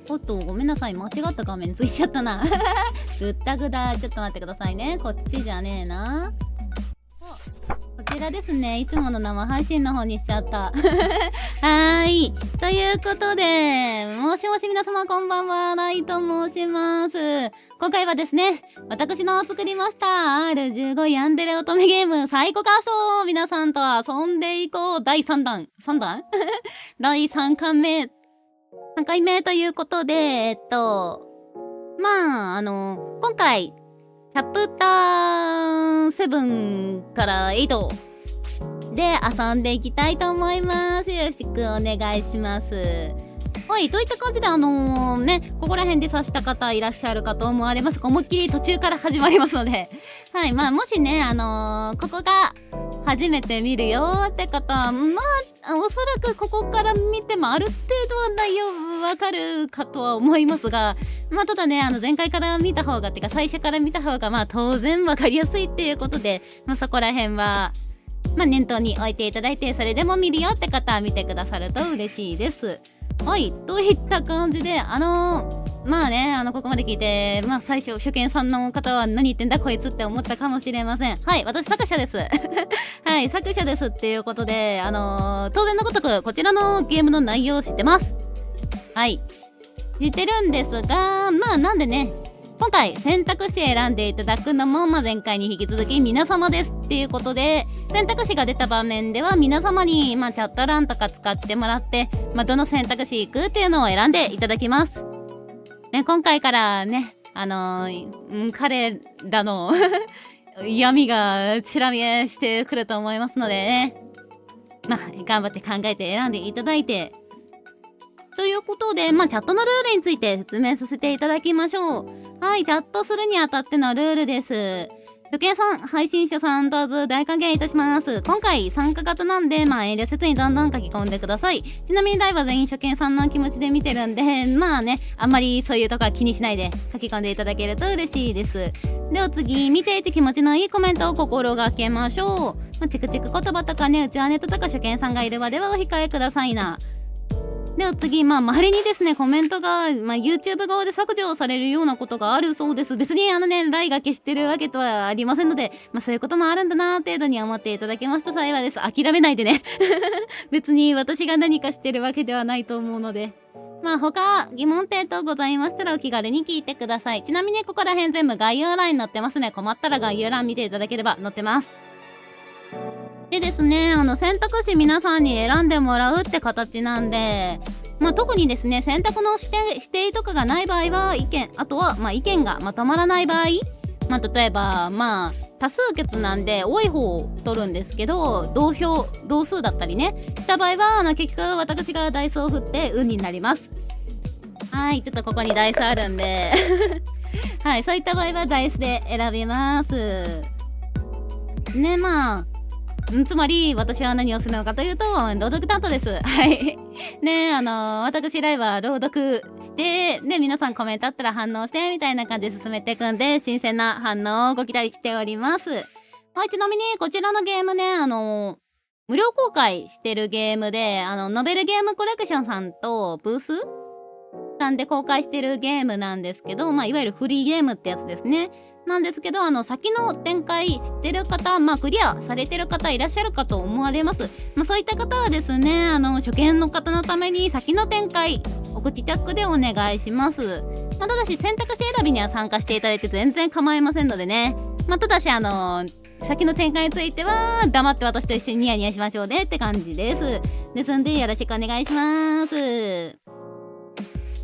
おっと、ごめんなさい。間違った画面ついちゃったな。ぐったぐだ。ちょっと待ってくださいね。こっちじゃねえな。こちらですね。いつもの生配信の方にしちゃった。はーい。ということで、もしもし皆様こんばんは。ライと申します。今回はですね、私の作りました R15 ヤンデレ乙女ゲームサイコカーソを皆さんと遊んでいこう。第3弾。3弾第3回目。3回目ということで、まあ、今回、チャプター7から8で遊んでいきたいと思います。よろしくお願いします。はい、といった感じでここら辺で刺した方いらっしゃるかと思われますが、思いっきり途中から始まりますので、はい、まあ、もしね、ここが初めて見るよって方は、まあ、おそらくここから見てもある程度は内容わかるかとは思いますが、まあ、ただね、前回から見た方が、てか最初から見た方が、まあ、当然わかりやすいっていうことで、まあ、そこら辺は、まあ、念頭に置いていただいて、それでも見るよって方は見てくださると嬉しいです。はい、といった感じで、まあね、ここまで聞いて、まあ最初、初見さんの方は何言ってんだこいつって思ったかもしれません。はい、私作者です。はい、作者ですっていうことで、当然のごとく、こちらのゲームの内容を知ってます。はい。知ってるんですが、まあなんでね、今回選択肢選んでいただくのも、まあ、前回に引き続き皆様ですっていうことで、選択肢が出た場面では皆様に、まあ、チャット欄とか使ってもらって、まあ、どの選択肢行くっていうのを選んでいただきます。ね、今回からね、彼らの闇がちら見えしてくると思いますのでね、まあ、頑張って考えて選んでいただいて、ということで、まあ、チャットのルールについて説明させていただきましょう。はい、チャットするにあたってのルールです。初見さん、配信者さん問わず大歓迎いたします。今回参加型なんで、まあ、遠慮せずにどんどん書き込んでください。ちなみに台は全員初見さんの気持ちで見てるんで、まあね、あんまりそういうとこは気にしないで書き込んでいただけると嬉しいです。では次、見ていて気持ちのいいコメントを心がけましょう。まあ、チクチク言葉とかね、うちはネットとか初見さんがいる場ではお控えくださいな。では次、まあ、周りにですね、コメントが、まあ、YouTube 側で削除されるようなことがあるそうです。別にライが消してるわけとはありませんので、まあ、そういうこともあるんだな程度に思っていただけますと幸いです。諦めないでね。別に私が何かしてるわけではないと思うので。まあ、他、疑問点等ございましたらお気軽に聞いてください。ちなみに、ここら辺全部概要欄に載ってますね。困ったら概要欄見ていただければ載ってます。でですね、選択肢皆さんに選んでもらうって形なんで、まあ、特にですね、選択の指定とかがない場合は、あとは、まあ、意見がまとまらない場合、まあ、例えば、まあ、多数決なんで、多い方を取るんですけど、同数だったりね、した場合は、結局、私がダイスを振って、運になります。はい、ちょっとここにダイスあるんで、はい、そういった場合は、ダイスで選びます。ね、まあ、つまり私は何をするのかというと朗読担当です。はいね、私ライブは朗読してで皆さんコメントあったら反応してみたいな感じで進めていくんで、新鮮な反応をご期待しております。はい、ちなみにこちらのゲームね、無料公開してるゲームでノベルゲームコレクションさんとブースさんで公開してるゲームなんですけど、まあ、いわゆるフリーゲームってやつですね。なんですけど、先の展開知ってる方、まあ、クリアされてる方いらっしゃるかと思われます。まあ、そういった方はですね、初見の方のために先の展開、お口チャックでお願いします。まあ、ただし、選択肢選びには参加していただいて全然構いませんのでね。まあ、ただし、先の展開については、黙って私と一緒にニヤニヤしましょうねって感じです。ですんで、よろしくお願いします。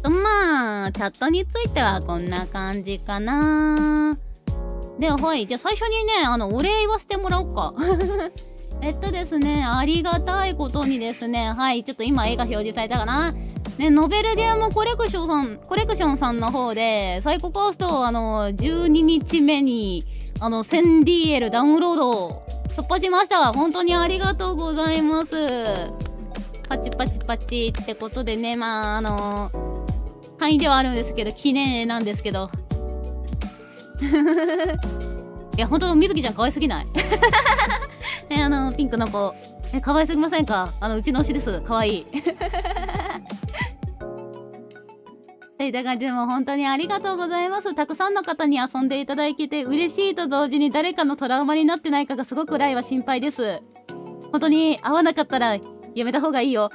まあ、チャットについてはこんな感じかな。では、はい。じゃあ最初にね、お礼言わせてもらおうか。ですね、ありがたいことにですね、はい、ちょっと今絵が表示されたかな。ね、ノベルゲームコレクションさんの方で、サイコカースト12日目に、1000DL ダウンロード突破しました。本当にありがとうございます。パチパチパチってことでね、まあ、範囲ではあるんですけど、記念絵なんですけど。いや、ほんと、みずきちゃん可愛すぎない？ピンクの子。可愛すぎませんか？うちの推しです。可愛い。といった感じでも本当にありがとうございます。たくさんの方に遊んでいただけて嬉しいと同時に誰かのトラウマになってないかがすごくライは心配です。本当に合わなかったらやめた方がいいよ。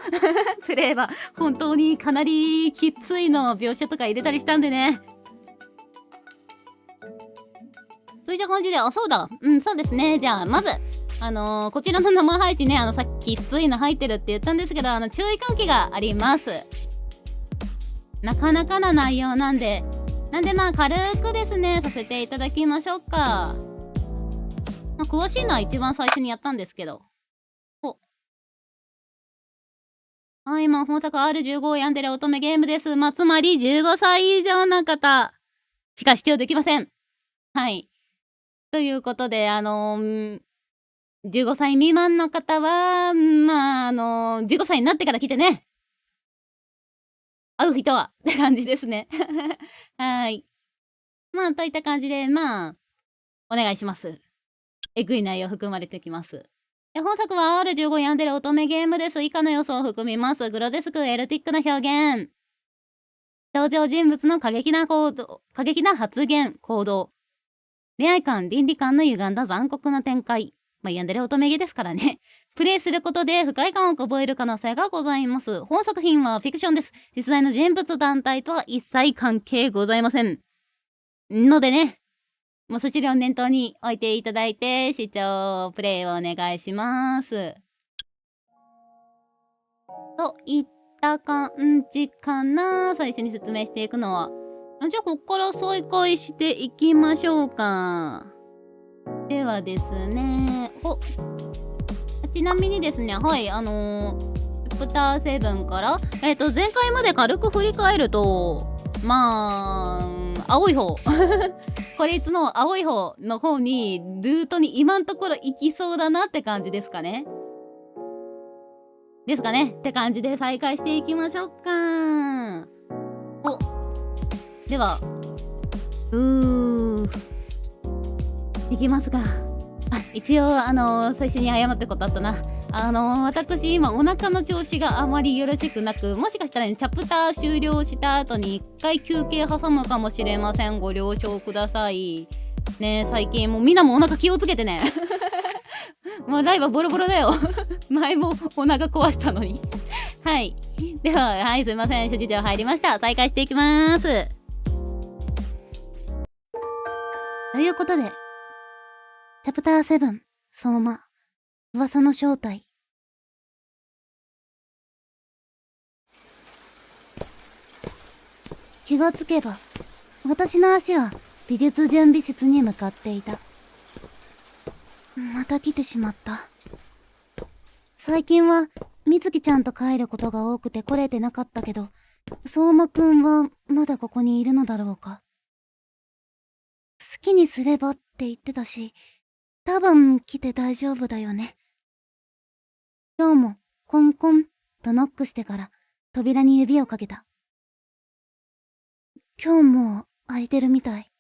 プレイは本当にかなりきついの描写とか入れたりしたんでね。といった感じで、そうだ。そうですね。じゃあ、まず、こちらの生配信ね、さっききついの入ってるって言ったんですけど、注意喚起があります。なかなかな内容なんで、まあ、軽くですね、させていただきましょうか。まあ、詳しいのは一番最初にやったんですけど。はい、魔法作 R15 を病んでる乙女ゲームです。まあ、つまり15歳以上の方しか視聴できません。はい。ということで、15歳未満の方は、まあ、15歳になってから来てね。会う人はって感じですね。はい。まあ、といった感じで、まあ、お願いします。えぐい内容含まれてきます。本作は R15 病んでる乙女ゲームです。以下の要素を含みます。グロテスク、エロティックな表現。登場人物の過激な発言、行動。恋愛観、倫理観の歪んだ残酷な展開。まあ、病んでる乙女ゲーですからね。プレイすることで不快感を覚える可能性がございます。本作品はフィクションです。実在の人物団体とは一切関係ございません。のでね、もうそちらを念頭に置いていただいて、視聴、プレイをお願いします。といった感じかな。最初に説明していくのは。じゃあ、ここから再開していきましょうか。ではですね。ちなみにですね、はい、チャプター7から、前回まで軽く振り返ると、まあ、青い方。これいつの青い方の方に、ルートに今んところ行きそうだなって感じですかね。って感じで再開していきましょうか。では、いきますか。一応、最初に謝ったことあったな。私、今、お腹の調子があまりよろしくなく、もしかしたらね、チャプター終了した後に1回休憩挟むかもしれません。ご了承ください。ね、最近、もうみんなもお腹気をつけてね。もうライブボロボロだよ。前もお腹壊したのに。はい。では、はい、すいません。諸事情入りました。再開していきます。ということで、チャプター7、相馬、噂の正体。気がつけば、私の足は美術準備室に向かっていた。また来てしまった。最近は、みつきちゃんと帰ることが多くて来れてなかったけど、相馬くんはまだここにいるのだろうか。好きにすればって言ってたし、多分来て大丈夫だよね。今日もコンコンとノックしてから扉に指をかけた。今日も開いてるみたい。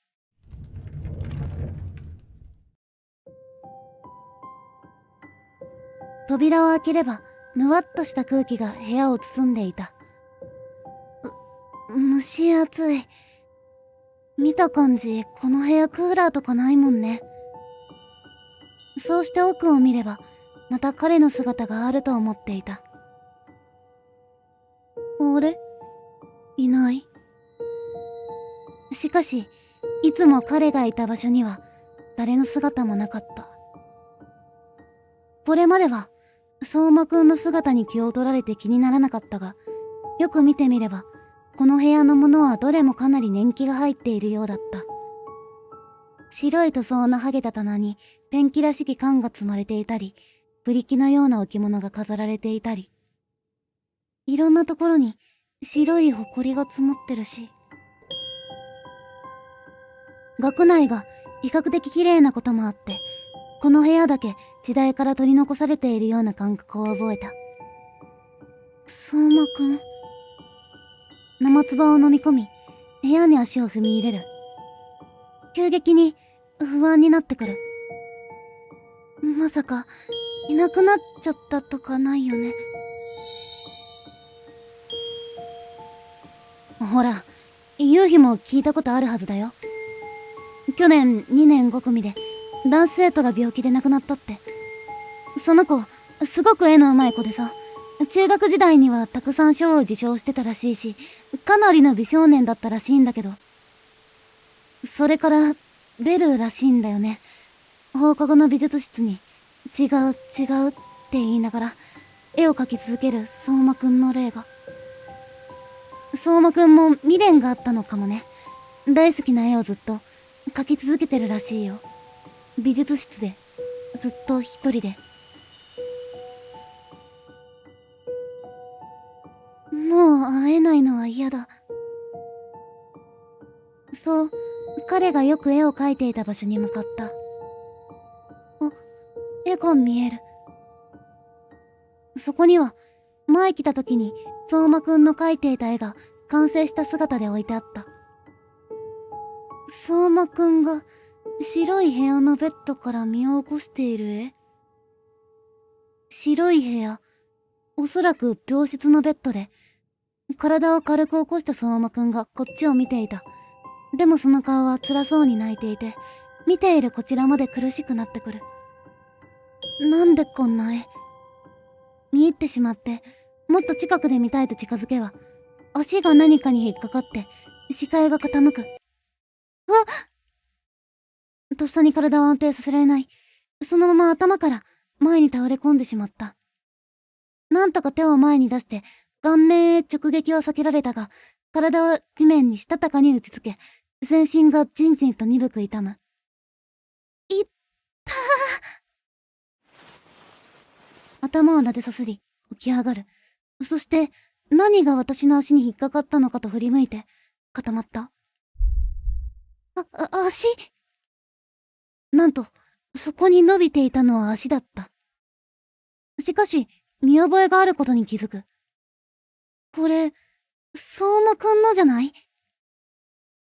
扉を開ければぬわっとした空気が部屋を包んでいた。蒸し暑い。見た感じこの部屋クーラーとかないもんね。そうして奥を見ればまた彼の姿があると思っていた。あれ？いない。しかしいつも彼がいた場所には誰の姿もなかった。これまでは相馬くんの姿に気を取られて気にならなかったが、よく見てみればこの部屋のものはどれもかなり年季が入っているようだった。白い塗装の剥げた棚にペンキらしき缶が積まれていたり、ブリキのような置物が飾られていたり、いろんなところに白い埃が積もってるし、学内が比較的綺麗なこともあって、この部屋だけ時代から取り残されているような感覚を覚えた。相馬くん。生唾を飲み込み、部屋に足を踏み入れる。急激に不安になってくる。まさか、いなくなっちゃったとかないよね。ほら、夕日も聞いたことあるはずだよ。去年2年5組で男子生徒が病気で亡くなったって。その子すごく絵の上手い子でさ、中学時代にはたくさん賞を受賞してたらしいし、かなりの美少年だったらしいんだけど、それからベルらしいんだよね。放課後の美術室に違う違うって言いながら絵を描き続ける相馬くんの霊が。相馬くんも未練があったのかもね。大好きな絵をずっと描き続けてるらしいよ。美術室でずっと一人で。もう会えないのは嫌だ。そう、彼がよく絵を描いていた場所に向かった。あ、絵が見える。そこには前来た時に相馬くんの描いていた絵が完成した姿で置いてあった。相馬くんが白い部屋のベッドから身を起こしている絵。白い部屋、おそらく病室のベッドで、体を軽く起こした相馬くんがこっちを見ていた。でもその顔は辛そうに泣いていて、見ているこちらまで苦しくなってくる。なんでこんな絵。見入ってしまって、もっと近くで見たいと近づけば、足が何かに引っかかって視界が傾く。うわっとっさに体を安定させられない。そのまま頭から前に倒れ込んでしまった。なんとか手を前に出して顔面へ直撃は避けられたが、体は地面にしたたかに打ちつけ、全身がじんじんと鈍く痛む。いったー。頭を撫でさすり起き上がる。そして何が私の足に引っかかったのかと振り向いて固まった。足。なんとそこに伸びていたのは足だった。しかし見覚えがあることに気づく。これ相馬くんのじゃない？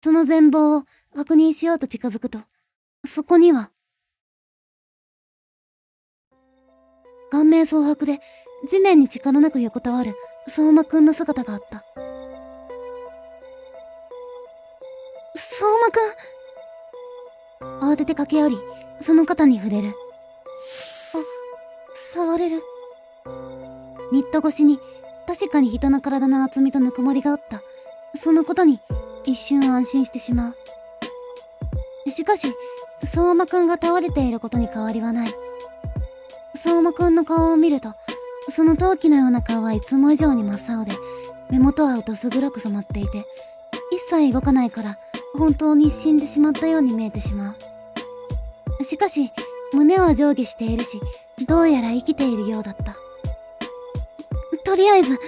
その全貌を確認しようと近づくと、そこには顔面蒼白で地面に力なく横たわる相馬くんの姿があった。相馬くん。慌てて駆け寄り、その肩に触れる。触れる。ニット越しに確かに人の体の厚みとぬくもりがあった。そのことに一瞬安心してしまう。しかし相馬くんが倒れていることに変わりはない。相馬くんの顔を見ると、その陶器のような顔はいつも以上に真っ青で、目元は薄黒く染まっていて、一切動かないから本当に死んでしまったように見えてしまう。しかし胸は上下しているし、どうやら生きているようだった。とりあえず、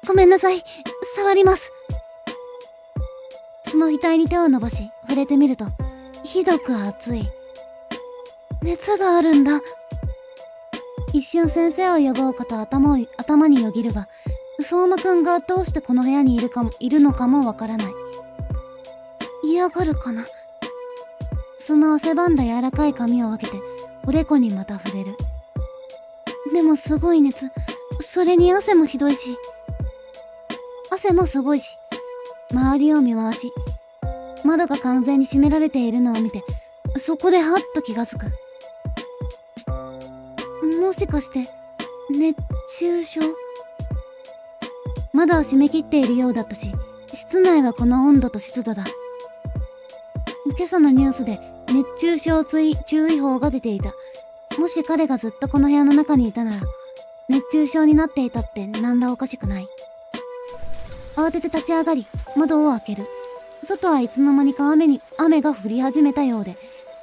ごめんなさい、触ります。その額に手を伸ばし触れてみると、ひどく熱い。熱があるんだ。一瞬先生を呼ぼうかと頭によぎるが、相馬くんがどうしてこの部屋にいるのかもわからない。嫌がるかな。その汗ばんだ柔らかい髪を分けておでこにまた触れる。でもすごい熱、それに汗もひどいし、汗もすごいし、周りを見回し、窓が完全に閉められているのを見て、そこでハッと気がつく。もしかして熱中症？窓は閉め切っているようだったし、室内はこの温度と湿度だ。今朝のニュースで熱中症注意報が出ていた。もし彼がずっとこの部屋の中にいたなら、熱中症になっていたって何らおかしくない。慌てて立ち上がり、窓を開ける。外はいつの間にか雨が降り始めたようで、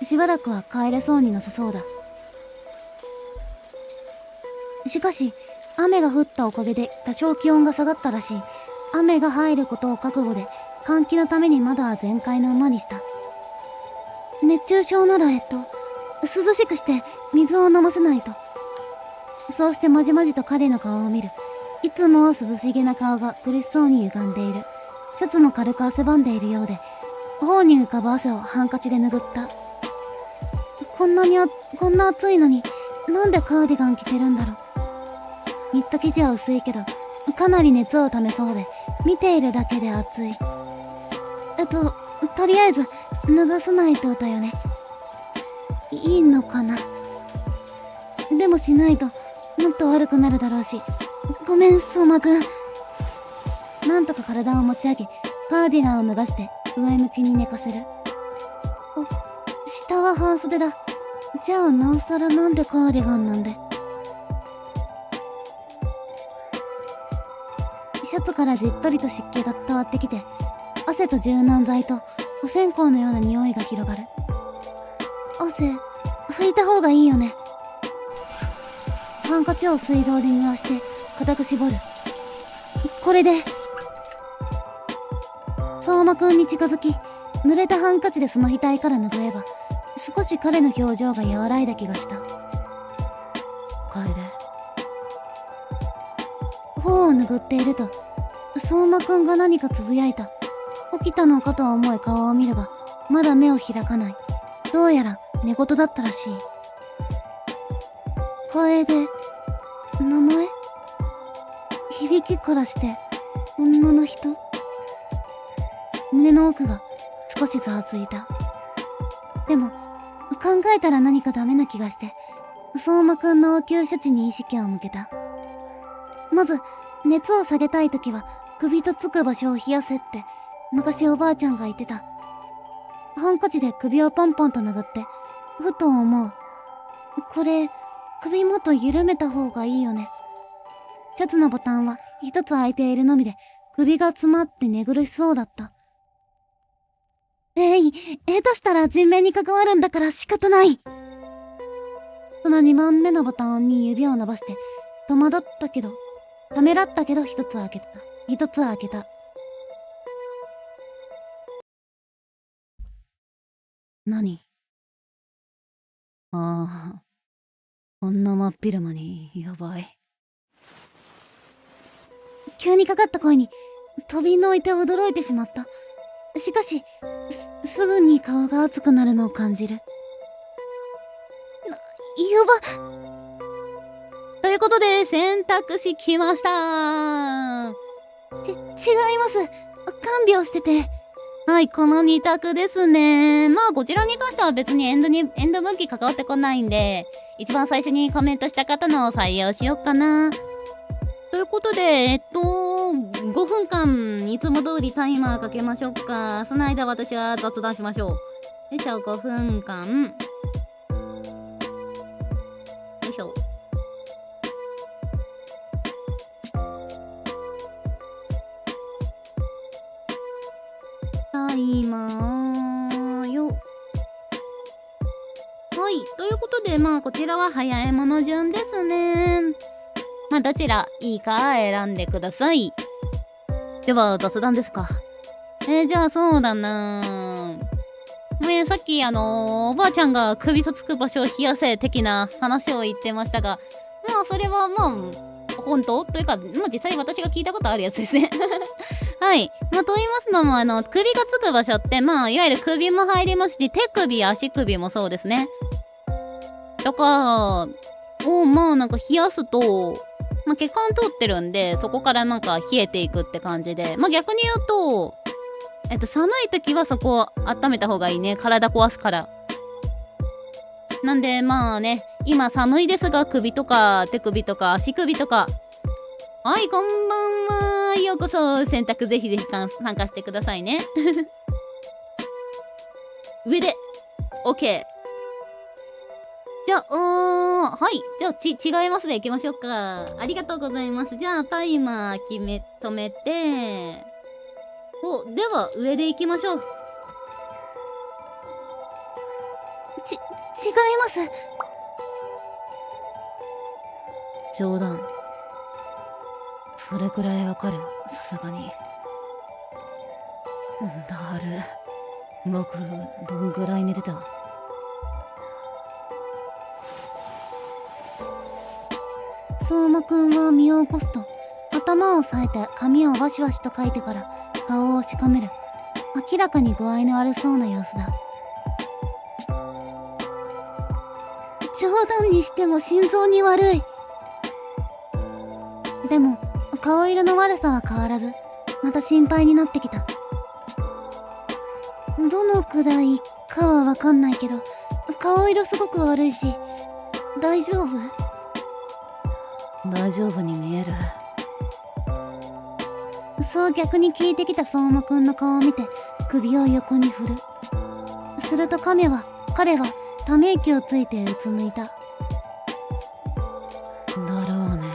しばらくは帰れそうになさそうだ。しかし、雨が降ったおかげで多少気温が下がったらしい。雨が入ることを覚悟で、換気のために窓は全開のままにした。熱中症なら涼しくして水を飲ませないと。そうしてまじまじと彼の顔を見る。いつもは涼しげな顔が苦しそうに歪んでいる。シャツも軽く汗ばんでいるようで、頬に浮かぶ汗をハンカチで拭った。こんな暑いのに、なんでカーディガン着てるんだろう。ニット生地は薄いけど、かなり熱をためそうで、見ているだけで熱い。とりあえず脱がさないとだよね。いいのかな。でもしないともっと悪くなるだろうし。ごめん、相馬くん。なんとか体を持ち上げ、カーディガンを脱がして上向きに寝かせる。下は半袖だ。じゃあなおさらなんでカーディガンなんで。シャツからじっとりと湿気が伝わってきて、汗と柔軟剤とお線香のような匂いが広がる。汗拭いた方がいいよね。ハンカチを水道で濡らして固く絞る。これで相馬くんに近づき、濡れたハンカチでその額から拭えば少し彼の表情が和らいだ気がした。楓。頬を拭っていると相馬くんが何かつぶやいた。起きたのかと思い顔を見るがまだ目を開かない。どうやら寝言だったらしい。楓、名前？響きからして女の人？胸の奥が少しざわついた。でも考えたら何かダメな気がして相馬くんの応急処置に意識を向けた。まず熱を下げたいときは首とつく場所を冷やせって昔おばあちゃんが言ってた。ハンカチで首をポンポンと拭ってふと思う。これ首元緩めた方がいいよね。シャツのボタンは一つ開いているのみで首が詰まって寝苦しそうだった。下手したら人命に関わるんだから仕方ない。その2番目のボタンに指を伸ばしてためらったけど一つ開けた。何？ああ、こんな真っ昼間にやばい。急にかかった声に飛びのいて驚いてしまった。しかしすぐに顔が熱くなるのを感じる。やば。ということで選択肢来ました。違います。看病してて。はい、この2択ですね。まあこちらに関しては別にエンド分岐関わってこないんで、一番最初にコメントした方のを採用しようかな。ということで5分間いつも通りタイマーかけましょうか。その間私は雑談しましょう。よいしょ、5分間。よいしょ。タイマーよ。はい、ということでまあこちらは早いもの順ですね。まあどちらいいか選んでください。では雑談ですか。じゃあそうだな。さっきおばあちゃんが首とつく場所を冷やせ的な話を言ってましたが、まあそれはまあ本当というか、まあ実際私が聞いたことあるやつですね。はい。まあと言いますのも首がつく場所ってまあいわゆる首も入りますし、手首足首もそうですね。とかをまあなんか冷やすと、まあ、血管通ってるんでそこからなんか冷えていくって感じで、まあ逆に言うと寒い時はそこを温めた方がいいね。体壊すから。なんでまあね、今寒いですが首とか手首とか足首とか、はいこんばんは、ようこそ。洗濯ぜひぜひ参加してくださいね。上で OK。じゃあはい、じゃあ違いますでいきましょうか。ありがとうございます。じゃあタイマー止めて、では上でいきましょう。違います。冗談。それくらいわかる、さすがに。だる。僕どんぐらい寝てた？相馬くんは身を起こすと頭を押さえて髪をワシワシとかいてから顔をしかめる。明らかに具合の悪そうな様子だ。冗談にしても心臓に悪い。でも顔色の悪さは変わらずまた心配になってきた。どのくらいかはわかんないけど、顔色すごく悪いし、大丈夫？大丈夫に見える。そう逆に聞いてきた相馬くんの顔を見て首を横に振る。すると彼はため息をついてうつむいた。だろうね。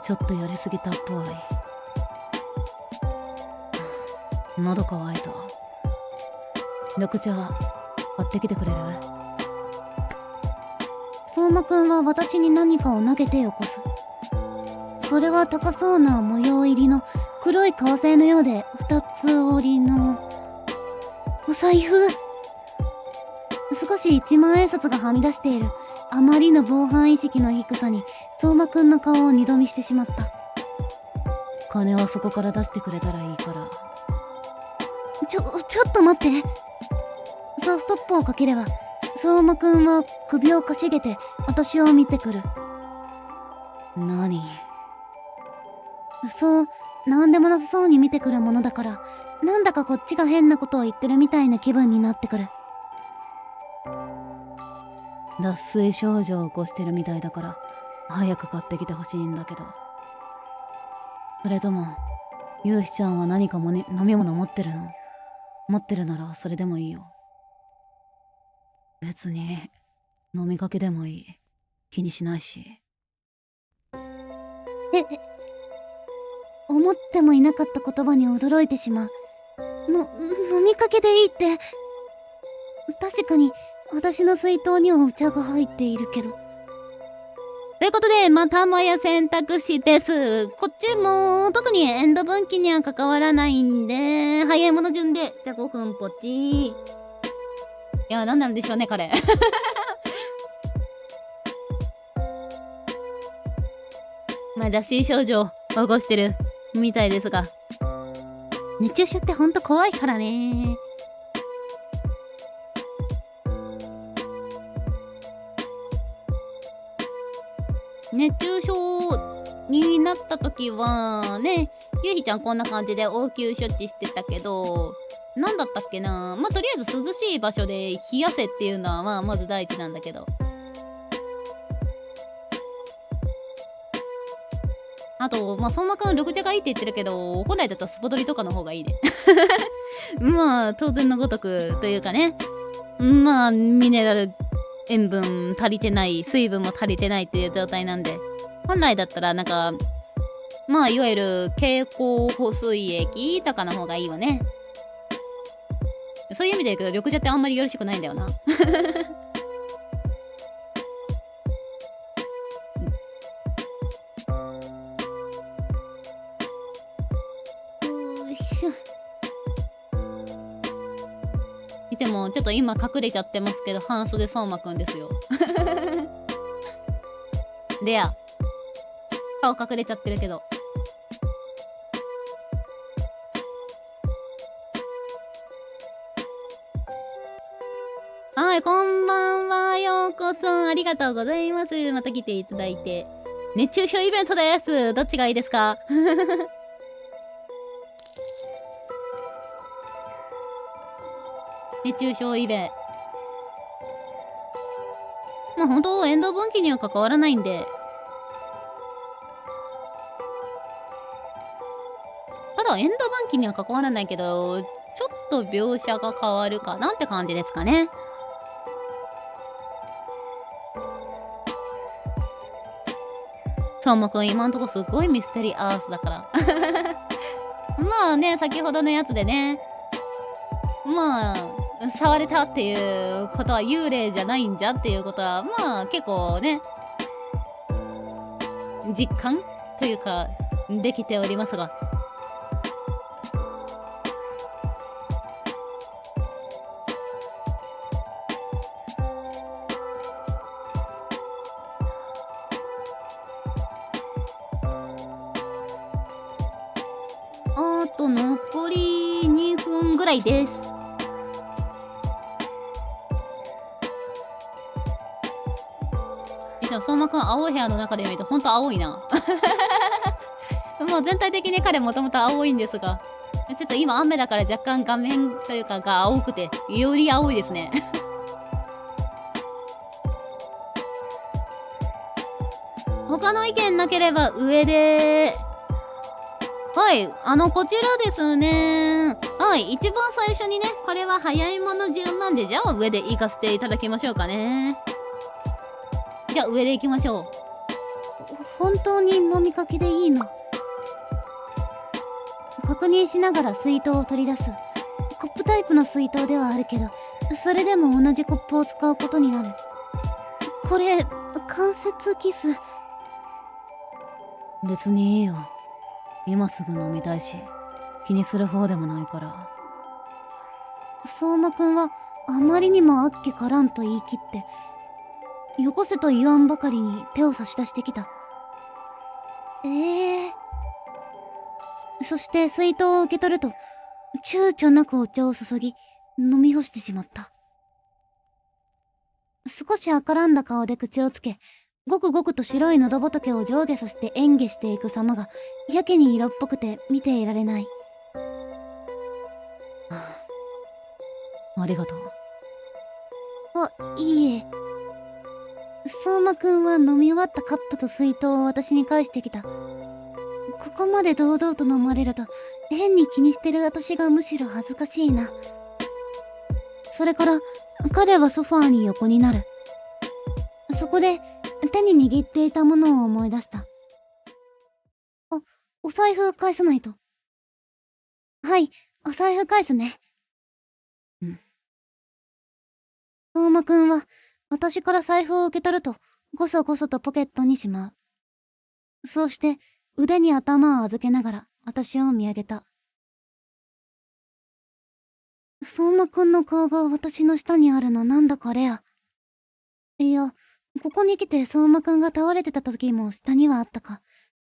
ちょっとやりすぎたっぽい。喉乾いた。緑茶買ってきてくれる？相馬くんは私に何かを投げてよこす。それは高そうな模様入りの黒い革製のようで二つ折りのお財布。少し1万円札がはみ出している。あまりの防犯意識の低さに相馬くんの顔を二度見してしまった。金はそこから出してくれたらいいから。ちょっと待って。そうストップをかければ相馬くんは首をかしげて私を見てくる。何？そうなんでもなさそうに見てくるものだから、なんだかこっちが変なことを言ってるみたいな気分になってくる。脱水症状を起こしてるみたいだから早く買ってきてほしいんだけど。それともゆうひちゃんは何かも、ね、飲み物持ってるの？持ってるならそれでもいいよ。別に飲みかけでもいい。気にしないし。思ってもいなかった言葉に驚いてしまう。飲みかけでいいって。確かに私の水筒にはお茶が入っているけど。ということで、またもや選択肢です。こっちも特にエンド分岐には関わらないんで、早いもの順で、じゃあ5分ポチ。いや、なんなんでしょうね、彼。まあ、脱水症状を起こしてるみたいですが、熱中症ってほんと怖いからね。熱中症になった時はね、ゆうひちゃんこんな感じで応急処置してたけど、なんだったっけな。まあ、とりあえず涼しい場所で冷やせっていうのはまず第一なんだけど。あと、まあ、相馬くん緑茶がいいって言ってるけど、本来だったらスポドリとかの方がいいね。まあ、当然のごとくというかね。まあ、ミネラル、塩分足りてない、水分も足りてないっていう状態なんで、本来だったらなんか、まあ、いわゆる経口補水液とかの方がいいわね。そういう意味で言うけど、緑茶ってあんまりよろしくないんだよな。よいしょ。見てもちょっと今隠れちゃってますけど、半袖相馬くんですよ。レア。顔隠れちゃってるけど。はい、こんばんは。ようこそ。ありがとうございます。また来ていただいて。熱中症イベントです。どっちがいいですか？熱中症イベント。まあ本当エンド分岐には関わらないんで。ただエンド分岐には関わらないけど、ちょっと描写が変わるかなって感じですかね。相馬くん今んとこすっごいミステリーアースだから。まあね、先ほどのやつでね。まあ、触れたっていうことは幽霊じゃないんじゃっていうことは、まあ結構ね、実感というか、できておりますが。あと残り2分ぐらいです。相馬くん青い部屋の中で見るとほんと青いな。もう全体的に彼もともと青いんですが、ちょっと今雨だから若干画面というかが青くて、より青いですね。他の意見なければ上で。はい、こちらですね。はい、一番最初にね、これは早いもの順なんで、じゃあ上で行かせていただきましょうかね。じゃあ上で行きましょう。本当に飲みかけでいいの？確認しながら水筒を取り出す。コップタイプの水筒ではあるけど、それでも同じコップを使うことになる。これ、関節キス。別にいいよ。今すぐ飲みたいし、気にする方でもないから。相馬くんはあまりにもあっけからんと言い切って、よこせと言わんばかりに手を差し出してきた。そして水筒を受け取ると、躊躇なくお茶を注ぎ、飲み干してしまった。少し赤らんだ顔で口をつけ、ごくごくと白い喉仏を上下させて演技していく様がやけに色っぽくて見ていられない。ありがとう。いいえ。相馬くんは飲み終わったカップと水筒を私に返してきた。ここまで堂々と飲まれると変に気にしてる私がむしろ恥ずかしいな。それから彼はソファーに横になる。そこで手に握っていたものを思い出した。お財布返さないと。はい、お財布返すね。相馬くんは私から財布を受け取るとごそごそとポケットにしまう。そうして腕に頭を預けながら私を見上げた。相馬くんの顔が私の下にあるのなんだかレア。いや、ここに来て相馬くんが倒れてた時も下にはあったか。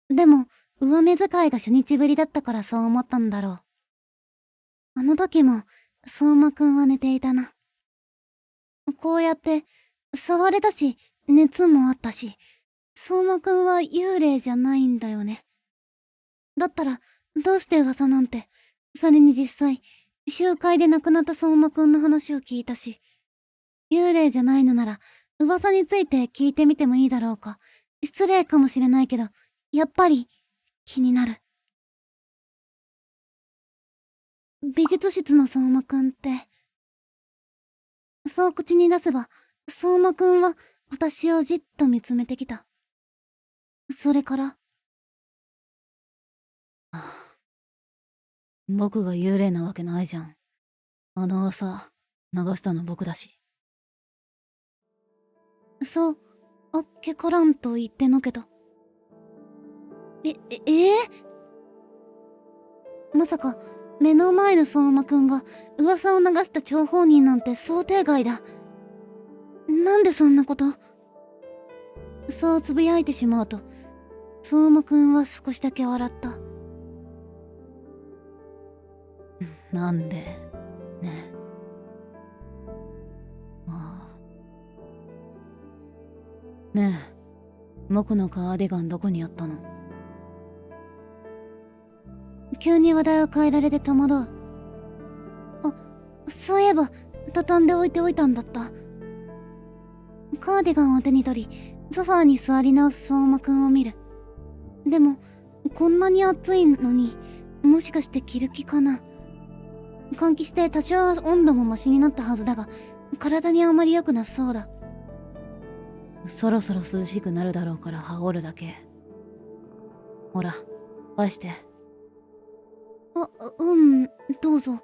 でも上目遣いが初日ぶりだったからそう思ったんだろう。あの時も相馬くんは寝ていたな。こうやって触れたし熱もあったし、相馬くんは幽霊じゃないんだよね。だったらどうして噂なんて。それに実際集会で亡くなった相馬くんの話を聞いたし、幽霊じゃないのなら噂について聞いてみてもいいだろうか。失礼かもしれないけど、やっぱり気になる。美術室の相馬くんって。そう口に出せば、相馬くんは私をじっと見つめてきた。それから、僕が幽霊なわけないじゃん。あの噂流したの僕だし。そう、あっけからんと言ってのけた。まさか目の前の相馬くんが噂を流した張本人なんて想定外だ。なんでそんなこと？そうつぶやいてしまうと、相馬くんは少しだけ笑った。なんでね。ねえ、僕のカーディガンどこにあったの？急に話題を変えられて戸惑う。そういえば畳んで置いておいたんだった。カーディガンを手に取りソファーに座り直す相馬くんを見る。でもこんなに暑いのに、もしかして着る気かな。換気して多少温度もマシになったはずだが、体にあまり良くなさそうだ。そろそろ涼しくなるだろうから羽織るだけ。ほら、返して。どうぞ。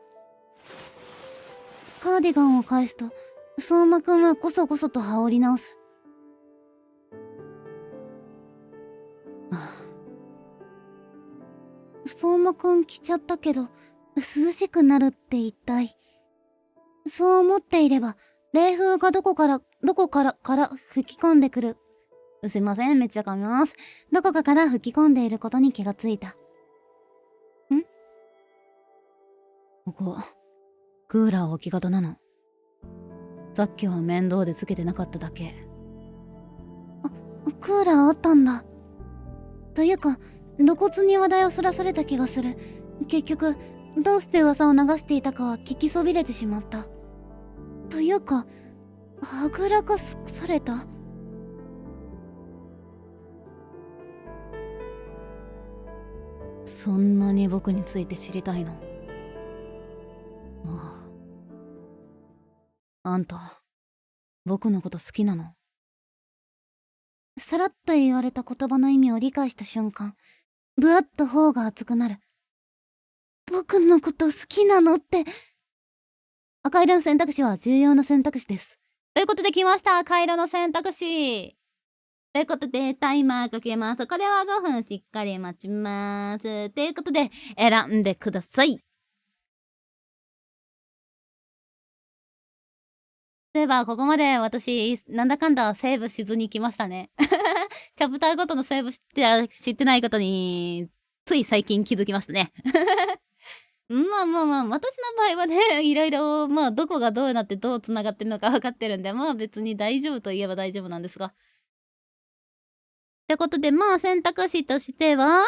カーディガンを返すと、相馬くんはこそこそと羽織り直す。相馬くん着ちゃったけど、涼しくなるって一体。そう思っていれば、冷風がどこから吹き込んでくる。すいません、めっちゃ噛みます。どこかから吹き込んでいることに気がついた。ここ、クーラー置き型なの。さっきは面倒でつけてなかっただけ。クーラーあったんだ。というか、露骨に話題をそらされた気がする。結局、どうして噂を流していたかは聞きそびれてしまった。というか、はぐらかされた？そんなに僕について知りたいの？ああ。あんた、僕のこと好きなの？さらっと言われた言葉の意味を理解した瞬間、ぶわっと頬が熱くなる。僕のこと好きなのって。赤色の選択肢は重要な選択肢です。ということで来ました、赤色の選択肢。ということで、タイマーかけます。これは5分しっかり待ちます。ということで、選んでください。例えば、ここまで私、なんだかんだセーブしずに来ましたね。チャプターごとのセーブ知ってないことに、つい最近気づきましたね。まあまあまあ、私の場合はね、いろいろ、まあ、どこがどうなってどう繋がってるのか分かってるんで、まあ別に大丈夫といえば大丈夫なんですが。ってことで、まあ選択肢としては、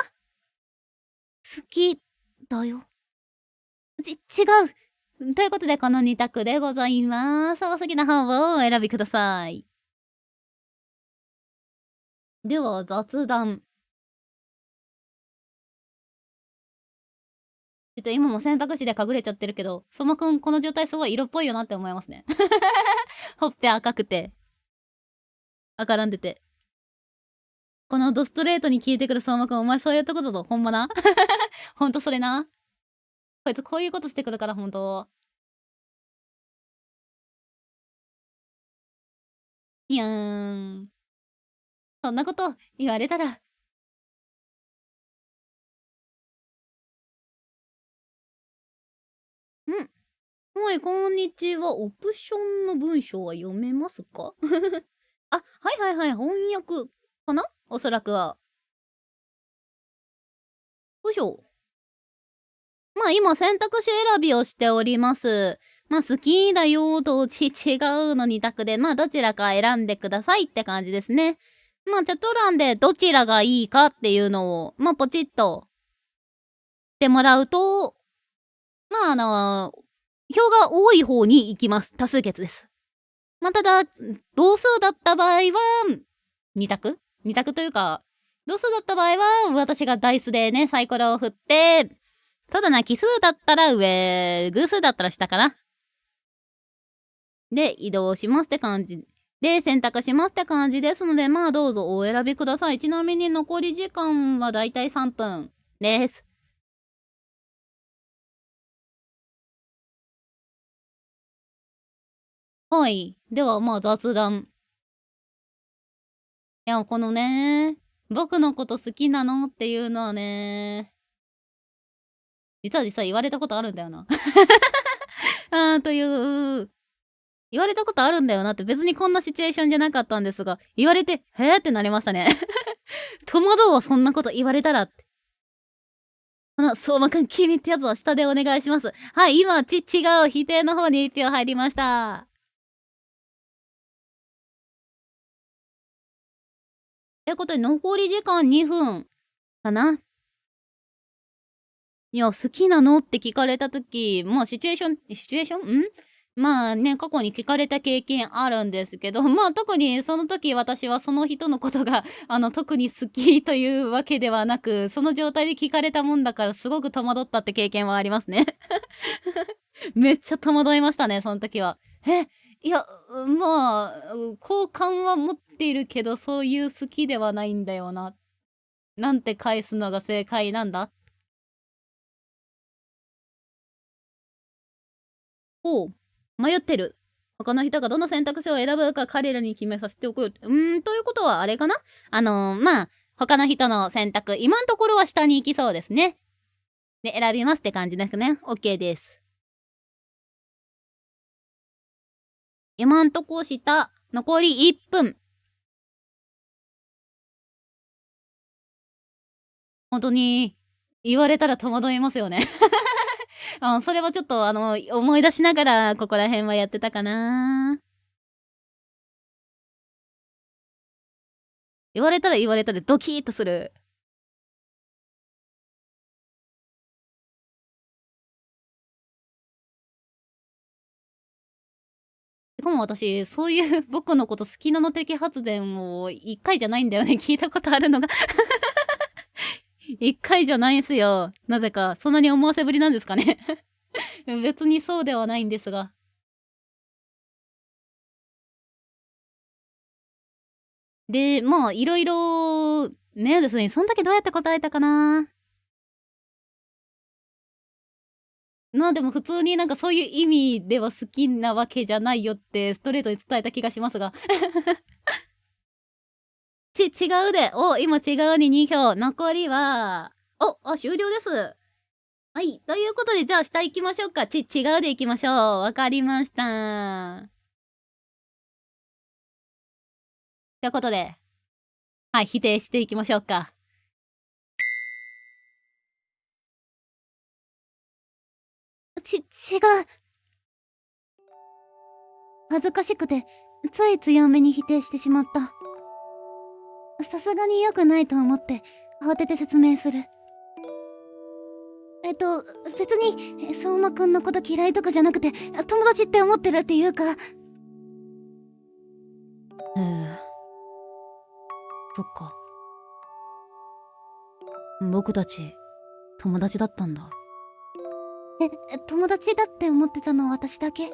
好きだよ。違う。ということで、この2択でございます。お好きな方をお選びください。では、雑談。ちょっと今も選択肢で隠れちゃってるけど、相馬くんこの状態すごい色っぽいよなって思いますね。ほっぺ赤くて、赤らんでて。このドストレートに聞いてくる相馬くん、お前そういうとこだぞ。ほんまな。ほんとそれな。こいつこういうことしてくるから、ほんと。いやーん。そんなこと言われたら。はい、こんにちは。オプションの文章は読めますか？あ、はいはいはい。翻訳かな、おそらくは。よいしょ。まあ今選択肢選びをしております。まあ好きだよと違うの2択で、まあどちらか選んでくださいって感じですね。まあチャット欄でどちらがいいかっていうのを、まあポチッとしてもらうと、まあ票が多い方に行きます。多数決です。まあただ、同数だった場合は、2択 ?2 択というか、同数だった場合は、私がダイスでね、サイコロを振って、ただな、奇数だったら上、偶数だったら下かな。で、移動しますって感じ。で、選択しますって感じですので、まあどうぞお選びください。ちなみに残り時間はだいたい3分です。はい。では、まあ雑談。いや、このね、僕のこと好きなのっていうのはね、実は言われたことあるんだよな。という、言われたことあるんだよなって別にこんなシチュエーションじゃなかったんですが、言われて、へーってなりましたね。戸惑うわ、そんなこと言われたらって。相馬くん、君ってやつは下でお願いします。はい、今、違う、否定の方に1票入りました。ということで、残り時間2分かな。いや、好きなのって聞かれたとき、まあ、シチュエーションまあね、過去に聞かれた経験あるんですけど、まあ特にその時私はその人のことが、特に好きというわけではなく、その状態で聞かれたもんだからすごく戸惑ったって経験はありますね。めっちゃ戸惑いましたね、その時は。いや、まあ、好感は持っているけど、そういう好きではないんだよな。なんて返すのが正解なんだ。おう、迷ってる。他の人がどの選択肢を選ぶか彼らに決めさせておくよ。ということはあれかな、まあ、他の人の選択、今のところは下に行きそうですね。で、選びますって感じですね。OK です。今んとこ下、残り1分。本当に、言われたら戸惑いますよね。それはちょっと、思い出しながら、ここら辺はやってたかな。言われたらドキーッとする。しかも私、そういう僕のこと好きなの的発言を1回じゃないんだよね。聞いたことあるのが。1回じゃないんすよ。なぜか、そんなに思わせぶりなんですかね。別にそうではないんですが。で、まあ、いろいろ、ねですね。そん時どうやって答えたかな。まあでも普通になんかそういう意味では好きなわけじゃないよってストレートに伝えた気がしますが。違うで。今違うに2票。残りは、終了です。はい。ということで、じゃあ下行きましょうか。違うで行きましょう。わかりました。ということで、はい、否定していきましょうか。違う。恥ずかしくて、つい強めに否定してしまった。さすがに良くないと思って、慌てて説明する。別に、相馬くんのこと嫌いとかじゃなくて、友達って思ってるっていうか。そっか。僕たち、友達だったんだ。友達だって思ってたのは私だけ。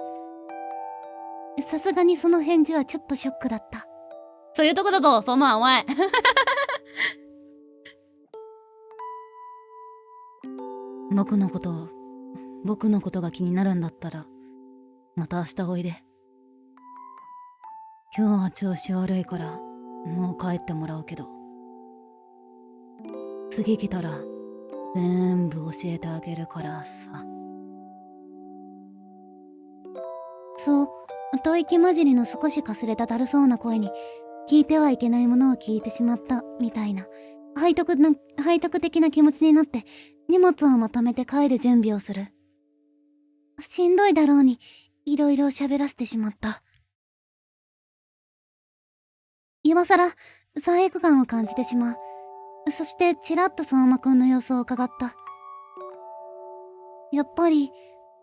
さすがにその返事はちょっとショックだった。そういうとこだぞ、相馬、お前。僕のことが気になるんだったら、また明日おいで。今日は調子悪いから、もう帰ってもらうけど。次来たら、全部教えてあげるからさ。そう、吐息混じりの少しかすれただるそうな声に、聞いてはいけないものを聞いてしまった、みたいな、背徳的な気持ちになって、荷物をまとめて帰る準備をする。しんどいだろうに、いろいろ喋らせてしまった。今さら、罪悪感を感じてしまう。そして、ちらっと相馬くんの様子を伺った。やっぱり、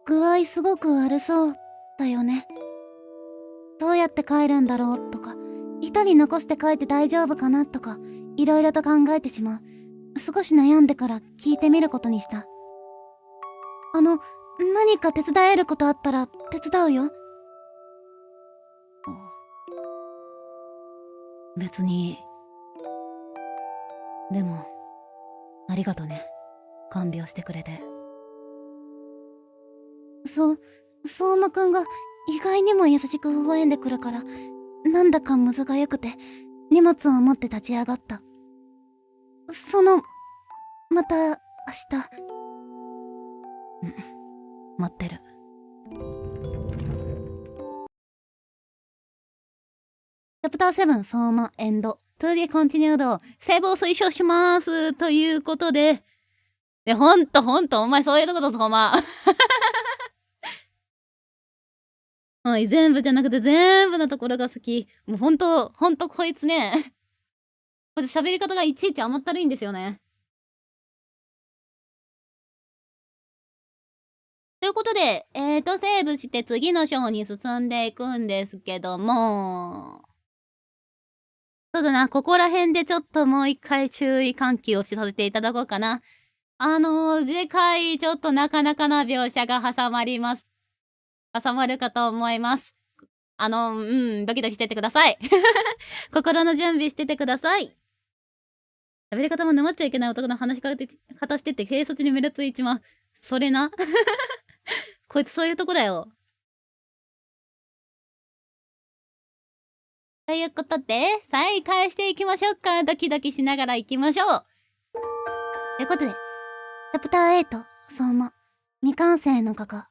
具合すごく悪そう、だよね。どうやって帰るんだろう、とか、一人残して帰って大丈夫かな、とか、いろいろと考えてしまう。少し悩んでから聞いてみることにした。何か手伝えることあったら手伝うよ。別に。でも、ありがとね。看病してくれて。相馬くんが意外にも優しく微笑んでくるから、なんだかむずがゆくて、荷物を持って立ち上がった。また、明日。待ってる。チャプター7相馬エンド。To be continued。セーブを推奨します。ということで。ほんと、お前そういうとこだぞ、相馬。はい、全部じゃなくて全部のところが好き。もうほんとこいつね。これ喋り方がいちいち甘ったるいんですよね。ということで、セーブして次の章に進んでいくんですけども、そうだな、ここら辺でちょっともう一回注意喚起をさせていただこうかな。次回ちょっとなかなかな描写が挟まるかと思います。ドキドキしててください。心の準備しててください。喋り方も沼っちゃいけない男の話し方してて警察に目立つ一枚。それな。こいつそういうとこだよ。ということで、再開していきましょうか。ドキドキしながら行きましょう。ということで、チャプター8、相馬、未完成の画家。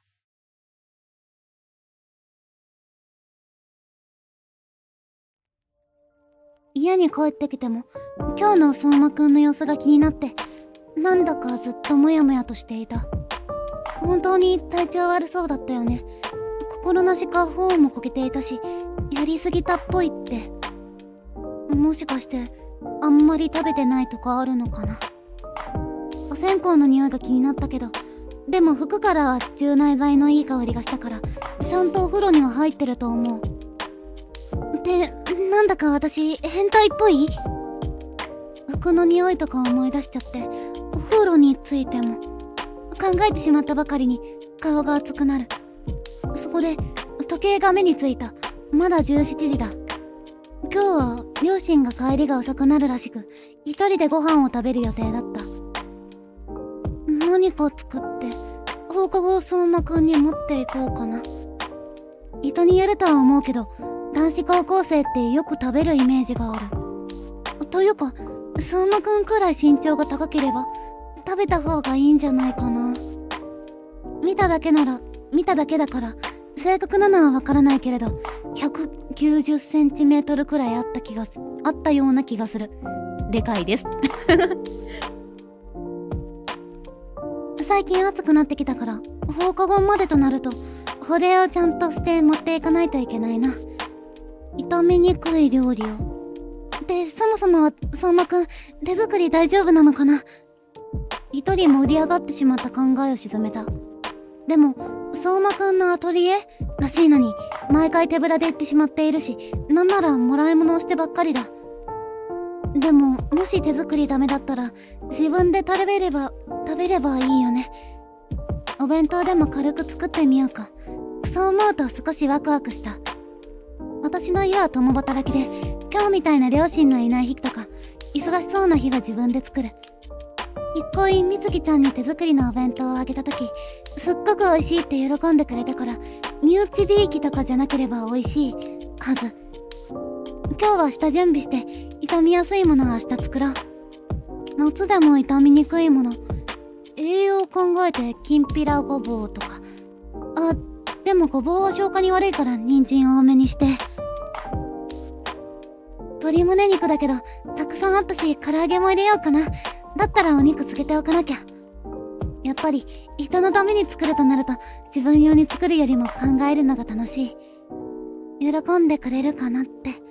家に帰ってきても、今日の相馬くんの様子が気になって、なんだかずっとモヤモヤとしていた。本当に体調悪そうだったよね。心なしか頬もこけていたし、やりすぎたっぽいって。もしかして、あんまり食べてないとかあるのかな。お線香の匂いが気になったけど、でも服からは柔軟剤のいい香りがしたから、ちゃんとお風呂には入ってると思う。ってなんだか私変態っぽい？服の匂いとか思い出しちゃって、お風呂についても考えてしまったばかりに顔が熱くなる。そこで時計が目についた。まだ17時だ。今日は両親が帰りが遅くなるらしく、一人でご飯を食べる予定だった。何か作って放課後相馬くんに持っていこうかな。人によるとは思うけど、男子高校生ってよく食べるイメージがある。というか相馬くんくらい身長が高ければ食べた方がいいんじゃないかな。見ただけだから正確なのはわからないけれど、190センチメートルくらいあったような気がする。でかいです最近暑くなってきたから、放課後までとなると保冷をちゃんとして持っていかないといけないな。炒めにくい料理を。で、そもそもは相馬くん手作り大丈夫なのかな。一人盛り上がってしまった考えを沈めた。でも相馬くんのアトリエらしいのに毎回手ぶらで行ってしまっているし、なんならもらい物をしてばっかりだ。でももし手作りダメだったら自分で食べればいいよね。お弁当でも軽く作ってみようか。そう思うと少しワクワクした。私の家は共働きで、今日みたいな両親のいない日とか忙しそうな日は自分で作る。一恋みつきちゃんに手作りのお弁当をあげた時、すっごく美味しいって喜んでくれたから、身内びいきとかじゃなければ美味しいはず。今日は下準備して傷みやすいものは明日作ろう。夏でも傷みにくいもの、栄養を考えてきんぴらごぼうとか。でもごぼうは消化に悪いから人参多めにして。鶏胸肉だけどたくさんあったし、唐揚げも入れようかな。だったらお肉つけておかなきゃ。やっぱり人のために作るとなると自分用に作るよりも考えるのが楽しい。喜んでくれるかなって。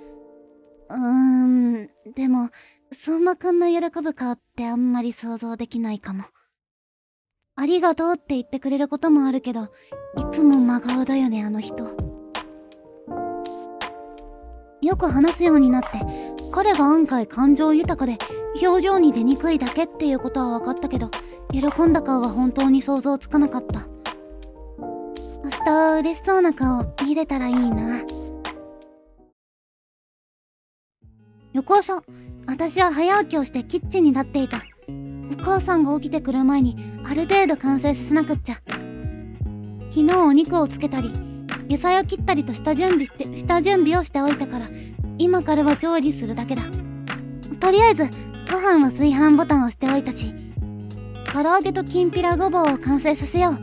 でも相馬くんの喜ぶ顔ってあんまり想像できないかも。ありがとうって言ってくれることもあるけど、いつも真顔だよね、あの人。よく話すようになって、彼が案外感情豊かで表情に出にくいだけっていうことは分かったけど、喜んだ顔は本当に想像つかなかった。明日嬉しそうな顔見れたらいいな。翌朝、私は早起きをしてキッチンに立っていた。お母さんが起きてくる前にある程度完成させなくっちゃ。昨日お肉をつけたり野菜を切ったりと下準備をしておいたから、今からは調理するだけだ。とりあえずご飯は炊飯ボタンを押しておいたし、唐揚げときんぴらごぼうを完成させよう。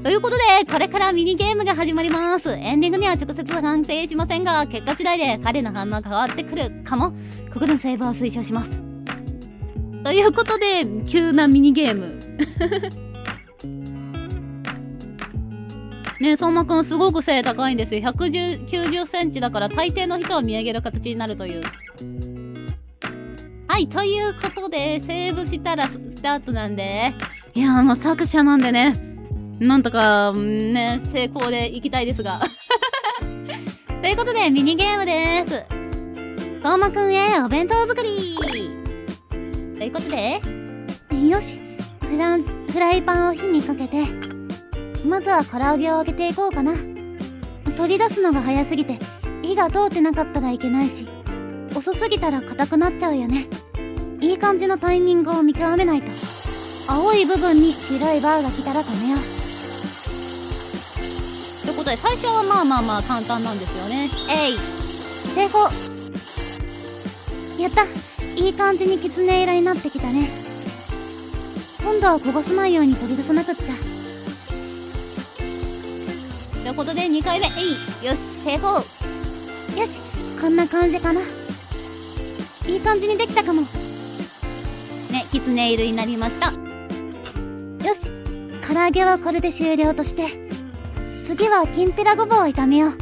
ということで、これからミニゲームが始まります。エンディングには直接判定しませんが、結果次第で彼の反応が変わってくるかも。ここでのセーブを推奨します。ということで、急なミニゲームねえ、相馬くんすごく背高いんですよ。190センチだから大抵の人は見上げる形になるという。はい、ということでセーブしたらスタートなんで、いやー、もう作者なんでね、なんとかね成功でいきたいですがということでミニゲームです。相馬くんへお弁当作りということで、よし、フライパンを火にかけて、まずは唐揚げを揚げていこうかな。取り出すのが早すぎて火が通ってなかったらいけないし、遅すぎたら硬くなっちゃうよね。いい感じのタイミングを見極めないと。青い部分に白いバーが来たら止めよう。ということで、最初はまあ簡単なんですよね。成功。やった、いい感じにきつね色になってきたね。今度はこぼさないように取り出さなくっちゃ。ということで2回目、よし、成功。よし、こんな感じかな。いい感じにできたかもね。きつね色になりました。よし、唐揚げはこれで終了として、次はきんぴらごぼうを炒めよう。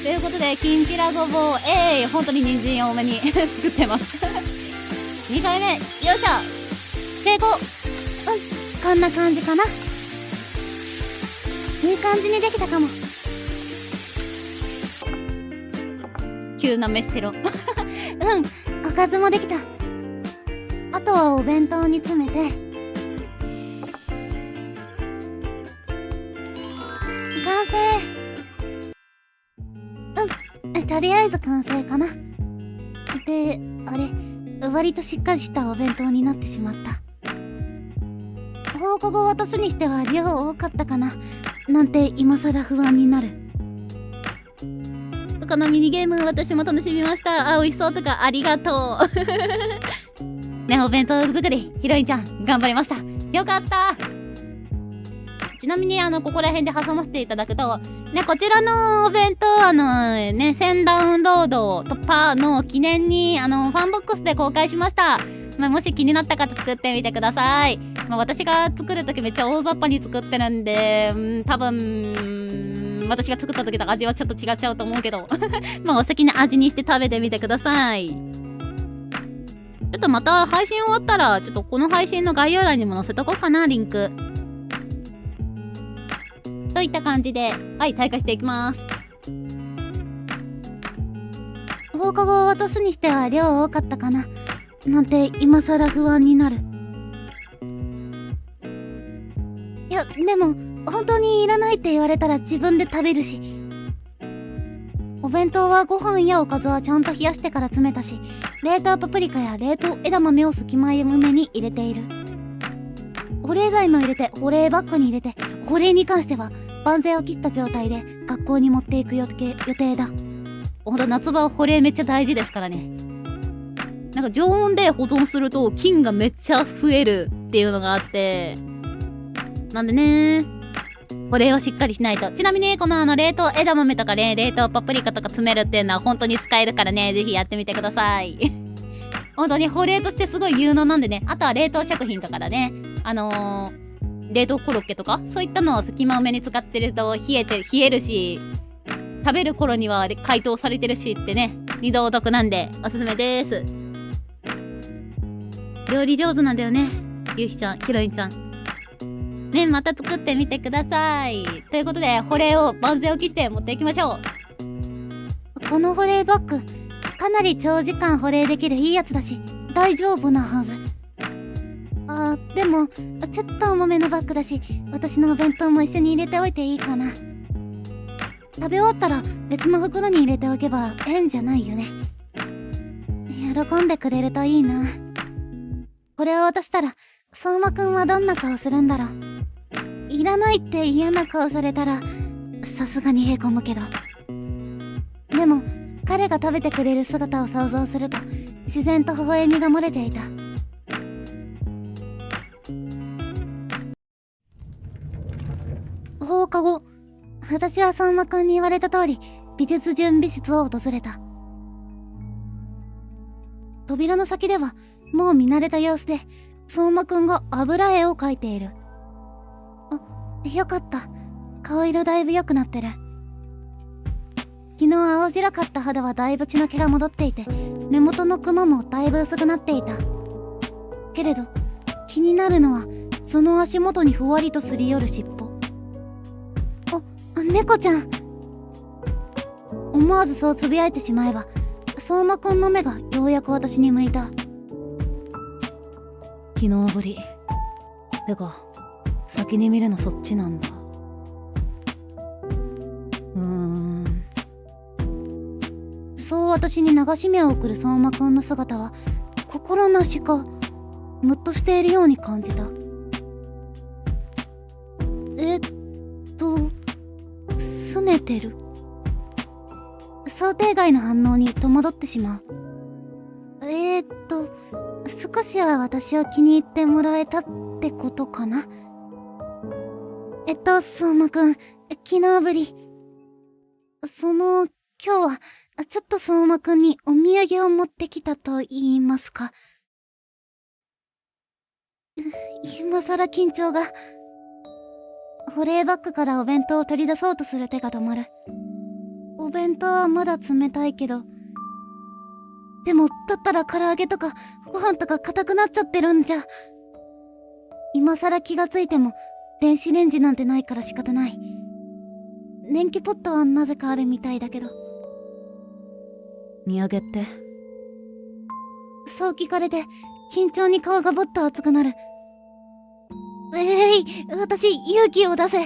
ということで、きんぴらごぼう、本当に人参多めに作ってます2回目、よっしゃ。成功。こんな感じかな。いい感じにできたかも。急な飯テロおかずもできた。あとはお弁当に詰めて。完成。とりあえず完成かな。で、あれ、割としっかりしたお弁当になってしまった。放課後渡すにしては量多かったかななんて今更不安になる。このミニゲーム私も楽しみました。美味しそうとかありがとうね、お弁当作りヒロインちゃん頑張りました。よかった。ちなみにここら辺で挟ませていただくとね、こちらのお弁当1000ダウンロード突破の記念にファンボックスで公開しました。もし気になった方作ってみてください。私が作るときめっちゃ大雑把に作ってるんで、多分私が作った時と味はちょっと違っちゃうと思うけどお好きな味にして食べてみてください。ちょっとまた配信終わったらちょっとこの配信の概要欄にも載せとこうかな、リンクといった感じで、はい、退化していきます。放課後渡すにしては量多かったかななんて今更不安になる。いやでも本当にいらないって言われたら自分で食べるし。お弁当はご飯やおかずはちゃんと冷やしてから詰めたし、冷凍パプリカや冷凍枝豆を隙間埋めに入れている。保冷剤も入れて保冷バッグに入れて、保冷に関しては万全を切った状態で学校に持っていく予定だ。ほんと夏場は保冷めっちゃ大事ですからね。なんか常温で保存すると菌がめっちゃ増えるっていうのがあって、なんでね、保冷をしっかりしないと。ちなみにこの冷凍枝豆とかね、冷凍パプリカとか詰めるっていうのは本当に使えるからね、ぜひやってみてください本当に保冷としてすごい有能なんでね。あとは冷凍食品とかだね、冷凍コロッケとかそういったのを隙間埋めに使ってると冷えるし、食べる頃には解凍されてるしってね、二度お得なんでおすすめです。料理上手なんだよね、ゆうひちゃん、ひろいんちゃんね。また作ってみてください。ということで保冷を万全を期して持っていきましょう。この保冷バッグかなり長時間保冷できるいいやつだし大丈夫なはず。でもちょっと重めのバッグだし、私のお弁当も一緒に入れておいていいかな。食べ終わったら別の袋に入れておけば変じゃないよね。喜んでくれるといいな。これを渡したら相馬くんはどんな顔するんだろう。いらないって嫌な顔されたらさすがにへこむけど、でも彼が食べてくれる姿を想像すると自然と微笑みが漏れていた。放課後、私は相馬くんに言われた通り美術準備室を訪れた。扉の先ではもう見慣れた様子で相馬くんが油絵を描いている。よかった。顔色だいぶ良くなってる。昨日青白かった肌はだいぶ血の気が戻っていて、目元のクマもだいぶ薄くなっていた。けれど気になるのはその足元にふわりとすり寄る尻尾。猫ちゃん。思わずそうつぶやいてしまえば、相馬くんの目がようやく私に向いた。昨日ぶり。てか先に見るのそっちなんだ。そう私に流し目を送る相馬くんの姿は心なしかムッとしているように感じた。拗ねてる。想定外の反応に戸惑ってしまう。少しは私を気に入ってもらえたってことかな。相馬くん、昨日ぶり。今日はちょっと相馬くんにお土産を持ってきたと言いますか。今さら緊張が。保冷バッグからお弁当を取り出そうとする手が止まる。お弁当はまだ冷たいけど、でもだったら唐揚げとかご飯とか硬くなっちゃってるんじゃ。今さら気がついても電子レンジなんてないから仕方ない。電気ポットはなぜかあるみたいだけど。土産って？そう聞かれて緊張に顔がぼっと熱くなる。私勇気を出せ。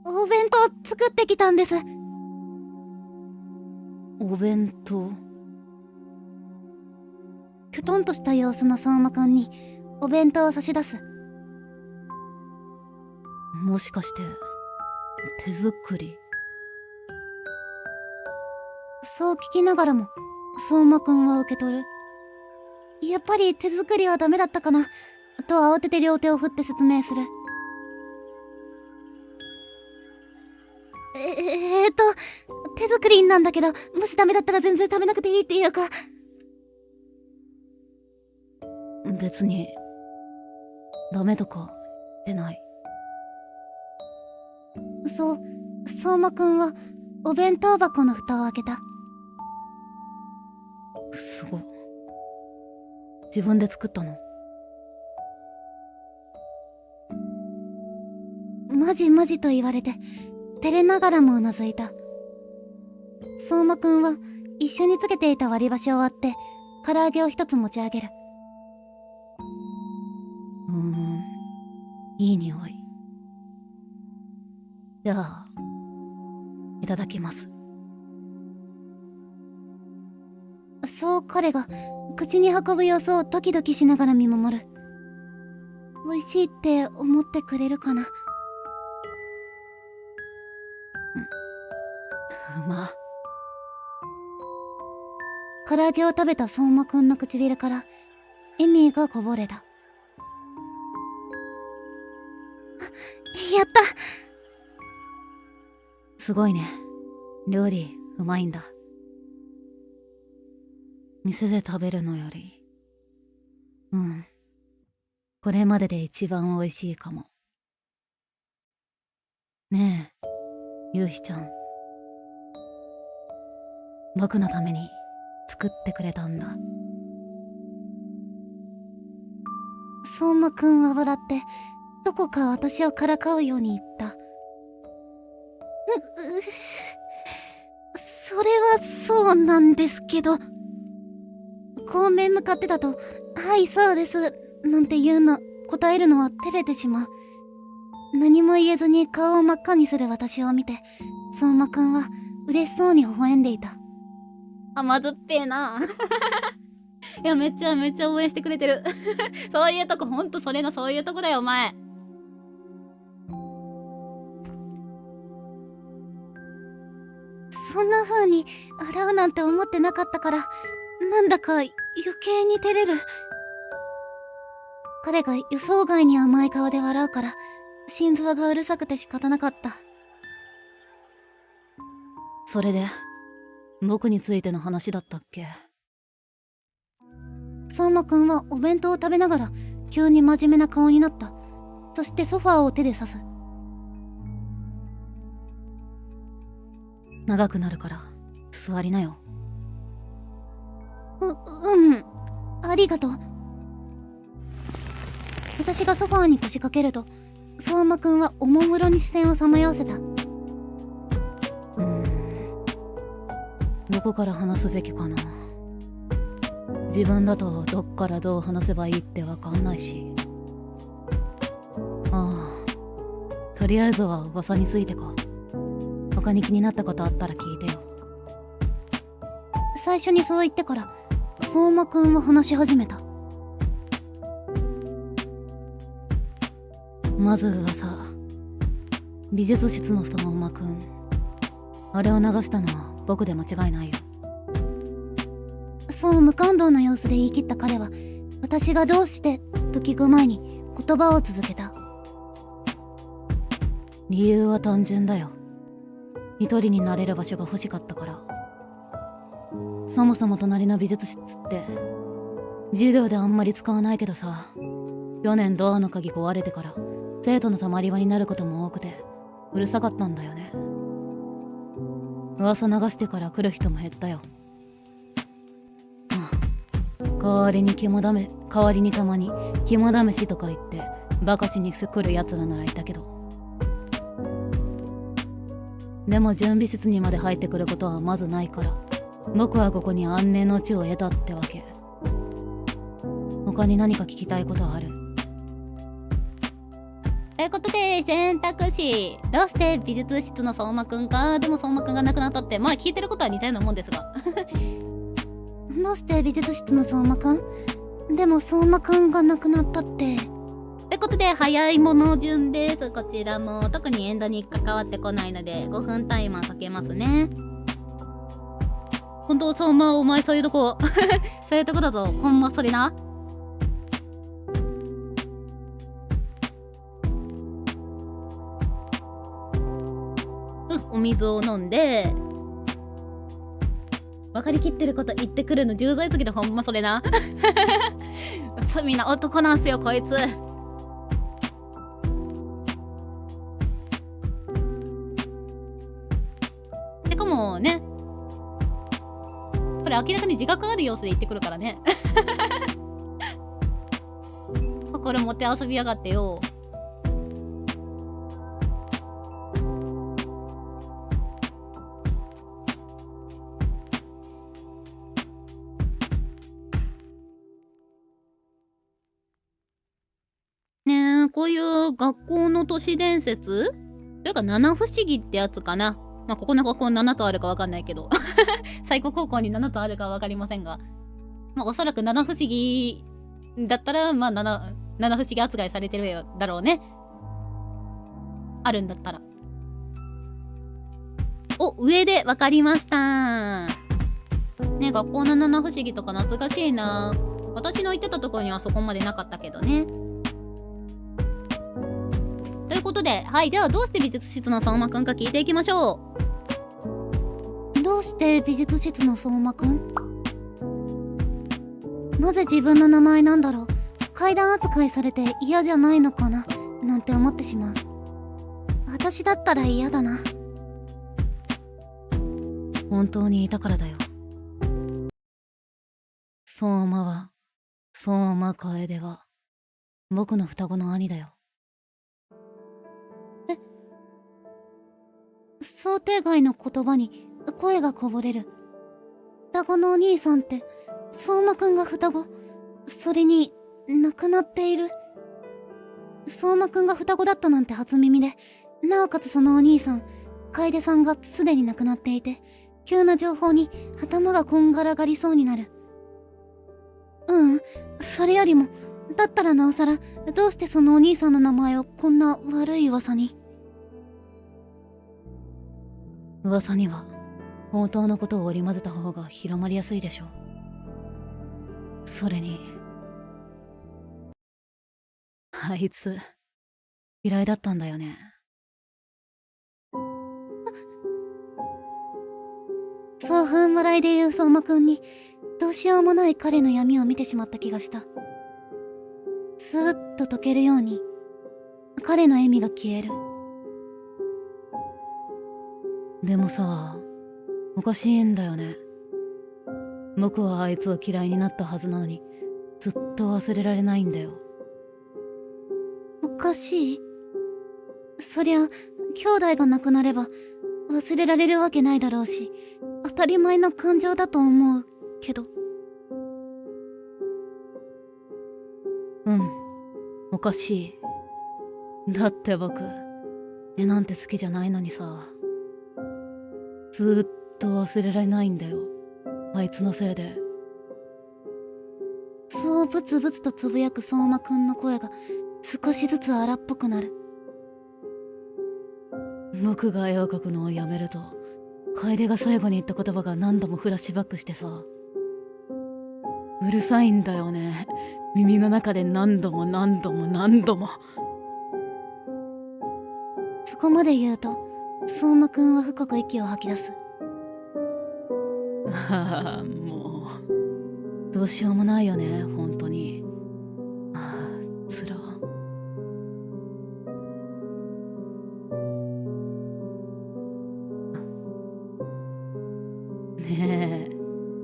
お弁当作ってきたんです。お弁当？きょとんとした様子の相馬くんにお弁当を差し出す。もしかして手作り？そう聞きながらも相馬くんは受け取る。やっぱり手作りはダメだったかなと慌てて両手を振って説明する。手作りなんだけど、もしダメだったら全然食べなくていいっていうか。別にダメとか出ない。そう、相馬くんはお弁当箱の蓋を開けた。すごい。自分で作ったの？マジマジと言われて照れながらもうなずいた。相馬くんは一緒につけていた割り箸を割って唐揚げを一つ持ち上げる。いい匂い。じゃあいただきます。そう彼が口に運ぶ様子をドキドキしながら見守る。美味しいって思ってくれるかな。うま。唐揚げを食べた相馬くんの唇から笑みがこぼれた。やった。すごいね。料理うまいんだ。店で食べるのよりこれまでで一番美味しいかも。ねえゆうひちゃん、僕のために作ってくれたんだ。相馬くんは笑ってどこか私をからかうように言った。それはそうなんですけど。後面向かってだと「はいそうです」なんて答えるのは照れてしまう。何も言えずに顔を真っ赤にする私を見て相馬くんは嬉しそうに微笑んでいた。甘酸っぱいな。いやめっちゃ応援してくれてる。そういうとこほんとそういうとこだよお前。そんな風に洗うなんて思ってなかったからなんだか余計に照れる。彼が予想外に甘い顔で笑うから心臓がうるさくて仕方なかった。それで僕についての話だったっけ？相馬くんはお弁当を食べながら急に真面目な顔になった。そしてソファーを手で指す。長くなるから座りなよ。ありがとう。私がソファーに腰掛けると相馬くんはおもむろに視線をさまよわせた。どこから話すべきかな。自分だとどっからどう話せばいいってわかんないし。とりあえずは噂についてか。他に気になったことあったら聞いてよ。最初にそう言ってから相馬くんは話し始めた。まず噂。美術室の相馬くん、あれを流したのは僕で間違いないよ。そう無感動な様子で言い切った彼は私がどうしてと聞く前に言葉を続けた。理由は単純だよ。一人になれる場所が欲しかったから。そもそも隣の美術室って授業であんまり使わないけどさ、去年ドアの鍵壊れてから生徒のたまり場になることも多くてうるさかったんだよね。噂流してから来る人も減ったよ。代わりにたまに肝試しとか言ってバカしに来るやつらならいたけど、でも準備室にまで入ってくることはまずないから、僕はここに安寧の地を得たってわけ。他に何か聞きたいことはある？ということで、選択肢。どうして美術室の相馬くんか。でも相馬くんが亡くなったって、まあ聞いてることは似たようなもんですが。どうして美術室の相馬くん？でも相馬くんが亡くなったって。ということで、早いもの順です。こちらも特にエンドに関わってこないので、5分タイマーかけますね。本当、相馬、お前そういうとこ、そういうとこだぞ。ほんまそれな。お水を飲んで、分かりきってること言ってくるの重罪すぎてほんまそれな。罪な男なんすよこいつ。てかもね、これ明らかに自覚ある様子で言ってくるからね。これ持って遊びやがってよ。ねえ、こういう学校の都市伝説というか七不思議ってやつかな。まあここの学校7つあるかわかんないけど最高高校に7つあるかわかりませんが、まあおそらく七不思議だったらまあ七不思議扱いされてるだろうね。あるんだったら。お、上でわかりました。ね、学校の七不思議とか懐かしいな。私の行ってたところにはそこまでなかったけどね。ということで、はい、ではどうして美術室の相馬くんか聞いていきましょう。どうして美術室の相馬くん？なぜ自分の名前なんだろう。階段扱いされて嫌じゃないのかななんて思ってしまう。私だったら嫌だな。本当にいたからだよ。相馬は、相馬楓は、僕の双子の兄だよ。想定外の言葉に声がこぼれる。双子のお兄さんって、相馬くんが双子、それに、亡くなっている。相馬くんが双子だったなんて初耳で、なおかつそのお兄さん、楓さんがすでに亡くなっていて、急な情報に頭がこんがらがりそうになる。それよりも、だったらなおさら、どうしてそのお兄さんの名前をこんな悪い噂に。噂には本当のことを織り交ぜた方が広まりやすいでしょ。それにあいつ嫌いだったんだよね。そう半笑いで言う相馬くんにどうしようもない彼の闇を見てしまった気がした。スーッと溶けるように彼の笑みが消える。でもさ、おかしいんだよね。僕はあいつを嫌いになったはずなのに、ずっと忘れられないんだよ。おかしい？そりゃ、兄弟が亡くなれば忘れられるわけないだろうし、当たり前の感情だと思うけど。おかしい。だって僕、絵なんて好きじゃないのにさ。ずっと忘れられないんだよ。あいつのせいで。そうブツブツとつぶやく相馬くんの声が少しずつ荒っぽくなる。僕が絵を描くのをやめると、楓が最後に言った言葉が何度もフラッシュバックしてさ。うるさいんだよね。耳の中で何度も何度も何度も。そこまで言うと、相馬くんは深く息を吐き出す。ああ、もうどうしようもないよね、本当に。ああ、つら。ねえ、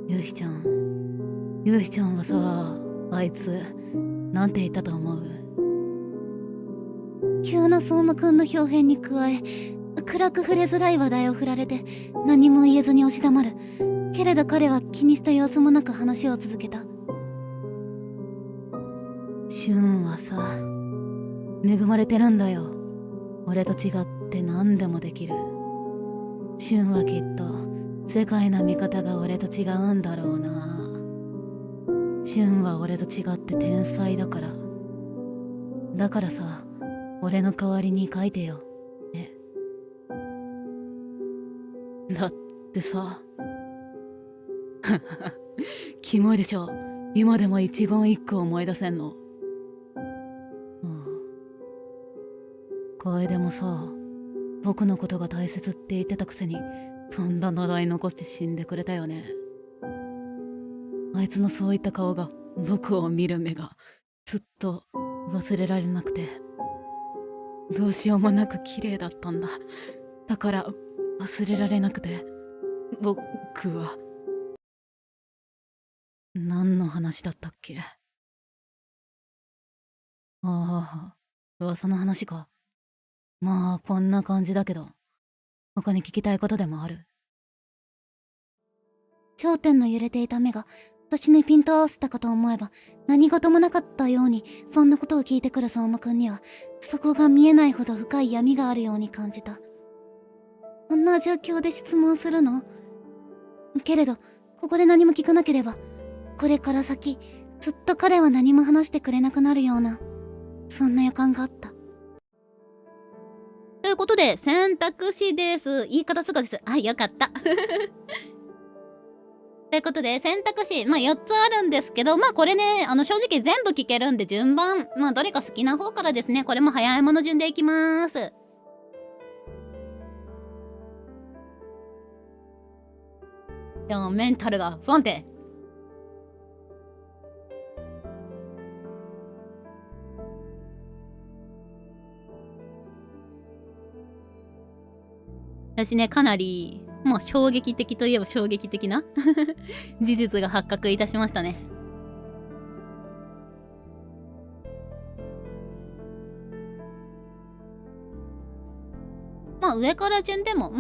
ゆひちゃん、ゆうひちゃんはさ、あいつなんて言ったと思う？急な相馬くんの表現に加え、暗く触れづらい話題を振られて何も言えずに押し黙る。けれど彼は気にした様子もなく話を続けた。シュンはさ、恵まれてるんだよ。俺と違って何でもできる。シュンはきっと世界の見方が俺と違うんだろうな。シュンは俺と違って天才だから。だからさ、俺の代わりに書いてよ。ね。だってさ、キモいでしょ。今でも一言一句思い出せんの。楓もさ、僕のことが大切って言ってたくせにとんだ呪い残して死んでくれたよね。あいつのそういった顔が、僕を見る目がずっと忘れられなくて、どうしようもなく綺麗だったんだ。だから忘れられなくて、僕は。何の話だったっけ？ああ、噂の話か。まあこんな感じだけど、他に聞きたいことでもある？頂点の揺れていた目が私にピント合わせたかと思えば、何事もなかったようにそんなことを聞いてくる相馬くんには、そこが見えないほど深い闇があるように感じた。こんな状況で質問するの？けれどここで何も聞かなければ、これから先ずっと彼は何も話してくれなくなるような、そんな予感があった。ということで、選択肢です。言い方すぐです。はい、よかった。ということで、選択肢、4つあるんですけど、これね、正直全部聞けるんで、順番、どれか好きな方からですね、これも早いもの順でいきます。でも、メンタルが不安定。私ね、かなり、もう衝撃的といえば衝撃的な事実が発覚いたしましたね。上から順でも、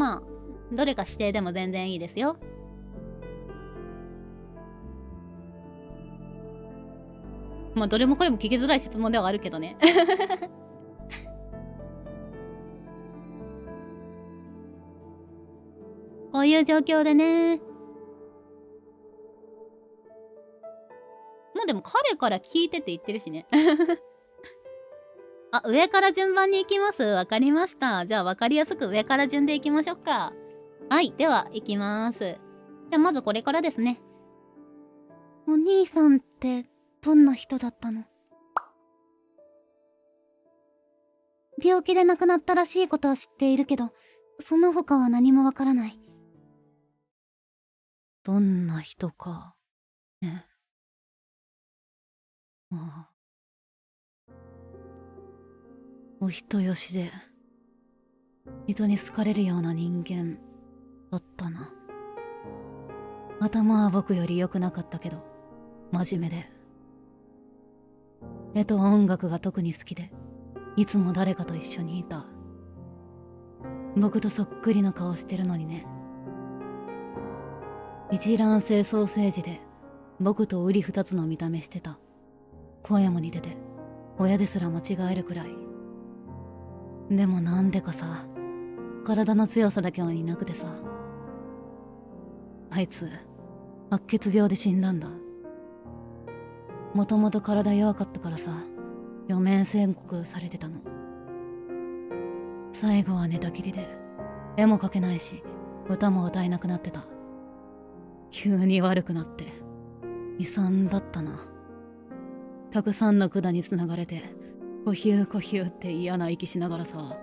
どれか指定でも全然いいですよ。どれもこれも聞きづらい質問ではあるけどね。こういう状況でね。でも彼から聞いてって言ってるしね。あ、上から順番に行きます。わかりました。じゃあわかりやすく上から順で行きましょうか。はい、では行きます。じゃあまずこれからですね。お兄さんってどんな人だったの？病気で亡くなったらしいことは知っているけど、その他は何もわからない。どんな人かね。ああ、お人よしで人に好かれるような人間だったな。頭は僕より良くなかったけど真面目で、絵と音楽が特に好きで、いつも誰かと一緒にいた。僕とそっくりの顔してるのにね。一卵性ソーセージで僕と瓜二つの見た目してた。声も似てて親ですら間違えるくらい。でもなんでかさ、体の強さだけは似なくてさ。あいつ白血病で死んだんだ。もともと体弱かったからさ、余命宣告されてたの。最後は寝たきりで、絵も描けないし歌も歌えなくなってた。急に悪くなって悲惨だったな。たくさんの管につながれて、コヒューコヒューって嫌な息しながらさ、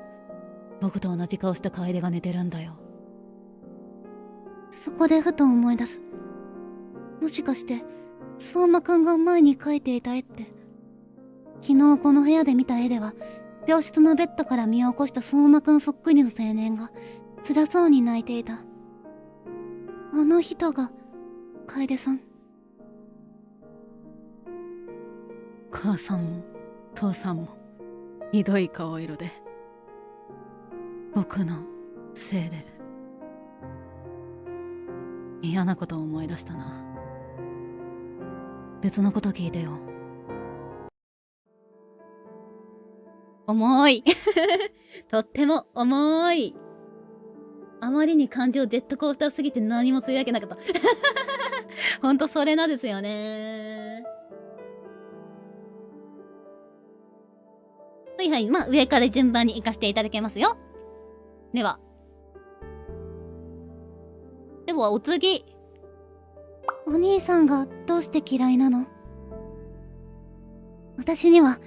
僕と同じ顔した楓が寝てるんだよ。そこでふと思い出す。もしかして相馬くんが前に描いていた絵って、昨日この部屋で見た絵では、病室のベッドから身を起こした相馬くんそっくりの青年が辛そうに泣いていた。あの人が楓さん。母さんも父さんもひどい顔色で、僕のせいで嫌なことを思い出したな。別のこと聞いてよ。重いとっても重い。あまりに感情ジェットコースターすぎて何もつぶやけなかったほんとそれなんですよね。はいはい、まあ上から順番に行かせていただきますよ。ではお次。お兄さんがどうして嫌いなの？私には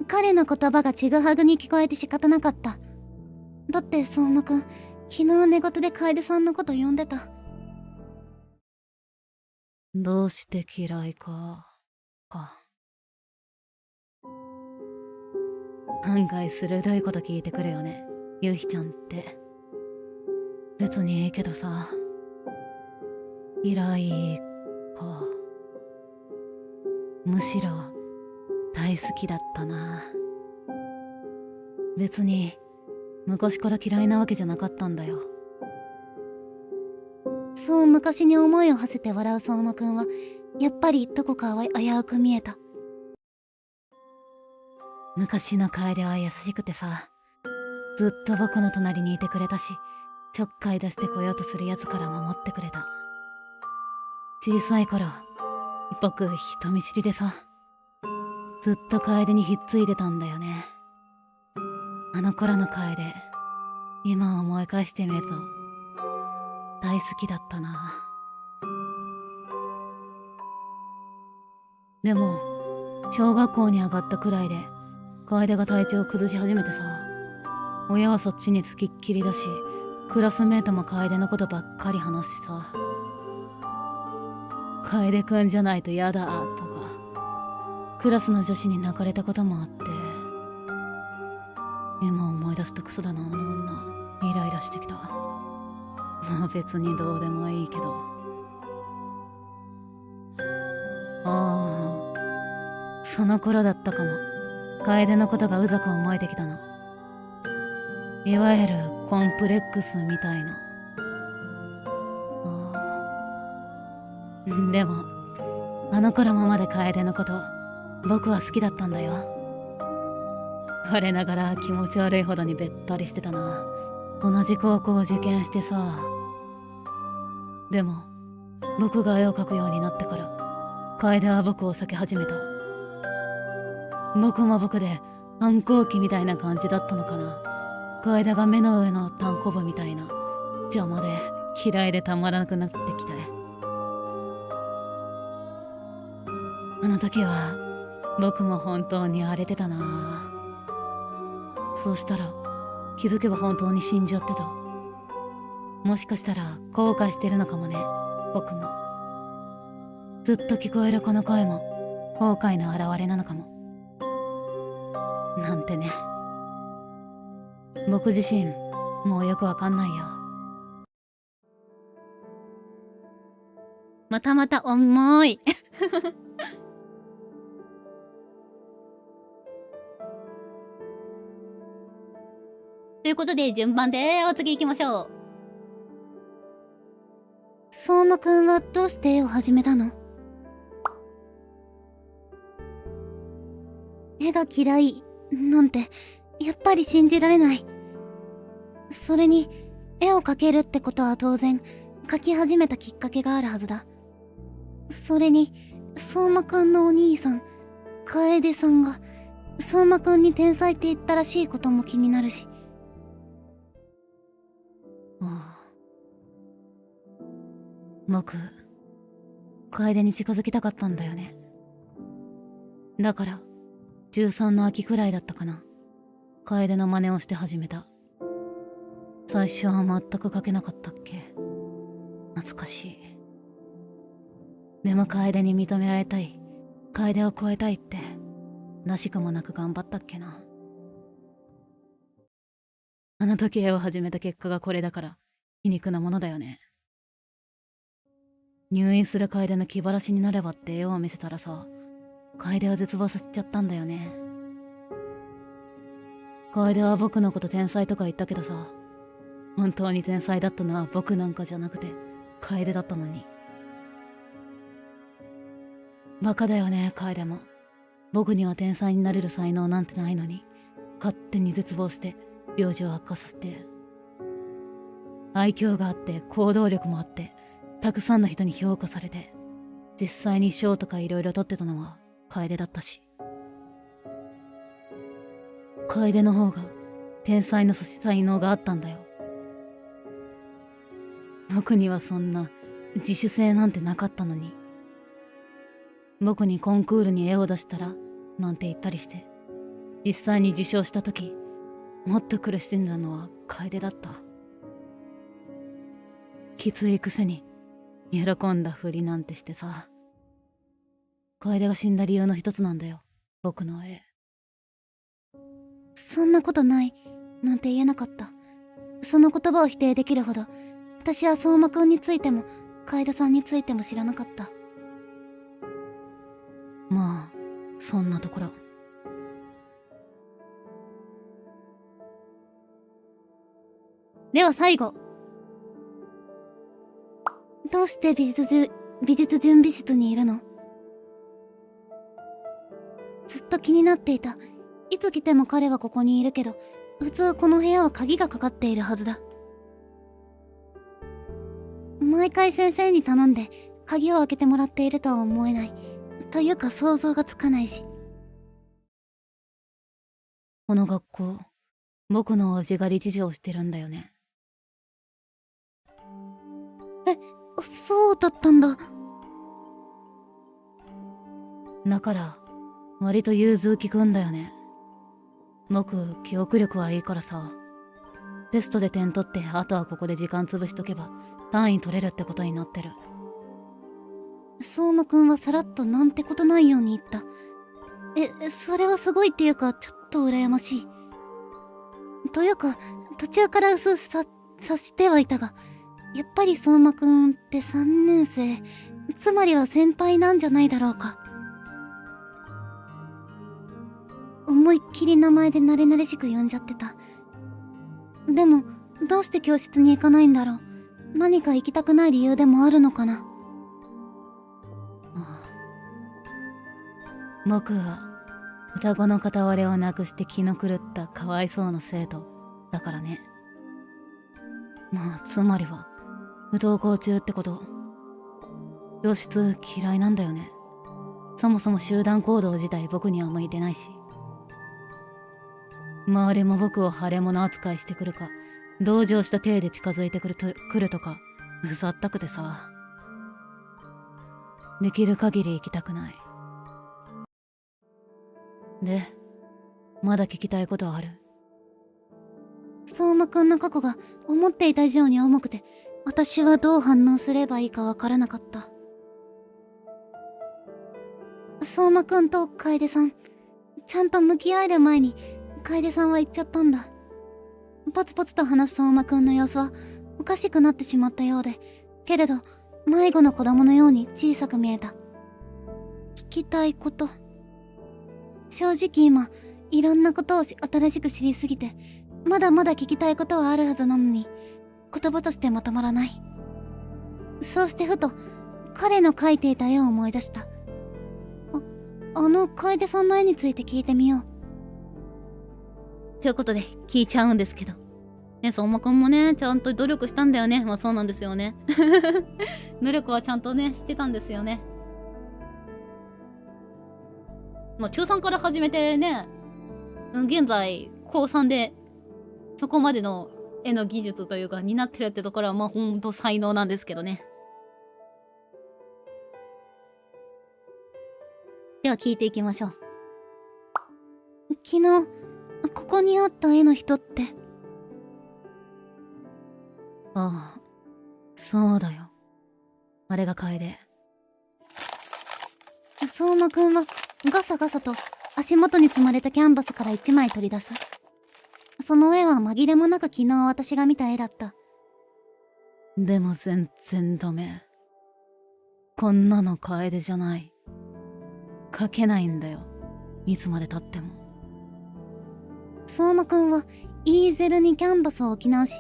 彼の言葉がちぐはぐに聞こえて仕方なかった。だって相馬くん、昨日寝言で楓さんのこと呼んでた。どうして嫌いか。案外鋭いこと聞いてくるよね、ゆひちゃんって。別にいいけどさ。嫌いか。むしろ大好きだったな。別に昔から嫌いなわけじゃなかったんだよ。そう昔に思いを馳せて笑う相馬くんはやっぱりどこか危うく見えた。昔の楓は優しくてさ、ずっと僕の隣にいてくれたし、ちょっかい出してこようとするやつから守ってくれた。小さい頃僕人見知りでさ、ずっと楓にひっついてたんだよね。あの頃の楓、今思い返してみると大好きだったな。でも小学校に上がったくらいで楓が体調を崩し始めてさ、親はそっちにつきっきりだし、クラスメートも楓のことばっかり話すしさ、楓くんじゃないと嫌だとかクラスの女子に泣かれたこともあって、今思い出すとクソだな、あの女。イライラしてきた。まあ別にどうでもいいけど。ああ、その頃だったかも。楓のことがうざく思えてきたの。いわゆるコンプレックスみたいな。でもあの頃もまで楓のこと僕は好きだったんだよ。我ながら気持ち悪いほどにべったりしてたな。同じ高校を受験してさ。でも僕が絵を描くようになってから楓は僕を避け始めた。僕も僕で反抗期みたいな感じだったのかな。楓が目の上のタンコブみたいな、邪魔で嫌いでたまらなくなってきて、あの時は僕も本当に荒れてたな。そうしたら気づけば本当に死んじゃってた。もしかしたら後悔してるのかもね、僕も。ずっと聞こえるこの声も後悔の表れなのかも。なんてね。僕自身もうよくわかんないよ。またまた重いということで順番でお次行きましょう。相馬くんはどうして絵を始めたの？絵が嫌いなんてやっぱり信じられない。それに絵を描けるってことは当然描き始めたきっかけがあるはずだ。それに相馬くんのお兄さん楓さんが相馬くんに天才って言ったらしいことも気になるし。僕楓に近づきたかったんだよね。だから13の秋くらいだったかな、楓の真似をして始めた。最初は全く描けなかったっけ。懐かしい。でも楓に認められたい、楓を超えたいってらしくもなく頑張ったっけな。あの時絵を始めた結果がこれだから皮肉なものだよね。入院する楓の気晴らしになればって絵を見せたらさ、楓を絶望させちゃったんだよね。楓は僕のこと天才とか言ったけどさ、本当に天才だったのは僕なんかじゃなくて楓だったのに。バカだよね、楓も。僕には天才になれる才能なんてないのに、勝手に絶望して病状を悪化させて。愛嬌があって行動力もあって、たくさんの人に評価されて、実際に賞とかいろいろ取ってたのは楓だったし。楓の方が天才の才能があったんだよ。僕にはそんな自主性なんてなかったのに。僕にコンクールに絵を出したらなんて言ったりして、実際に受賞した時もっと苦しんだのは楓だった。きついくせに喜んだふりなんてしてさ。楓が死んだ理由の一つなんだよ、僕の絵。そんなことないなんて言えなかった。その言葉を否定できるほど私は相馬くんについても楓さんについても知らなかった。まあそんなところ。では最後、どうして美術準備室にいるの？ずっと気になっていた。いつ来ても彼はここにいるけど、普通この部屋は鍵がかかっているはずだ。毎回先生に頼んで鍵を開けてもらっているとは思えない。というか想像がつかないし。この学校、僕の叔父が理事長をしてるんだよね。そうだったんだ。だから割と融通きくんだよね。僕記憶力はいいからさ、テストで点取ってあとはここで時間潰しとけば単位取れるってことになってる。相馬くんはさらっとなんてことないように言った。それはすごいっていうかちょっと羨ましい。というか途中から察してはいたが、やっぱり相馬くんって3年生、つまりは先輩なんじゃないだろうか。思いっきり名前で慣れ慣れしく呼んじゃってた。でもどうして教室に行かないんだろう。何か行きたくない理由でもあるのかな。僕は双子の片割れをなくして気の狂ったかわいそうな生徒だからね。まあつまりは不登校中ってこと。教室嫌いなんだよね。そもそも集団行動自体僕には向いてないし。周りも僕を腫れ物扱いしてくるか、同情した体で近づいてくるとかうざったくてさ。できる限り行きたくない。で、まだ聞きたいことある？相馬くんの過去が思っていた以上に重くて、私はどう反応すればいいかわからなかった。相馬くんと楓さん、ちゃんと向き合える前に楓さんは言っちゃったんだ。ポツポツと話す相馬くんの様子はおかしくなってしまったようで、けれど迷子の子供のように小さく見えた。聞きたいこと、正直今いろんなことを新しく知りすぎて、まだまだ聞きたいことはあるはずなのに言葉としてまとまらない。そうしてふと彼の描いていた絵を思い出した。あの楓さんの絵について聞いてみよう。ということで聞いちゃうんですけどね、相馬くんもねちゃんと努力したんだよね。まあそうなんですよね。努力はちゃんとねしてたんですよね。まあ中3から始めてね、現在高3でそこまでの絵の技術というかになってるってところはまあほんと才能なんですけどね。では聞いていきましょう。昨日ここにあった絵の人って。ああ、そうだよ。あれが楓。相馬くんはガサガサと足元に積まれたキャンバスから1枚取り出す。その絵は紛れもなく昨日私が見た絵だった。でも全然ダメ。こんなの楓じゃない。書けないんだよ。いつまで経っても。相馬くんはイーゼルにキャンバスを置き直し、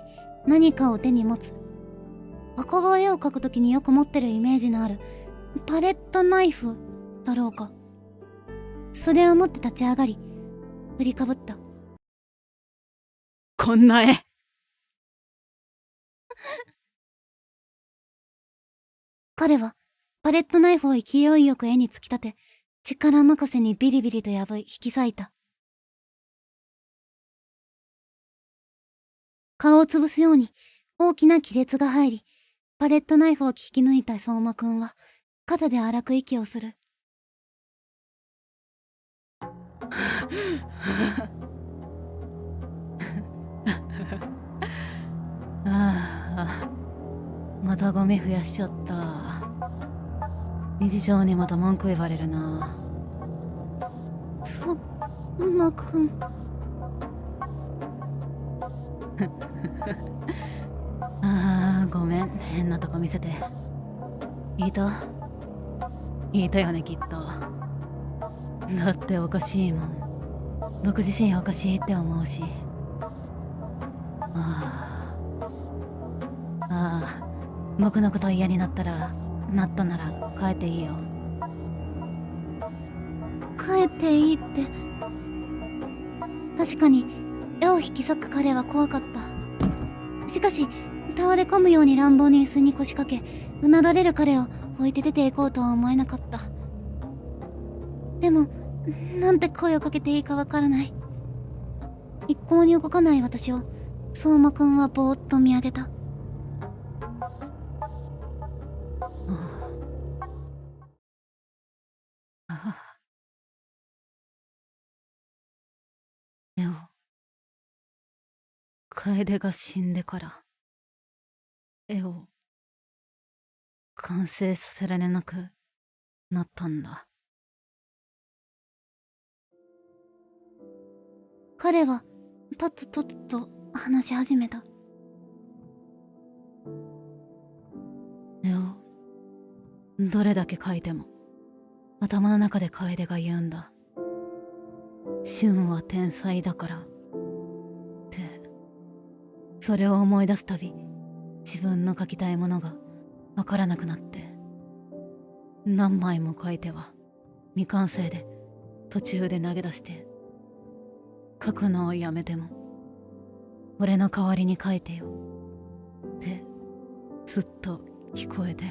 何かを手に持つ。赤が絵を描くときによく持ってるイメージのあるパレットナイフだろうか。それを持って立ち上がり、振りかぶった。こんな絵彼はパレットナイフを勢いよく絵に突き立て、力任せにビリビリと破い引き裂いた。顔を潰すように大きな亀裂が入り、パレットナイフを引き抜いた相馬くんは肩で荒く息をする。ああ、またゴミ増やしちゃった。理事長にまた文句言われるな。相馬くん。ああ、ごめん、変なとこ見せて。いたよね、きっと。だっておかしいもん。僕自身おかしいって思うし。ああ、僕のこと嫌になったなら帰っていいよ。帰っていいって。確かに絵を引き裂く彼は怖かった。しかし倒れ込むように乱暴に椅子に腰掛け、うなだれる彼を置いて出て行こうとは思えなかった。でもなんて声をかけていいかわからない。一向に動かない私を相馬くんはぼーっと見上げた。絵を楓が死んでから絵を完成させられなくなったんだ。彼はとつとつと話し始めた。絵をどれだけ描いても頭の中で楓が言うんだ。俊は天才だからって。それを思い出すたび自分の描きたいものがわからなくなって、何枚も描いては未完成で途中で投げ出して、描くのをやめても俺の代わりに描いてよってずっと聞こえて。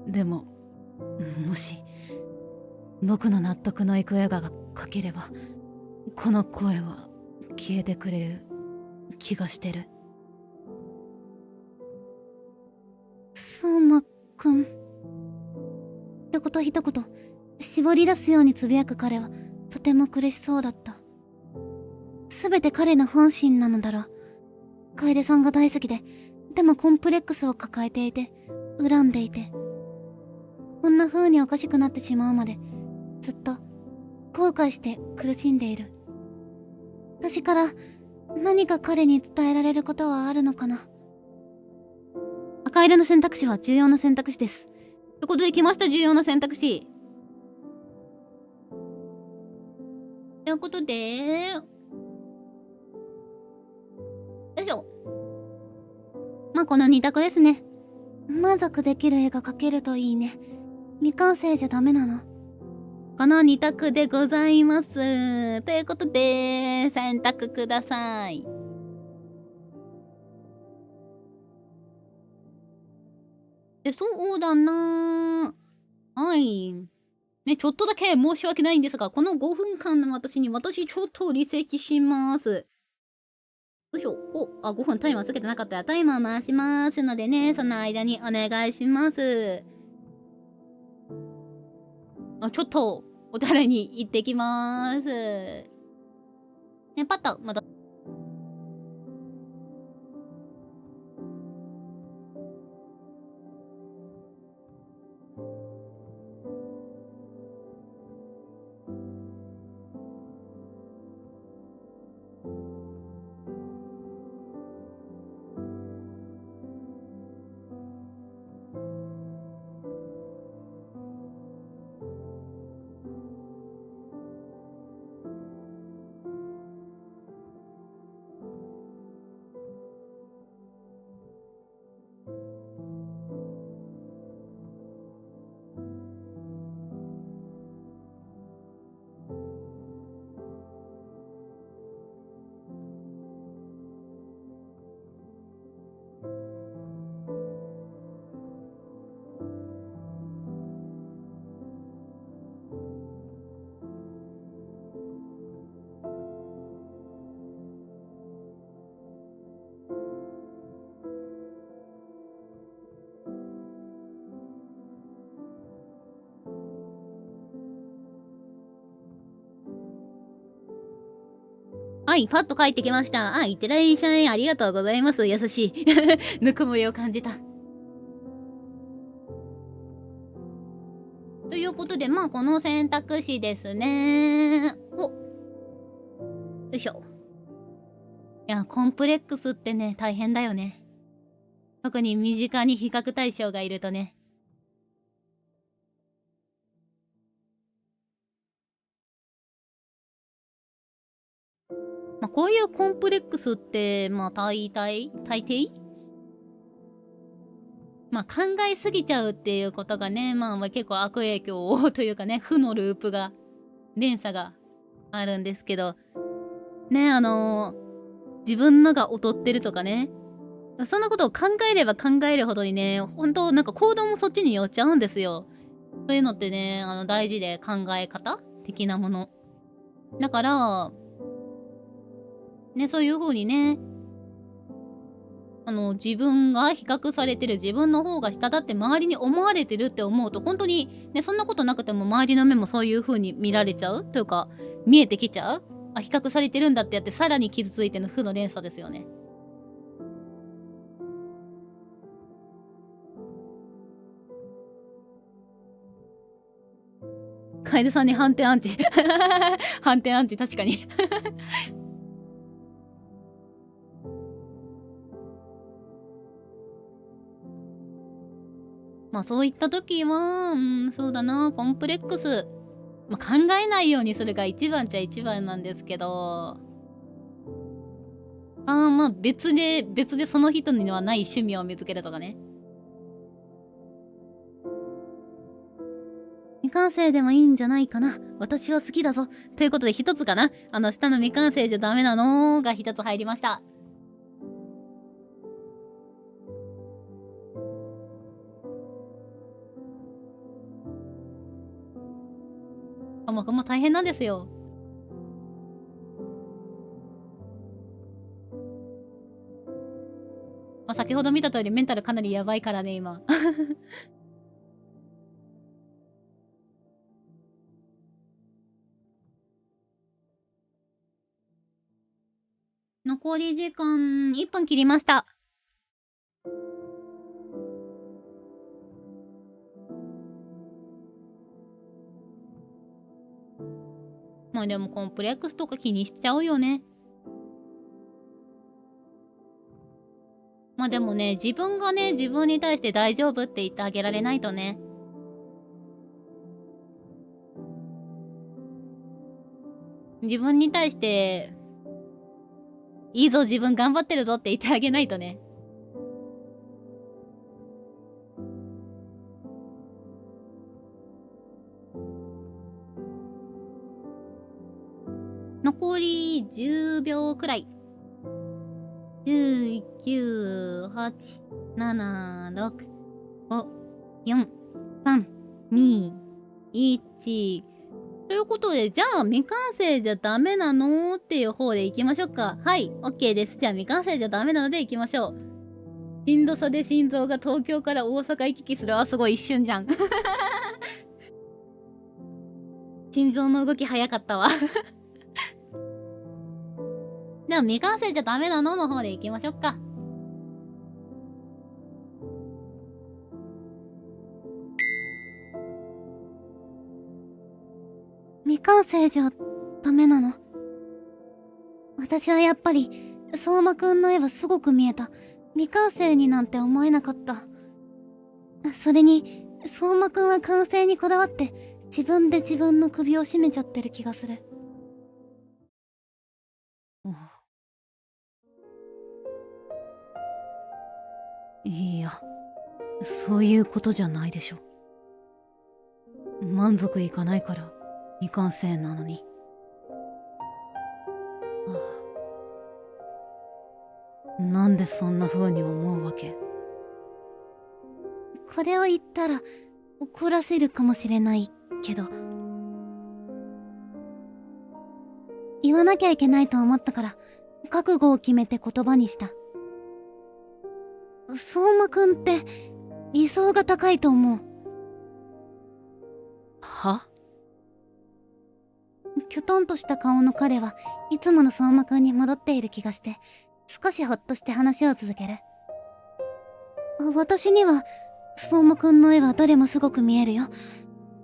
でももし僕の納得のいく絵が描ければ、この声は消えてくれる気がしてる。相馬くん。一言一言絞り出すようにつぶやく彼はとても苦しそうだった。すべて彼の本心なのだろう。楓さんが大好きで、でもコンプレックスを抱えていて、恨んでいて、こんな風におかしくなってしまうまでずっと後悔して苦しんでいる。私から何か彼に伝えられることはあるのかな。赤色の選択肢は重要な選択肢です。ということで来ました、重要な選択肢。ということで、よいしょ。まあこの2択ですね。満足できる絵が描けるといいね。未完成じゃダメなの。この2択でございます。ということで、選択ください。そうだな。はい。ね、ちょっとだけ申し訳ないんですが、この5分間の私ちょっと離席します。よいしょ。5分タイマーつけてなかったらタイマー回しますのでね、その間にお願いします。ちょっと、お手洗いに行ってきまーす。ね、パッと戻って。はい、パッと帰ってきました。あ、いってらっしゃい。ありがとうございます。優しい。ぬくもりを感じた。ということで、まあ、この選択肢ですね。お。よいしょ。いや、コンプレックスってね、大変だよね。特に身近に比較対象がいるとね。まあ、こういうコンプレックスって、まあ、大抵まあ、考えすぎちゃうっていうことがね、まあ、結構悪影響をというかね、負のループが、連鎖があるんですけど、ね、自分のが劣ってるとかね、そんなことを考えれば考えるほどにね、本当なんか行動もそっちに寄っちゃうんですよ。そういうのってね、大事で考え方的なもの。だから、ね、そういう風にね、自分が比較されてる、自分の方が下だって周りに思われてるって思うと、本当にね、そんなことなくても周りの目もそういう風に見られちゃうというか、見えてきちゃう。あ、比較されてるんだってやって、さらに傷ついての負の連鎖ですよね。楓さんに反転アンチ。反転アンチ、確かに。まあそういった時は、そうだな、コンプレックス。まあ、考えないようにするが一番っちゃ一番なんですけど、まあ別でその人にはない趣味を見つけるとかね。未完成でもいいんじゃないかな。私は好きだぞ。ということで一つかな。下の未完成じゃダメなのが一つ入りました。僕も大変なんですよ。まあ、先ほど見た通りメンタルかなりやばいからね、今。残り時間1分切りました。まあでもコンプレックスとか気にしちゃうよね。まあでもね、自分がね、自分に対して大丈夫って言ってあげられないとね。自分に対して、いいぞ、自分頑張ってるぞって言ってあげないとね。残り10秒くらい。10、9、8、7、6、5、4、3、2、1。ということで、じゃあ未完成じゃダメなのっていう方でいきましょうか。はい、OK です。じゃあ未完成じゃダメなのでいきましょう。しんどさで心臓が東京から大阪行き来する。あ、すごい一瞬じゃん。心臓の動き早かったわ。では未完成じゃダメなのの方でいきましょうか。未完成じゃダメなの？私はやっぱり相馬くんの絵はすごく見えた。未完成になんて思えなかった。それに相馬くんは完成にこだわって自分で自分の首を絞めちゃってる気がする。いや、そういうことじゃないでしょ。満足いかないから未完成なのに。なんでそんな風に思うわけ？これを言ったら怒らせるかもしれないけど、言わなきゃいけないと思ったから覚悟を決めて言葉にした。相馬くんって理想が高いと思う。は？きょとんとした顔の彼はいつもの相馬くんに戻っている気がして、少しほっとして話を続ける。私には、相馬くんの絵はどれもすごく見えるよ。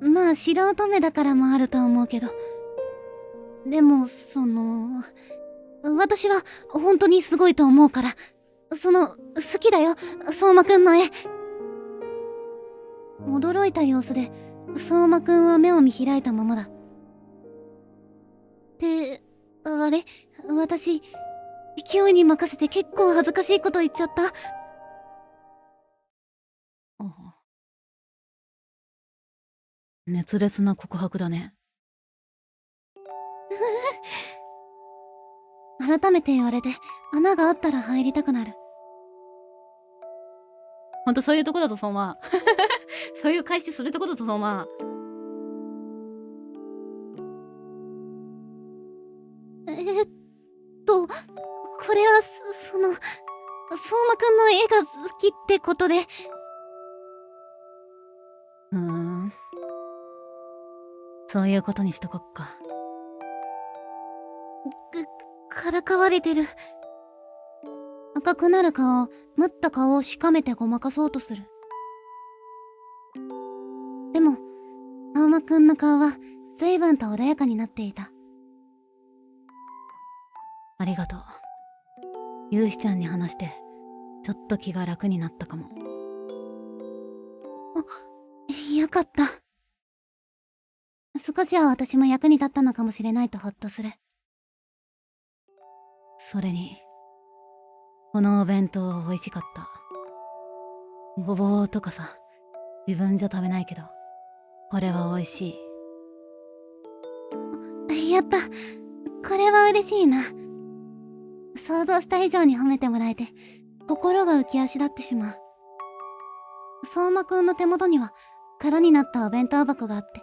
まあ素人目だからもあるとは思うけど。でも、私は本当にすごいと思うから、好きだよ、相馬くんの絵。驚いた様子で、相馬くんは目を見開いたままだ。あれ、私、勢いに任せて結構恥ずかしいこと言っちゃった。熱烈な告白だね。改めて言われて、穴があったら入りたくなる。ほんとそういうとこだと相馬。そういう返しするとこだと相馬。これは、相馬くんの絵が好きってことで。そういうことにしとこっか。からかわれてる。赤くなる顔、むった顔をしかめてごまかそうとする。でも、相馬くんの顔は随分と穏やかになっていた。ありがとう。ゆうひちゃんに話して、ちょっと気が楽になったかも。よかった。少しは私も役に立ったのかもしれないとほっとする。それに、このお弁当美味しかった。ごぼうとかさ、自分じゃ食べないけど、これは美味しい。やった。これは嬉しいな。想像した以上に褒めてもらえて、心が浮き足立ってしまう。相馬くんの手元には空になったお弁当箱があって、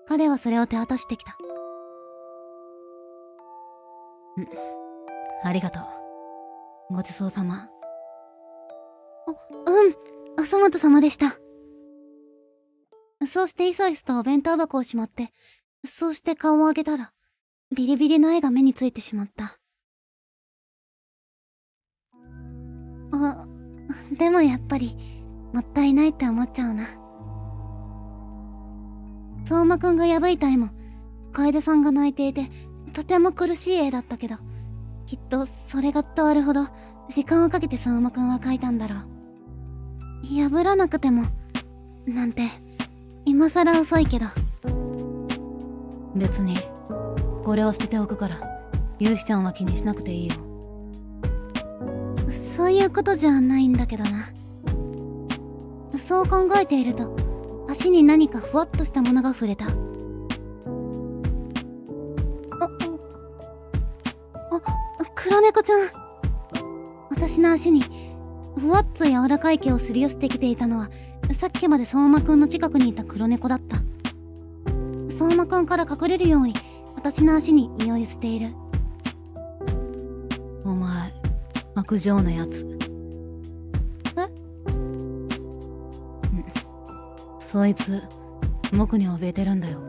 彼はそれを手渡してきた。ありがとう。ごちそうさま。朝本様でした。そうしていそいそとお弁当箱をしまって、そうして顔を上げたら、ビリビリの絵が目についてしまった。でもやっぱり、もったいないって思っちゃうな。相馬くんが破いた絵も、楓さんが泣いていて、とても苦しい絵だったけど、きっとそれが伝わるほど、時間をかけて相馬くんは描いたんだろう。破らなくても、なんて、今更遅いけど。別に、これを捨てておくから、ゆうひちゃんは気にしなくていいよ。そういうことじゃないんだけどな。そう考えていると、足に何かふわっとしたものが触れた。黒猫ちゃん。私の足に、ふわっと柔らかい毛をすり寄せてきていたのは、さっきまで相馬くんの近くにいた黒猫だった。相馬くんから隠れるように、私の足に身を寄せている。お前、悪情なやつ。そいつ、僕に怯えてるんだよ。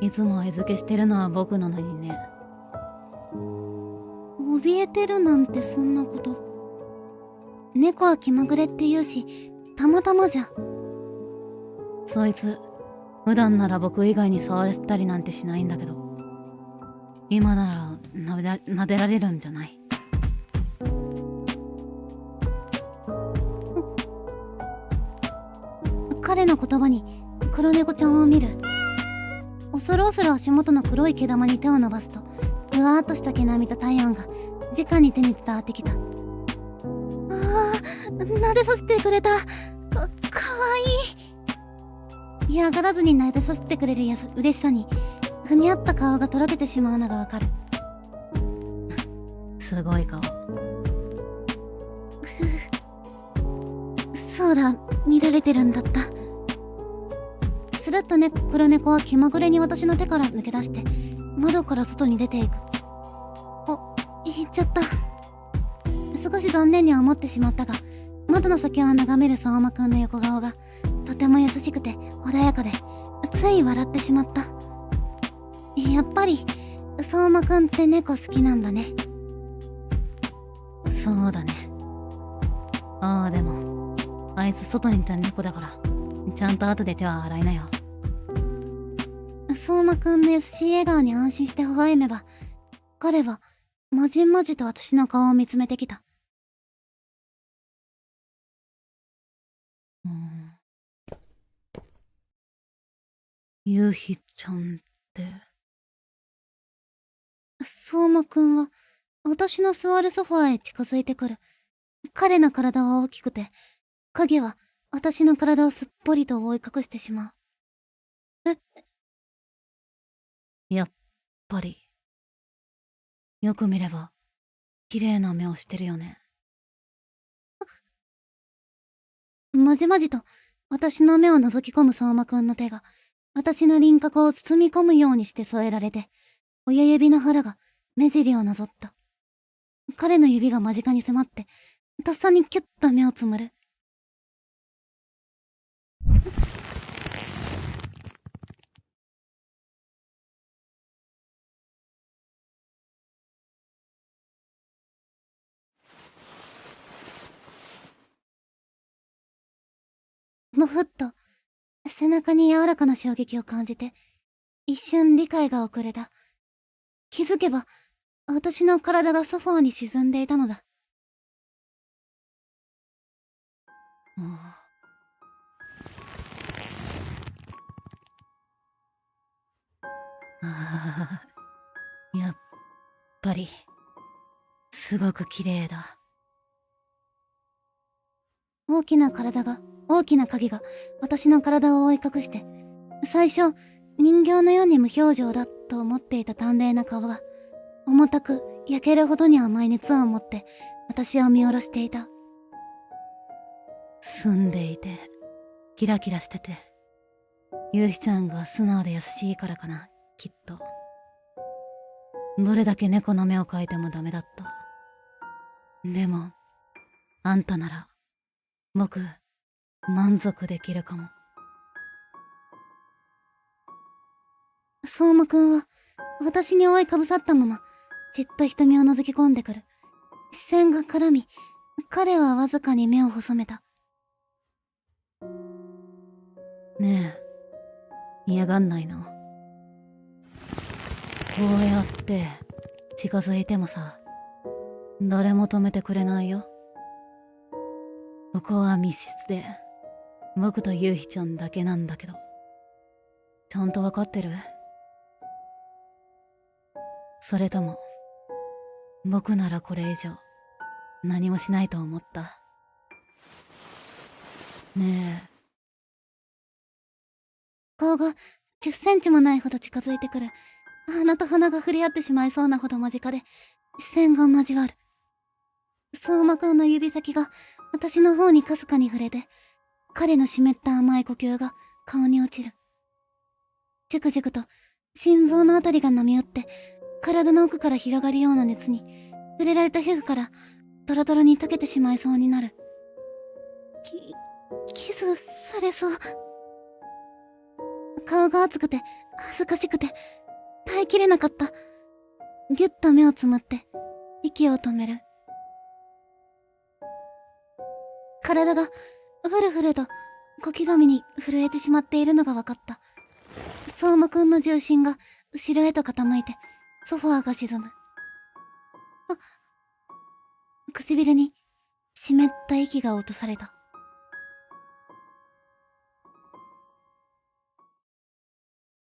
いつも餌付けしてるのは僕なのにね。怯えてるなんてそんなこと。猫は気まぐれって言うし、たまたまじゃ。そいつ、普段なら僕以外に触らせたりなんてしないんだけど、今なら撫でられるんじゃない。彼の言葉に黒猫ちゃんを見る。恐る恐る足元の黒い毛玉に手を伸ばすと、ふわーっとした毛並みと体温が直に手に伝わってきた。撫でさせてくれた。かわいい。嫌がらずに撫でさせてくれる嬉しさに、ふにゃった顔がとろけてしまうのがわかる。すごい顔。そうだ、見られてるんだった。スルッと黒猫は気まぐれに私の手から抜け出して、窓から外に出ていく。行っちゃった。少し残念には思ってしまったが、窓の先を眺める相馬くんの横顔が、とても優しくて穏やかで、つい笑ってしまった。やっぱり、相馬くんって猫好きなんだね。そうだね。ああ、でもあいつ外にいた猫だからちゃんと後で手は洗いなよ。相馬くんの優しい笑顔に安心して微笑めば、彼はまじまじと私の顔を見つめてきた。夕日ちゃんって。相馬くんは私の座るソファーへ近づいてくる。彼の体は大きくて、影は私の体をすっぽりと覆い隠してしまう。やっぱり。よく見れば、綺麗な目をしてるよね。まじまじと私の目を覗き込む相馬くんの手が、私の輪郭を包み込むようにして添えられて、親指の腹が目尻をなぞった。彼の指が間近に迫って、とっさにキュッと目をつむる。ふっと背中に柔らかな衝撃を感じて、一瞬理解が遅れた。気づけば私の体がソファーに沈んでいたのだ。やっぱりすごく綺麗だ。大きな影が私の体を覆い隠して、最初人形のように無表情だと思っていた淡麗な顔が重たく焼けるほどに甘い熱を持って私を見下ろしていた。澄んでいてキラキラしてて、ゆうひちゃんが素直で優しいからかな、きっと。どれだけ猫の目を描いてもダメだった。でもあんたなら僕満足できるかも。相馬くんは私に覆いかぶさったままじっと瞳を覗き込んでくる。視線が絡み、彼はわずかに目を細めた。ねえ、嫌がんないの？こうやって近づいてもさ、誰も止めてくれないよ。ここは密室で僕とゆうひちゃんだけなんだけど、ちゃんとわかってる？それとも僕ならこれ以上何もしないと思った？ねえ。顔が10センチもないほど近づいてくる。鼻と鼻が触れ合ってしまいそうなほど間近で視線が交わる。相馬くんの指先が私の方にかすかに触れて、彼の湿った甘い呼吸が顔に落ちる。じゅくじゅくと心臓のあたりが波打って、体の奥から広がるような熱に触れられた皮膚からトロトロに溶けてしまいそうになる。キスされそう。顔が熱くて恥ずかしくて耐えきれなかった。ぎゅっと目をつむって息を止める。体がふるふると小刻みに震えてしまっているのが分かった。相馬くんの重心が後ろへと傾いてソファーが沈む。唇に湿った息が落とされた。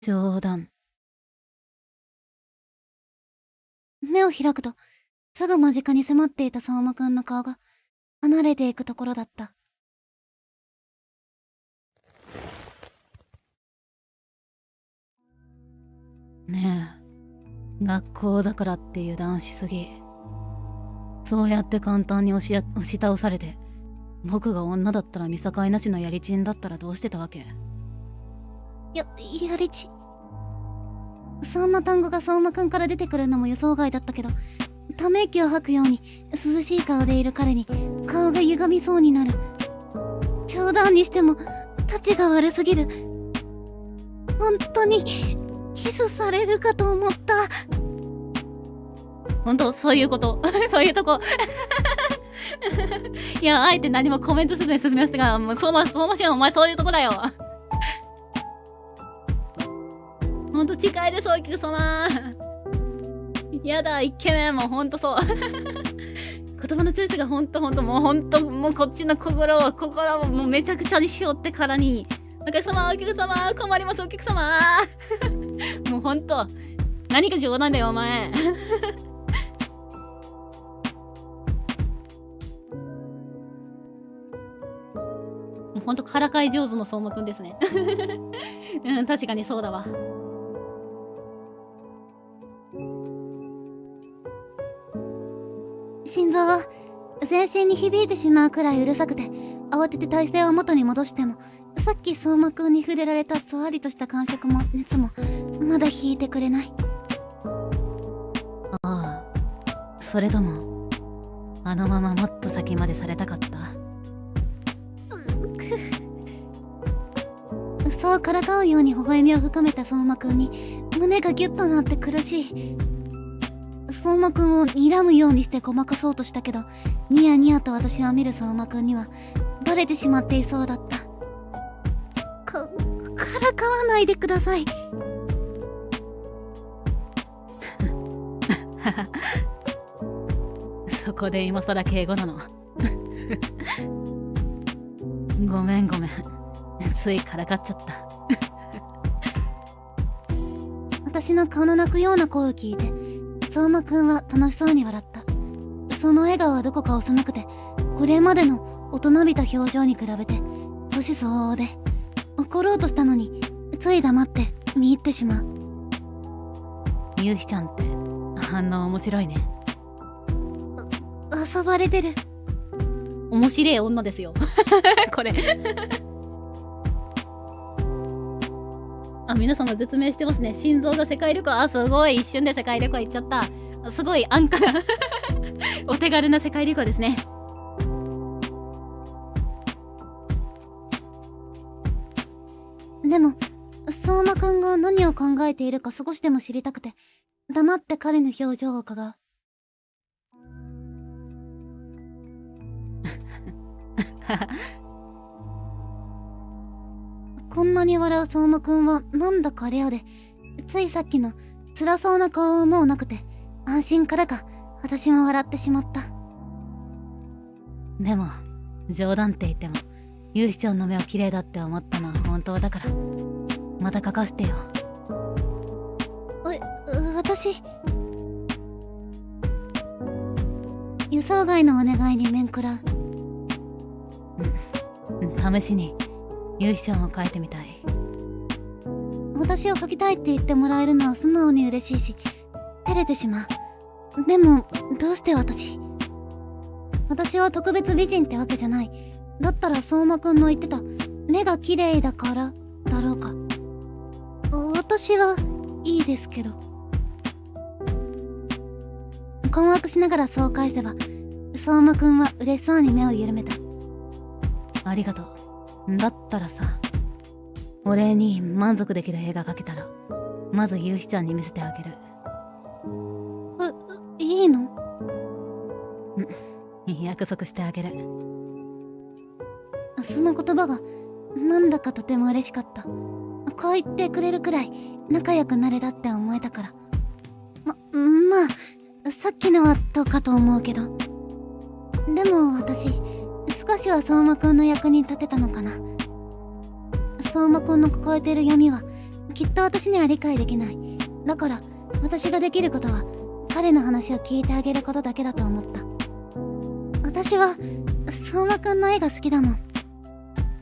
冗談。目を開くとすぐ間近に迫っていた相馬くんの顔が離れていくところだった。ねえ、学校だからって油断しすぎ。そうやって簡単に押し倒されて、僕が女だったら見境なしのやりちんだったらどうしてたわけ？やりち。そんな単語が相馬くんから出てくるのも予想外だったけど、ため息を吐くように涼しい顔でいる彼に顔が歪みそうになる。冗談にしてもタチが悪すぎる。本当にキスされるかと思った。ほんと、そういうこと。そういうとこ。いや、あえて何もコメントせずに進みますが、もう、相馬しお前そういうとこだよ。ほんと近いです、大きく様。やだ、イケメンもほんとそう。言葉のチョイスがほんと、もうこっちの心をもうめちゃくちゃにしようってからに。お客様、お客様、困ります、お客様。もうほんと、何か冗談だよ、お前。ほんとからかい上手の相馬くんですね。うん、確かにそうだわ。心臓は全身に響いてしまうくらいうるさくて、慌てて体勢を元に戻しても、さっき相馬くんに触れられたそわりとした感触も熱もまだ引いてくれない。ああ、それともあのままもっと先までされたかった？そうからかうように微笑みを深めた相馬くんに胸がギュッとなって苦しい。相馬くんを睨むようにしてごまかそうとしたけど、ニヤニヤと私を見る相馬くんにはバレてしまっていそうだった。からかわないでください。そこで今更敬語なの。ごめんついからかっちゃった。私の顔の泣くような声を聞いて相馬くんは楽しそうに笑った。その笑顔はどこか幼くて、これまでの大人びた表情に比べて年相応で、怒ろうとしたのについ黙って見入ってしまう。ゆうひちゃんって反応面白いね。遊ばれてる。面白い女ですよ。これ。あ、皆様絶命してますね。心臓が世界旅行。あ、すごい。一瞬で世界旅行行っちゃった。すごい安価なお手軽な世界旅行ですね。でも相馬くんが何を考えているか少しでも知りたくて黙って彼の表情を伺う。こんなに笑う相馬くんはなんだかレアで、ついさっきの辛そうな顔はもうなくて、安心からか私も笑ってしまった。でも冗談って言ってもゆうひちゃんの目は綺麗だって思ったのは本当だから、また書かせてよ。私予想外のお願いに面食らう。試しにゆうひちゃんを描いてみたい。私を描きたいって言ってもらえるのは素直に嬉しいし、照れてしまう。でもどうして私は特別美人ってわけじゃない。だったら相馬くんの言ってた目が綺麗だからだろうか。私はいいですけど。困惑しながらそう返せば相馬くんは嬉しそうに目を緩めた。ありがとう。だったらさ、お礼に満足できる絵が描けたらまずゆうひちゃんに見せてあげる。いいの？約束してあげる。その言葉がなんだかとても嬉しかった。こう言ってくれるくらい仲良くなれたって思えたから。まあさっきのはどうかと思うけど、でも私少しは相馬くんの役に立てたのかな。相馬くんの抱えている闇はきっと私には理解できない。だから私ができることは彼の話を聞いてあげることだけだと思った。私は相馬くんの絵が好きだもん。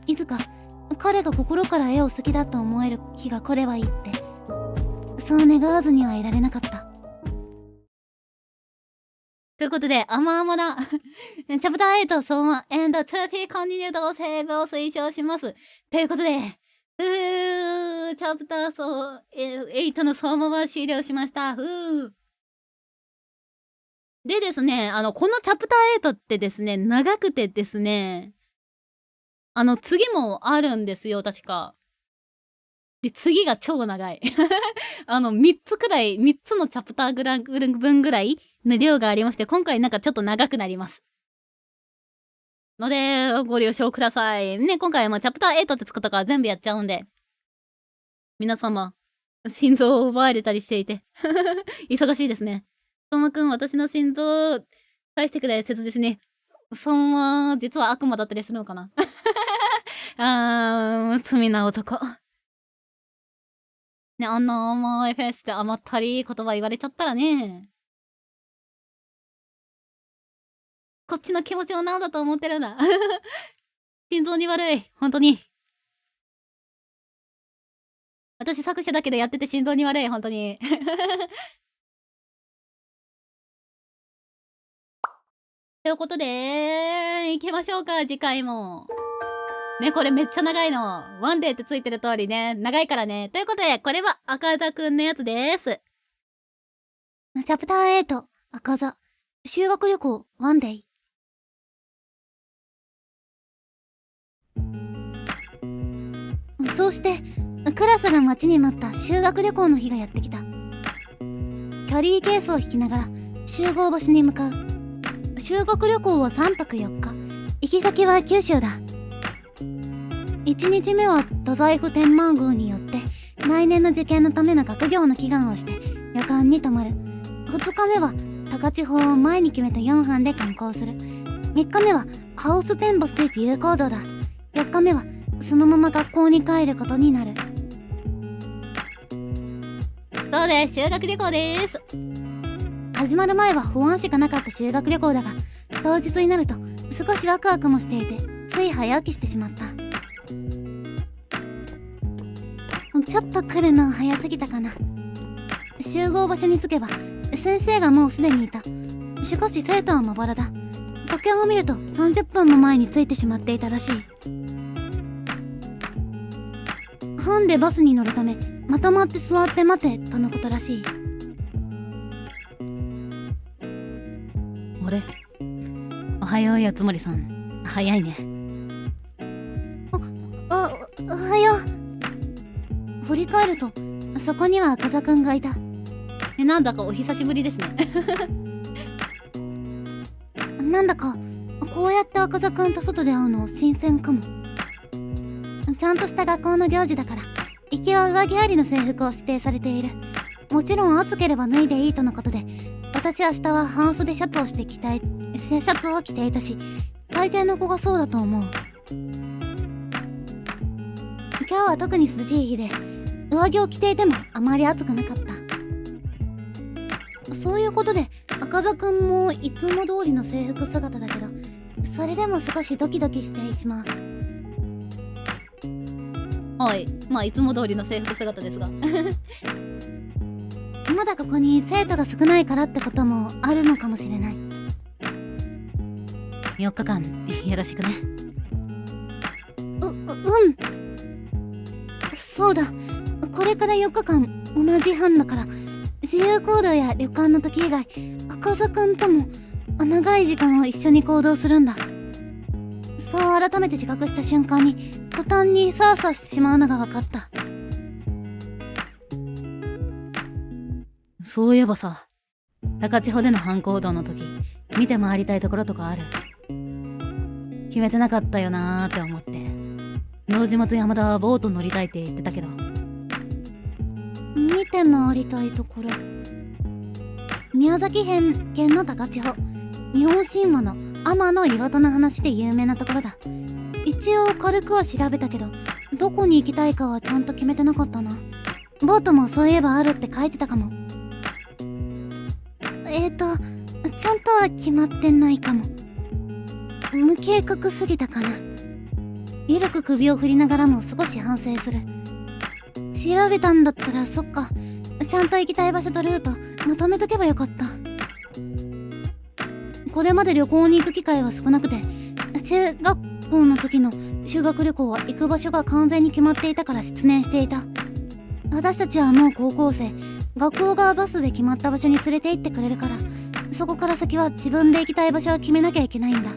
いつか彼が心から絵を好きだと思える日が来ればいいって、そう願わずにはいられなかった。ということで、甘々なチャプター8相馬 and 2P コンティニュードセーブを推奨します。ということで、チャプター8の相馬は終了しました。でですね、このチャプター8ってですね、長くてですね、次もあるんですよ、確か。で、次が超長い。3つくらい、3つのチャプター分ぐらいの量がありまして、今回なんかちょっと長くなります。ので、ご了承ください。ね、今回はチャプター8ってつくとか全部やっちゃうんで。皆様、心臓を奪われたりしていて。忙しいですね。相馬くん、私の心臓を返してくれ、切実に。相馬、実は悪魔だったりするのかな。罪な男。ね、あんな甘いフェイスで甘ったりい言葉言われちゃったらね。こっちの気持ちを何だと思ってるんだ。心臓に悪い。本当に。私作者だけどやってて心臓に悪い。本当に。ということで、行きましょうか、次回も。ね、これめっちゃ長いの。ワンデーってついてる通りね、長いからね。ということで、これは赤座くんのやつです。チャプター8、赤座。修学旅行、ワンデイ。そうして、クラスが待ちに待った修学旅行の日がやってきた。キャリーケースを引きながら集合場所に向かう。修学旅行は3泊4日。行き先は九州だ。1日目は太宰府天満宮によって来年の受験のための学業の祈願をして旅館に泊まる。2日目は高千穂を前に決めた4班で観光する。3日目はハウステンボスで自由行動だ。4日目はそのまま学校に帰ることになる。そうです、修学旅行です。始まる前は不安しかなかった修学旅行だが、当日になると少しワクワクもしていて、つい早起きしてしまった。ちょっと来るの早すぎたかな。集合場所に着けば先生がもうすでにいた。しかし生徒はまばらだ。時計を見ると30分も前に着いてしまっていたらしい。班でバスに乗るためまとまって座って待てとのことらしい。あれ、おはようやつもりさん、早いね。おはよう。振り返るとそこには赤座くんがいた。なんだかお久しぶりですね。なんだかこうやって赤座くんと外で会うの新鮮かも。ちゃんとした学校の行事だから行きは上着ありの制服を指定されている。もちろん暑ければ脱いでいいとのことで、私は下は半袖シャツを着ていたし、大抵の子がそうだと思う。今日は特に涼しい日で上着を着ていてもあまり暑くなかった。そういうことで赤座くんもいつも通りの制服姿だけど、それでも少しドキドキしてしまう。はい、まあいつも通りの制服姿ですが。まだここに生徒が少ないからってこともあるのかもしれない。4日間よろしくね。うん。そうだ、これから4日間同じ班だから、自由行動や旅館の時以外赤座くんとも長い時間を一緒に行動するんだ。そう改めて自覚した瞬間に途端にサーサーしてしまうのが分かった。そういえばさ、高千穂での班行動の時見て回りたいところとかある？決めてなかったよなーって思って。堂島と山田はボート乗りたいって言ってたけど。見て回りたいところ、宮崎県の高千穂、日本神話の天の岩戸の話で有名なところだ。一応軽くは調べたけど、どこに行きたいかはちゃんと決めてなかったな。ボートもそういえばあるって書いてたかも。ちゃんとは決まってないかも。無計画すぎたかな。緩く首を振りながらも少し反省する。調べたんだったらそっか、ちゃんと行きたい場所とルートまとめとけばよかった。これまで旅行に行く機会は少なくて、中学校の時の修学旅行は行く場所が完全に決まっていたから失念していた。私たちはもう高校生、学校がバスで決まった場所に連れて行ってくれるから、そこから先は自分で行きたい場所を決めなきゃいけないんだ。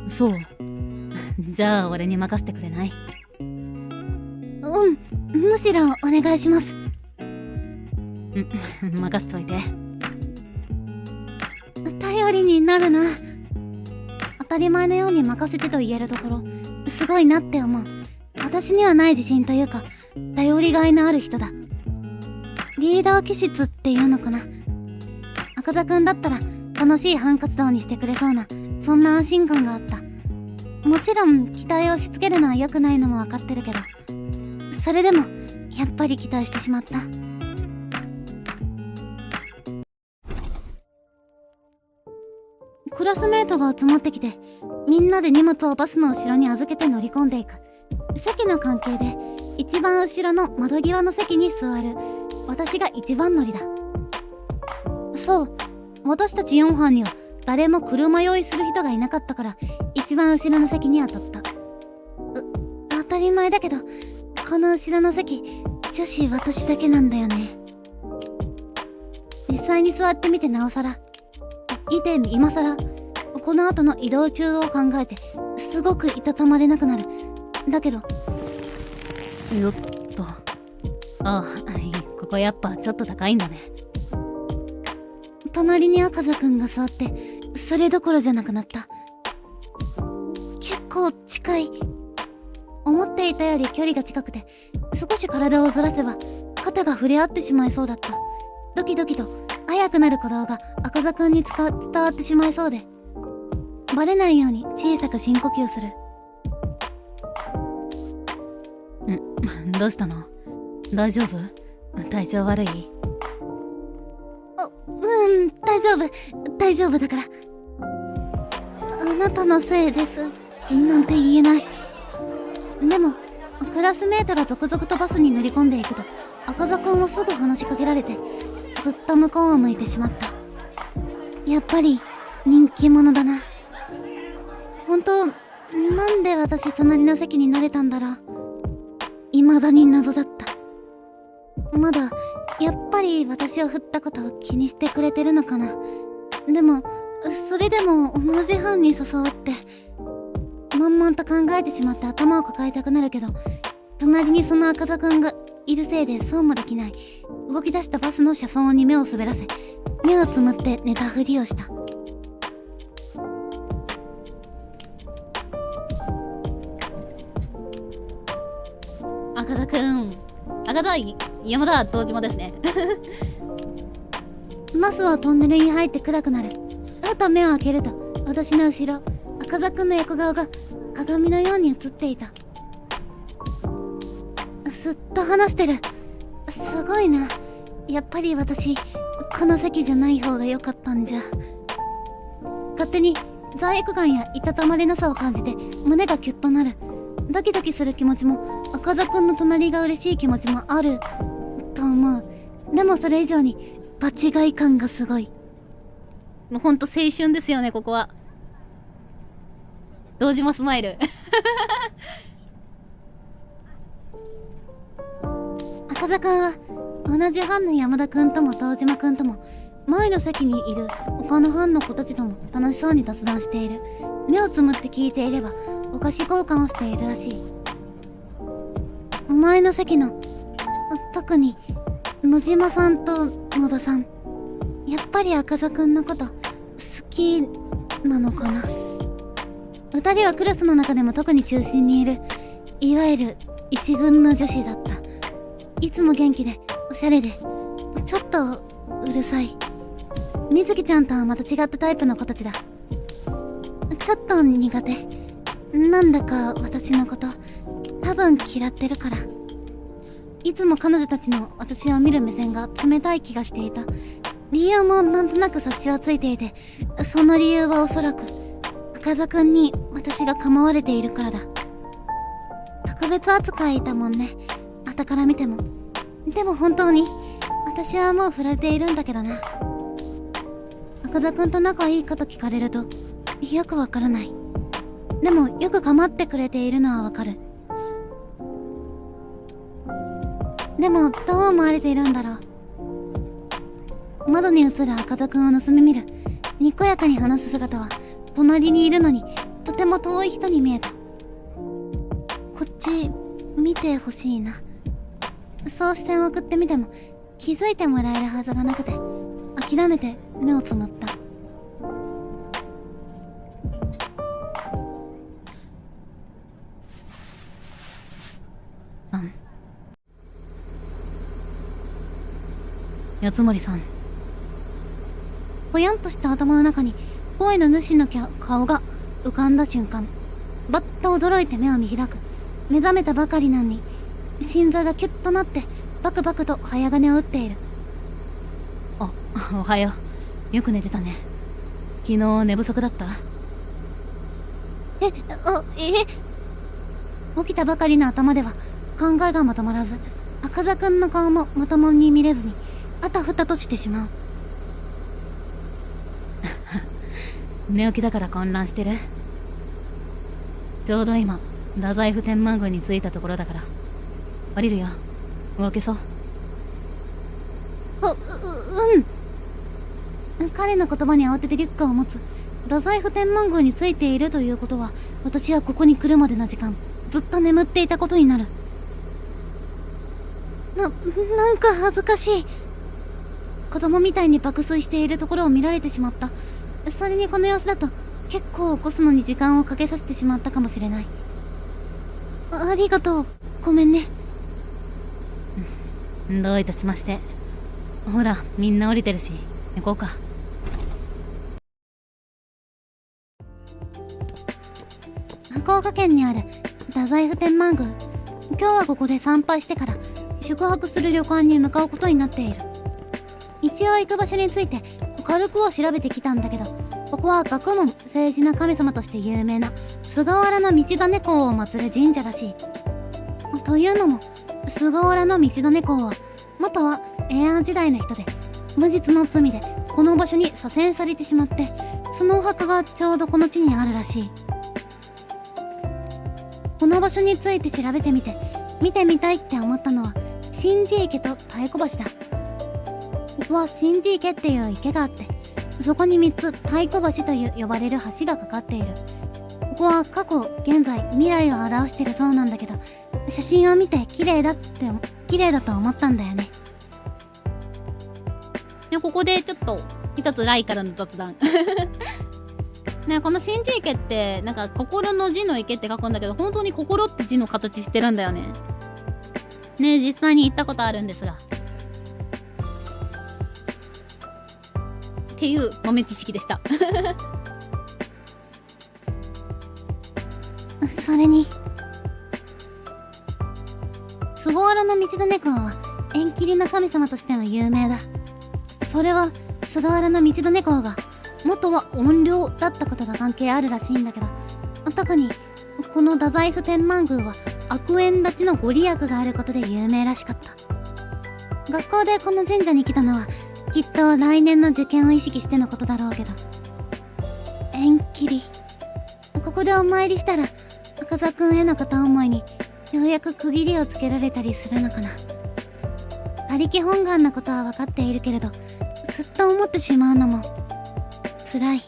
そう、じゃあ俺に任せてくれない？むしろお願いします。任せといて。頼りになるな。当たり前のように任せてと言えるところすごいなって思う。私にはない自信というか頼りがいのある人だ。リーダー気質っていうのかな。赤座くんだったら楽しい班活動にしてくれそうな、そんな安心感があった。もちろん期待を押し付けるのは良くないのも分かってるけど、それでもやっぱり期待してしまった。クラスメートが集まってきて、みんなで荷物をバスの後ろに預けて乗り込んでいく。席の関係で一番後ろの窓際の席に座る私が一番乗りだ。そう、私たち4班には誰も車酔いする人がいなかったから一番後ろの席に当たった。当たり前だけどこの後ろの席女子私だけなんだよね。実際に座ってみてなおさら、今さらこの後の移動中を考えてすごくいたたまれなくなる。だけどよっと、ここやっぱちょっと高いんだね。隣に赤座くんが座ってそれどころじゃなくなった。結構近い。思っていたより距離が近くて、少し体をずらせば肩が触れ合ってしまいそうだった。ドキドキと速くなる鼓動が赤座くんに伝わってしまいそうで、バレないように小さく深呼吸する。どうしたの？大丈夫？体調悪い？大丈夫だから。あなたのせいですなんて言えない。でもクラスメートが続々とバスに乗り込んでいくと、赤座くんをすぐ話しかけられてずっと向こうを向いてしまった。やっぱり人気者だな。本当、なんで私隣の席になれたんだろう。未だに謎だった。まだやっぱり私を振ったことを気にしてくれてるのかな。でもそれでも同じ班に誘うって悶々と考えてしまって頭を抱えたくなるけど、隣にその赤座くんがいるせいでそうもできない。動き出したバスの車窓に目を滑らせ、目をつむって寝たふりをした。赤座くん、赤座、山田堂島ですね。バスはトンネルに入って暗くなる。あと目を開けると、私の後ろ、赤座くんの横顔が鏡のように映っていた。ずっと話してる。すごいな。やっぱり私この席じゃない方が良かったんじゃ。勝手に罪悪感やいたたまれなさを感じて胸がキュッとなる。ドキドキする気持ちも赤座くんの隣が嬉しい気持ちもあると思う。でもそれ以上に場違い感がすごい。もうほんと青春ですよね、ここは。堂島スマイル。赤座くんは同じ班の山田くんとも堂島くんとも前の席にいる他の班の子たちとも楽しそうに雑談している。目をつむって聞いていればお菓子交換をしているらしい。前の席の特に野島さんと野田さん、やっぱり赤座くんのこと好きなのかな。2人はクラスの中でも特に中心にいる、いわゆる一軍の女子だった。いつも元気でおしゃれでちょっとうるさい。水木ちゃんとはまた違ったタイプの子たちだ。ちょっと苦手。なんだか私のこと多分嫌ってるから。いつも彼女たちの私を見る目線が冷たい気がしていた。理由もなんとなく察しはついていて、その理由はおそらく赤座くんに私が構われているからだ。特別扱いだもんね、傍から見ても。でも本当に私はもう振られているんだけどな。赤座くんと仲いいかと聞かれるとよくわからない。でもよく構ってくれているのはわかる。でもどう思われているんだろう。窓に映る赤座くんを盗み見る、にこやかに話す姿は隣にいるのにとても遠い人に見えた。ち見てほしいな。そう視線を送ってみても気づいてもらえるはずがなくて、諦めて目をつむった。八つ森さん。ぽやんとした頭の中に声の主の顔が浮かんだ瞬間、バッと驚いて目を見開く。目覚めたばかりなのに心臓がキュッとなってバクバクと早金を打っている。おはよう。よく寝てたね。昨日寝不足だった？起きたばかりの頭では考えがまとまらず、赤座くんの顔もまともに見れずにあたふたとしてしまう。寝起きだから混乱してる。ちょうど今太宰府天満宮に着いたところだから降りるよ。動けそう？彼の言葉に慌ててリュックを持つ。太宰府天満宮に着いているということは、私はここに来るまでの時間ずっと眠っていたことになる。なんか恥ずかしい。子供みたいに爆睡しているところを見られてしまった。それにこの様子だと結構起こすのに時間をかけさせてしまったかもしれない。ありがとう。ごめんね。どういたしまして。ほら、みんな降りてるし行こうか。福岡県にある太宰府天満宮。今日はここで参拝してから宿泊する旅館に向かうことになっている。一応行く場所について軽くは調べてきたんだけど、ここは学問政治の神様として有名な菅原道真公を祀る神社らしい。というのも菅原道真公は元は平安時代の人で、無実の罪でこの場所に左遷されてしまって、そのお墓がちょうどこの地にあるらしい。この場所について調べてみて見てみたいって思ったのは新寺池と太鼓橋だ。ここは新寺池っていう池があって、そこに3つ太鼓橋と呼ばれる橋がかかっている。ここは過去、現在、未来を表してるそうなんだけど、写真を見て綺麗だと思ったんだよね。でここでちょっと一つライからの雑談ね、この新寺池ってなんか心の字の池って書くんだけど、本当に心って字の形してるんだよね。ね、実際に行ったことあるんですがっていう豆知識でしたそれに菅原道真公は縁切りの神様としても有名だ。それは菅原道真公が元は怨霊だったことが関係あるらしいんだけど、特にこの太宰府天満宮は悪縁立ちのご利益があることで有名らしかった。学校でこの神社に来たのはきっと来年の受験を意識してのことだろうけど、縁切り、ここでお参りしたら赤座くんへの片思いにようやく区切りをつけられたりするのかな。他力本願なことは分かっているけれど、ずっと思ってしまうのも辛い。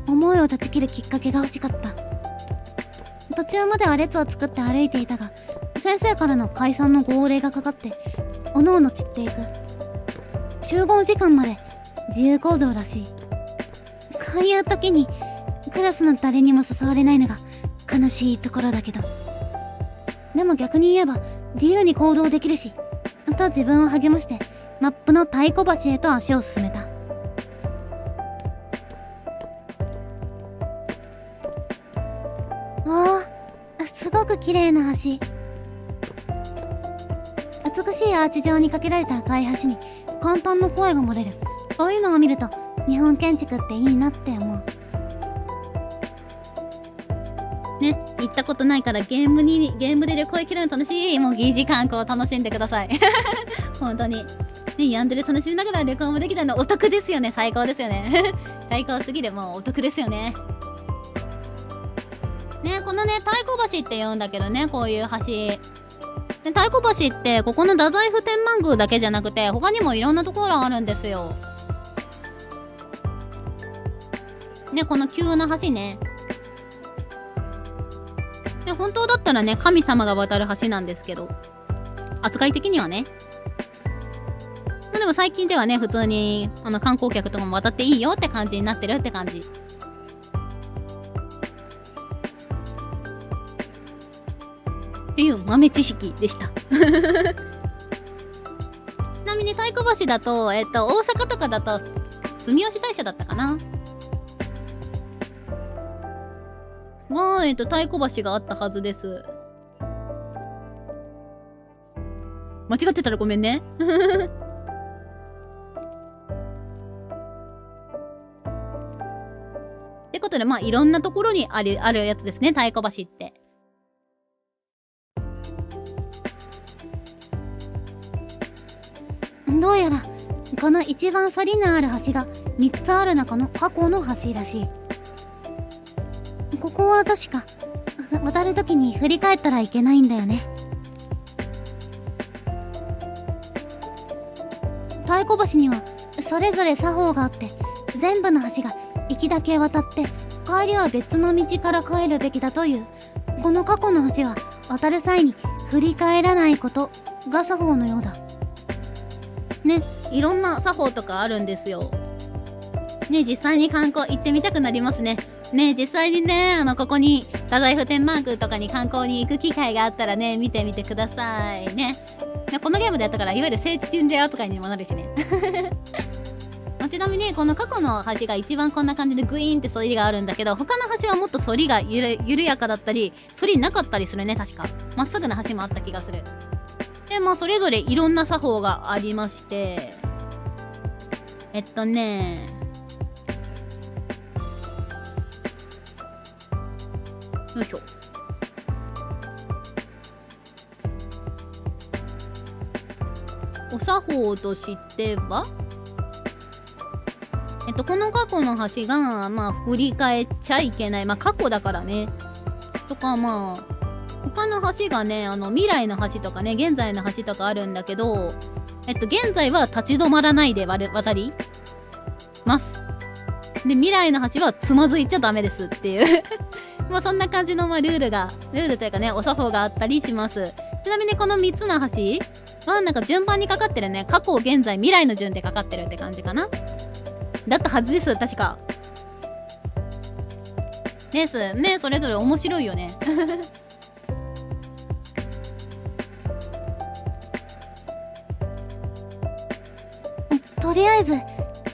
思いを断ち切るきっかけが欲しかった。途中までは列を作って歩いていたが、先生からの解散の号令がかかっておのおの散っていく。集合時間まで自由行動らしい。こういう時にクラスの誰にも誘われないのが悲しいところだけど、でも逆に言えば自由に行動できるし、と自分を励ましてマップの太鼓橋へと足を進めた。すごく綺麗な橋。美しいアーチ状にかけられた赤い橋に簡単な声が漏れる。こういうのを見ると日本建築っていいなって思うね。行ったことないからゲームで旅行行けるの楽しい。もう疑似観光を楽しんでください本当にね、ヤンデレ楽しみながら旅行もできたのお得ですよね。最高ですよね最高すぎる。もうお得ですよね。ね、このね、太鼓橋って言うんだけどね、こういう橋。で、太鼓橋って、ここの太宰府天満宮だけじゃなくて、他にもいろんなところあるんですよ。ね、この急な橋ね。で、で本当だったらね、神様が渡る橋なんですけど、扱い的にはね。まあでも最近ではね、普通に観光客とかも渡っていいよって感じになってるって感じ。っていう豆知識でした。ちなみに太鼓橋だと、大阪とかだと住吉大社だったかなが、太鼓橋があったはずです。間違ってたらごめんね。ってことで、まあ、いろんなところにあるやつですね、太鼓橋って。どうやらこの一番反りのある橋が3つある中の過去の橋らしい。ここは確か渡るときに振り返ったらいけないんだよね。太鼓橋にはそれぞれ作法があって、全部の橋が行きだけ渡って帰りは別の道から帰るべきだという。この過去の橋は渡る際に振り返らないことが作法のようだね。いろんな作法とかあるんですよね。実際に観光行ってみたくなりますね。ね、実際にね、ここに太宰府天満宮とかに観光に行く機会があったらね、見てみてくださいね。このゲームでやったから、いわゆる聖地巡礼とかにもなるしね。ちなみにこの過去の橋が一番こんな感じでグイーンって反りがあるんだけど、他の橋はもっと反りが緩やかだったり、反りなかったりするね。確かまっすぐな橋もあった気がする。で、まあそれぞれいろんな作法がありまして、よいしょ。お作法としては、この過去の橋が、まあ、振り返っちゃいけない。まあ、過去だからね。とか、まあ、他の橋がね、未来の橋とかね、現在の橋とかあるんだけど、現在は立ち止まらないで渡ります。で、未来の橋はつまずいちゃダメですっていう。まあ、そんな感じの、まあ、ルールというかね、お作法があったりします。ちなみにこの3つの橋は、なんか順番にかかってるね。過去、現在、未来の順でかかってるって感じかな。だったはずです、確か。ですね、それぞれ面白いよね。とりあえず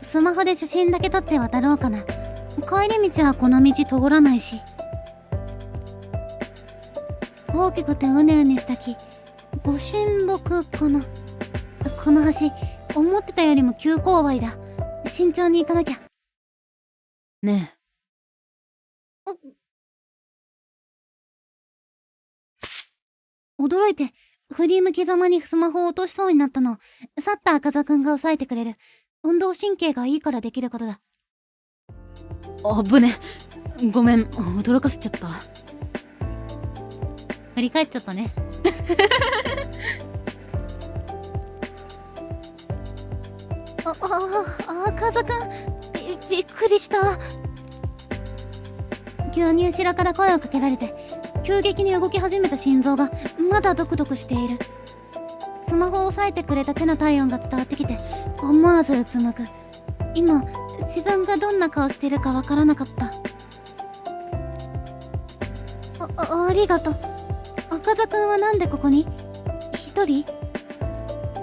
スマホで写真だけ撮って渡ろうかな。帰り道はこの道通らないし。大きくてうねうねした木、ご神木かな。この橋思ってたよりも急勾配だ。慎重に行かなきゃ。ねえ。驚いて振り向きざまにスマホを落としそうになったの。去った赤座くんが抑えてくれる。運動神経がいいからできることだ。あぶね。ごめん、驚かせちゃった。振り返っちゃったね。赤座くん、びっくりした。急に後ろから声をかけられて、急激に動き始めた心臓がまだドクドクしている。スマホを押さえてくれた手の体温が伝わってきて、思わずうつむく。今自分がどんな顔してるかわからなかった。ありがとう。赤座くんはなんでここに？一人？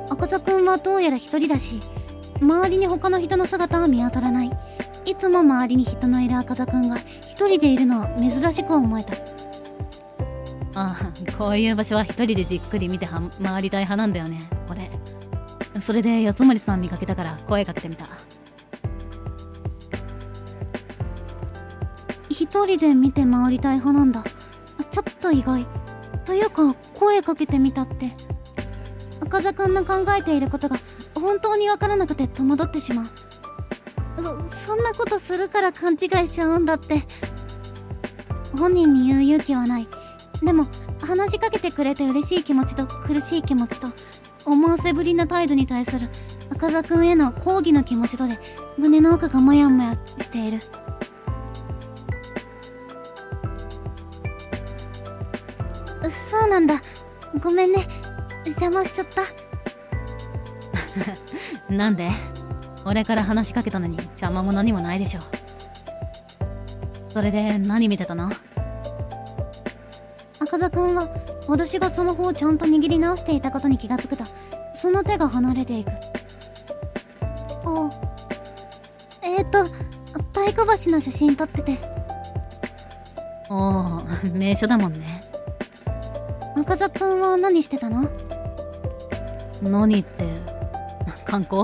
赤座くんはどうやら一人だし、周りに他の人の姿は見当たらない。いつも周りに人のいる赤座くんが一人でいるのは珍しく思えた。ああ、こういう場所は一人でじっくり見て回りたい派なんだよね、俺。それで四つ森さん見かけたから声かけてみた。一人で見て回りたい派なんだ。ちょっと意外。というか声かけてみたって赤座くんの考えていることが本当にわからなくて戸惑ってしまう。そんなことするから勘違いしちゃうんだって。本人に言う勇気はない。でも話しかけてくれて嬉しい気持ちと苦しい気持ちと思わせぶりな態度に対する赤座くんへの抗議の気持ちとで胸の奥がモヤモヤしている。そうなんだ。ごめんね。邪魔しちゃった。なんで？俺から話しかけたのに邪魔も何もないでしょ。それで何見てたの？赤座くんは私がスマホをちゃんと握り直していたことに気がつくと、その手が離れていく。太鼓橋の写真撮ってて。おお、名所だもんね。赤座くんは何してたの？何って観光？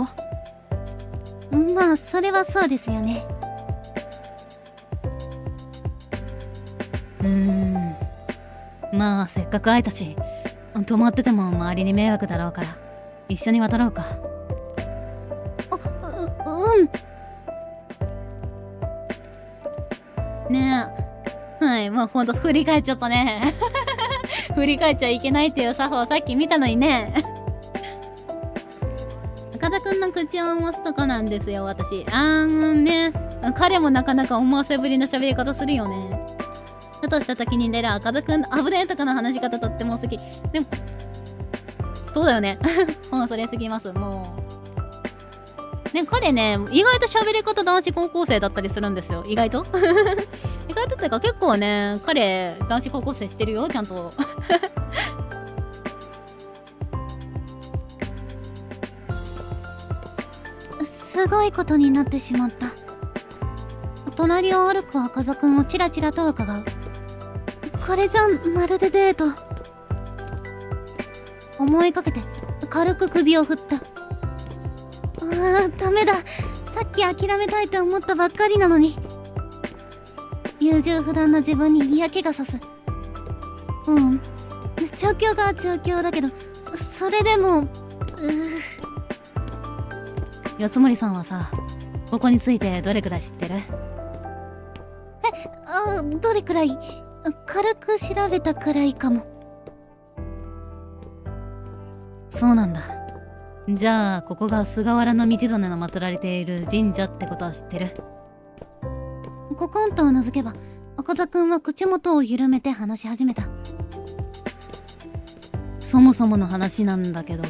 まあそれはそうですよね。まあせっかく会えたし、泊まってても周りに迷惑だろうから一緒に渡ろうか。ねえ、はい、もうほんと振り返っちゃったね。振り返っちゃいけないっていう作法さっき見たのにね。赤田くんの口を回すとこなんですよ、私。ね、彼もなかなか思わせぶりの喋り方するよね。だとした時に出る赤田くんの危ねえとかの話し方とっても好き。でも、そうだよね。もうそれすぎます、もう。ね、彼ね、意外と喋り方男子高校生だったりするんですよ。意外と意外とっていうか結構ね、彼、男子高校生してるよ、ちゃんと。すごいことになってしまった。隣を歩く赤座くんをチラチラと伺う。これじゃまるでデート。思いかけて軽く首を振った。ダメだ。さっき諦めたいと思ったばっかりなのに。優柔不断な自分に嫌気がさす。状況が状況だけど、それでも四つ森さんはさ、ここについてどれくらい知ってる？どれくらい？軽く調べたくらいかも。そうなんだ。じゃあここが菅原道真の祀られている神社ってことは知ってる？ココンとうなずけば、赤座くんは口元を緩めて話し始めた。そもそもの話なんだけど、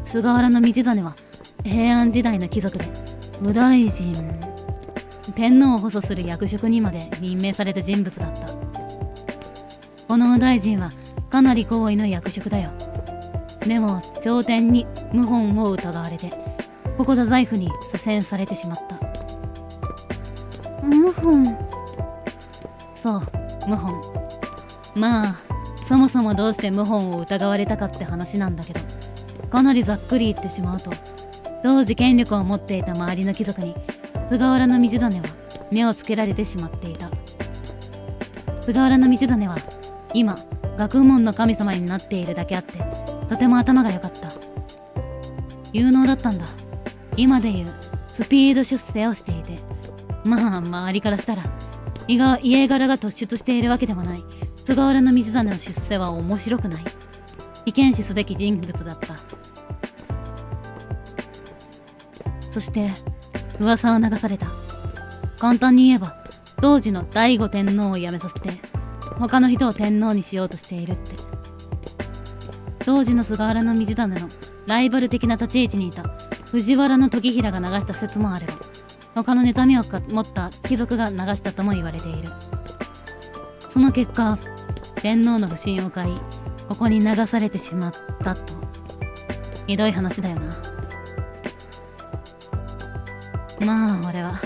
菅原道真は平安時代の貴族で右大臣、天皇を補佐する役職にまで任命された人物だった。この右大臣はかなり高位の役職だよ。でも朝廷に謀反を疑われてここ太宰府に左遷されてしまった。謀反？そう、謀反。まあそもそもどうして謀反を疑われたかって話なんだけど、かなりざっくり言ってしまうと、当時権力を持っていた周りの貴族に菅原道真は目をつけられてしまっていた。菅原道真は今学問の神様になっているだけあってとても頭が良かった。有能だったんだ。今でいうスピード出世をしていて、まあ周りからしたら家柄が突出しているわけでもない菅原道真の出世は面白くない。意見視すべき人物だった。そして噂を流された。簡単に言えば当時の醍醐天皇を辞めさせて他の人を天皇にしようとしているって。当時の菅原道真のライバル的な立ち位置にいた藤原時平が流した説もあれば、他の妬みを持った貴族が流したとも言われている。その結果天皇の不信を買いここに流されてしまったと。ひどい話だよな。まあ俺は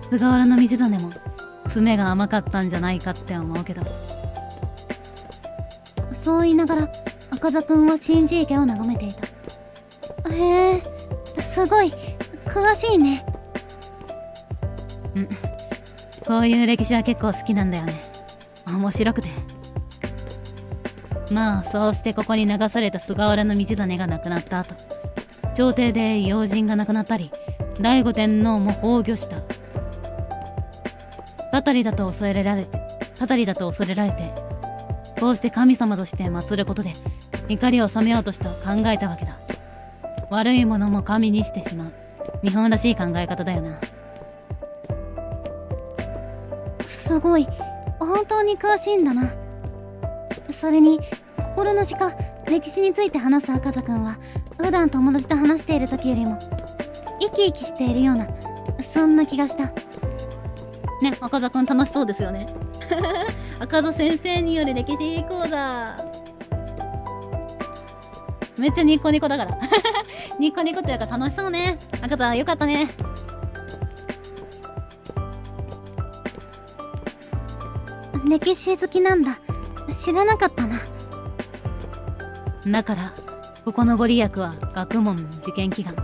菅原道真も詰めが甘かったんじゃないかって思うけど。そう言いながら赤座くんは新寺池を眺めていた。へえ、すごい詳しいね。こういう歴史は結構好きなんだよね。面白くて。まあそうしてここに流された菅原道真が亡くなった後、朝廷で要人が亡くなったり醍醐天皇も崩御した。たたりだと恐れられてこうして神様として祀ることで怒りを冷めようとした考えたわけだ。悪いものも神にしてしまう日本らしい考え方だよな。すごい、本当に詳しいんだな。それに心の時間、歴史について話す赤座くんは普段友達と話している時よりも生き生きしているような、そんな気がした。ね、赤座くん楽しそうですよね。赤座先生による歴史講座。めっちゃニコニコだから。ニコニコというか楽しそうね。赤座よかったね。歴史好きなんだ。知らなかったな。だからここのご利益は学問受験祈願。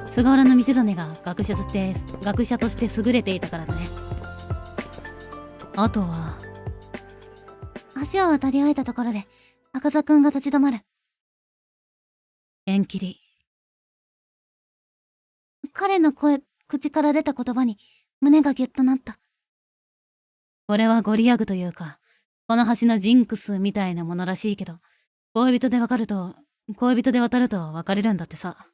菅原道真が学者として優れていたからだね。あとは橋を渡り終えたところで赤座くんが立ち止まる。縁切り。彼の口から出た言葉に胸がギュッとなった。これはご利益というか、この橋のジンクスみたいなものらしいけど、恋人で渡ると別れるんだってさ。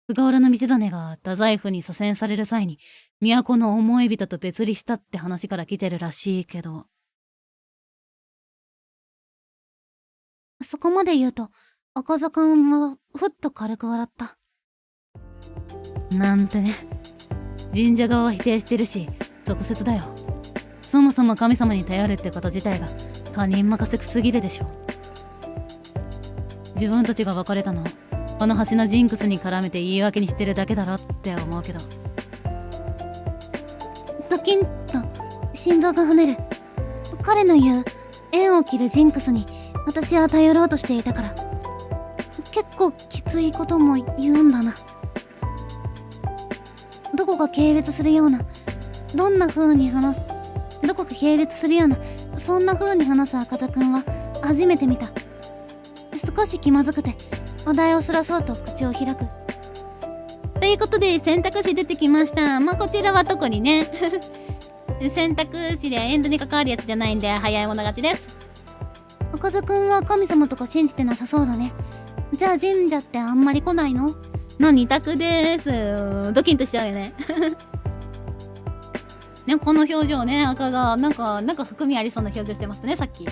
菅原道真が太宰府に左遷される際に都の思い人と別離したって話から来てるらしいけど。そこまで言うと赤座くんはふっと軽く笑った。なんてね。神社側は否定してるし俗説だよ。そもそも神様に頼るってこと自体が他人任せすぎるでしょ。自分たちが別れたのこの橋のジンクスに絡めて言い訳にしてるだけだろって思うけど。ドキンと心臓が跳ねる。彼の言う縁を切るジンクスに私は頼ろうとしていたから、結構きついことも言うんだな。どこか軽蔑するような、そんな風に話す赤座くんは初めて見た。少し気まずくて話題をそらそうと口を開く。ということで選択肢出てきました。まあこちらは特にね選択肢でエンドに関わるやつじゃないんで早い者勝ちです。赤座くんは神様とか信じてなさそうだね。じゃあ神社ってあんまり来ないの？の2択です。ドキンとしちゃうよね。ね、この表情ね、赤がなんか含みありそうな表情してましたね、さっき。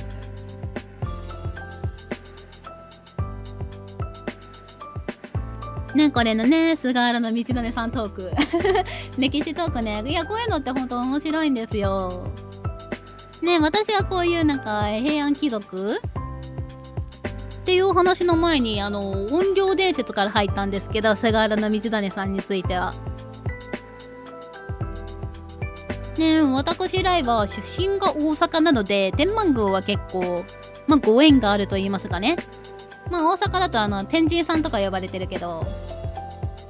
ね、これのね、菅原道真さんトーク。歴史トークね。いや、こういうのってほんと面白いんですよ。ね、私はこういうなんか平安貴族っていうお話の前に怨霊伝説から入ったんですけど、菅原道真さんについてはね、私ライバー出身が大阪なので天満宮は結構ご縁があると言いますかね。大阪だと天神さんとか呼ばれてるけど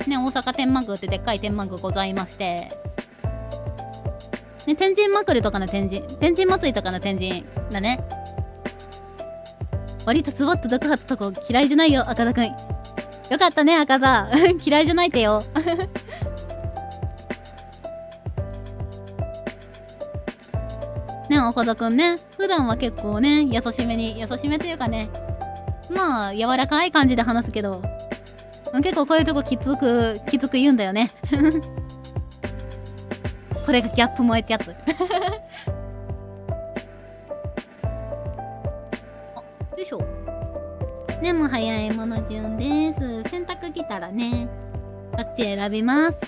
ね、大阪天満宮ってでっかい天満宮ございまして、ね、天神祭りとかの天神祭りとかの天神だね。割とスワッと毒発とこ嫌いじゃないよ、赤座くん。よかったね、赤座。嫌いじゃないってよ。ね、赤座くんね、普段は結構ね、優しめというかね、柔らかい感じで話すけど、結構こういうとこきつく言うんだよね。これがギャップ萌えってやつ。よいしょ。ね、もう早いもの順です。選択来たらね、こっち選びます。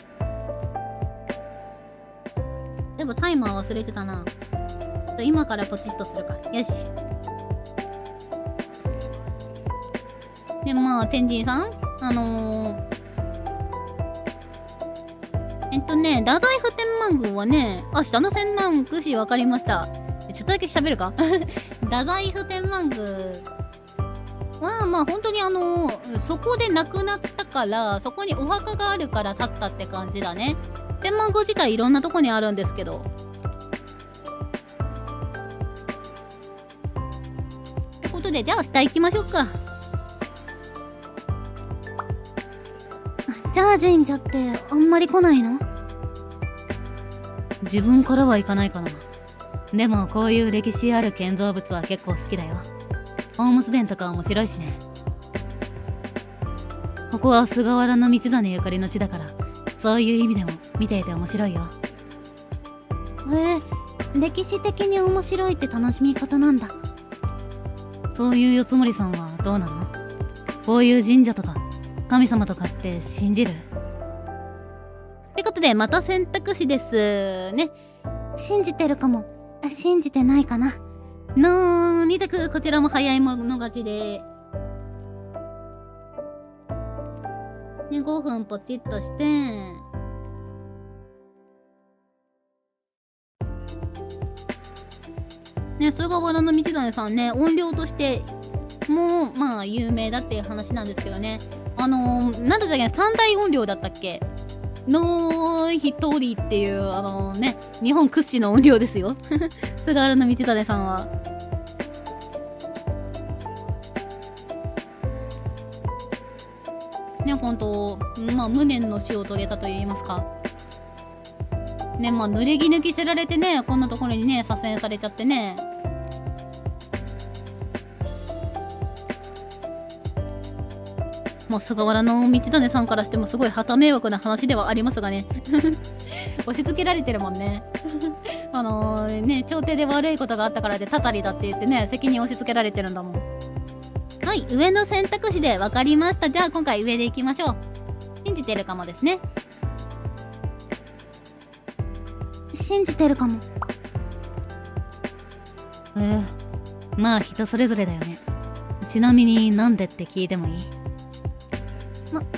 でもタイマー忘れてたな。今からポチッとするから。よし。で、天神さん太宰府天満宮はね、下の仙南宮司分かりました。ちょっとだけ喋るか。太宰府天満宮は、本当にそこで亡くなったから、そこにお墓があるから建ったって感じだね。天満宮自体いろんなとこにあるんですけど。ってことで、じゃあ下行きましょうか。じゃあ神社ってあんまり来ないの？自分からは行かないかな。でもこういう歴史ある建造物は結構好きだよ。ホームス殿とか面白いしね。ここは菅原道真ゆかりの地だから、そういう意味でも見ていて面白いよ。歴史的に面白いって楽しみ方なんだ。そういうよつ森さんはどうなの？こういう神社とか神様とかって信じる？ってことでまた選択肢ですね。信じてるかも、信じてないかな。の2択、こちらも早いもの勝ちで。ね、5分ポチッとして。ね、菅原道真さんね、音量としてもまあ有名だっていう話なんですけどね。なんだったっけ、三大音量だったっけの一人っていうね、日本屈指の音量ですよ。菅原道真さんは。ね、ほんと、まあ無念の死を遂げたと言いますか。ね、まあ濡れ衣抜きせられてね、こんなところにね、左遷されちゃってね。もう菅原道真さんからしてもすごい旗迷惑な話ではありますがね。押し付けられてるもんね。ね、朝廷で悪いことがあったからでたたりだって言ってね、責任押し付けられてるんだもん。はい、上の選択肢で分かりました。じゃあ今回上でいきましょう。信じてるかもですね。信じてるかも。まあ人それぞれだよね。ちなみになんでって聞いてもいい？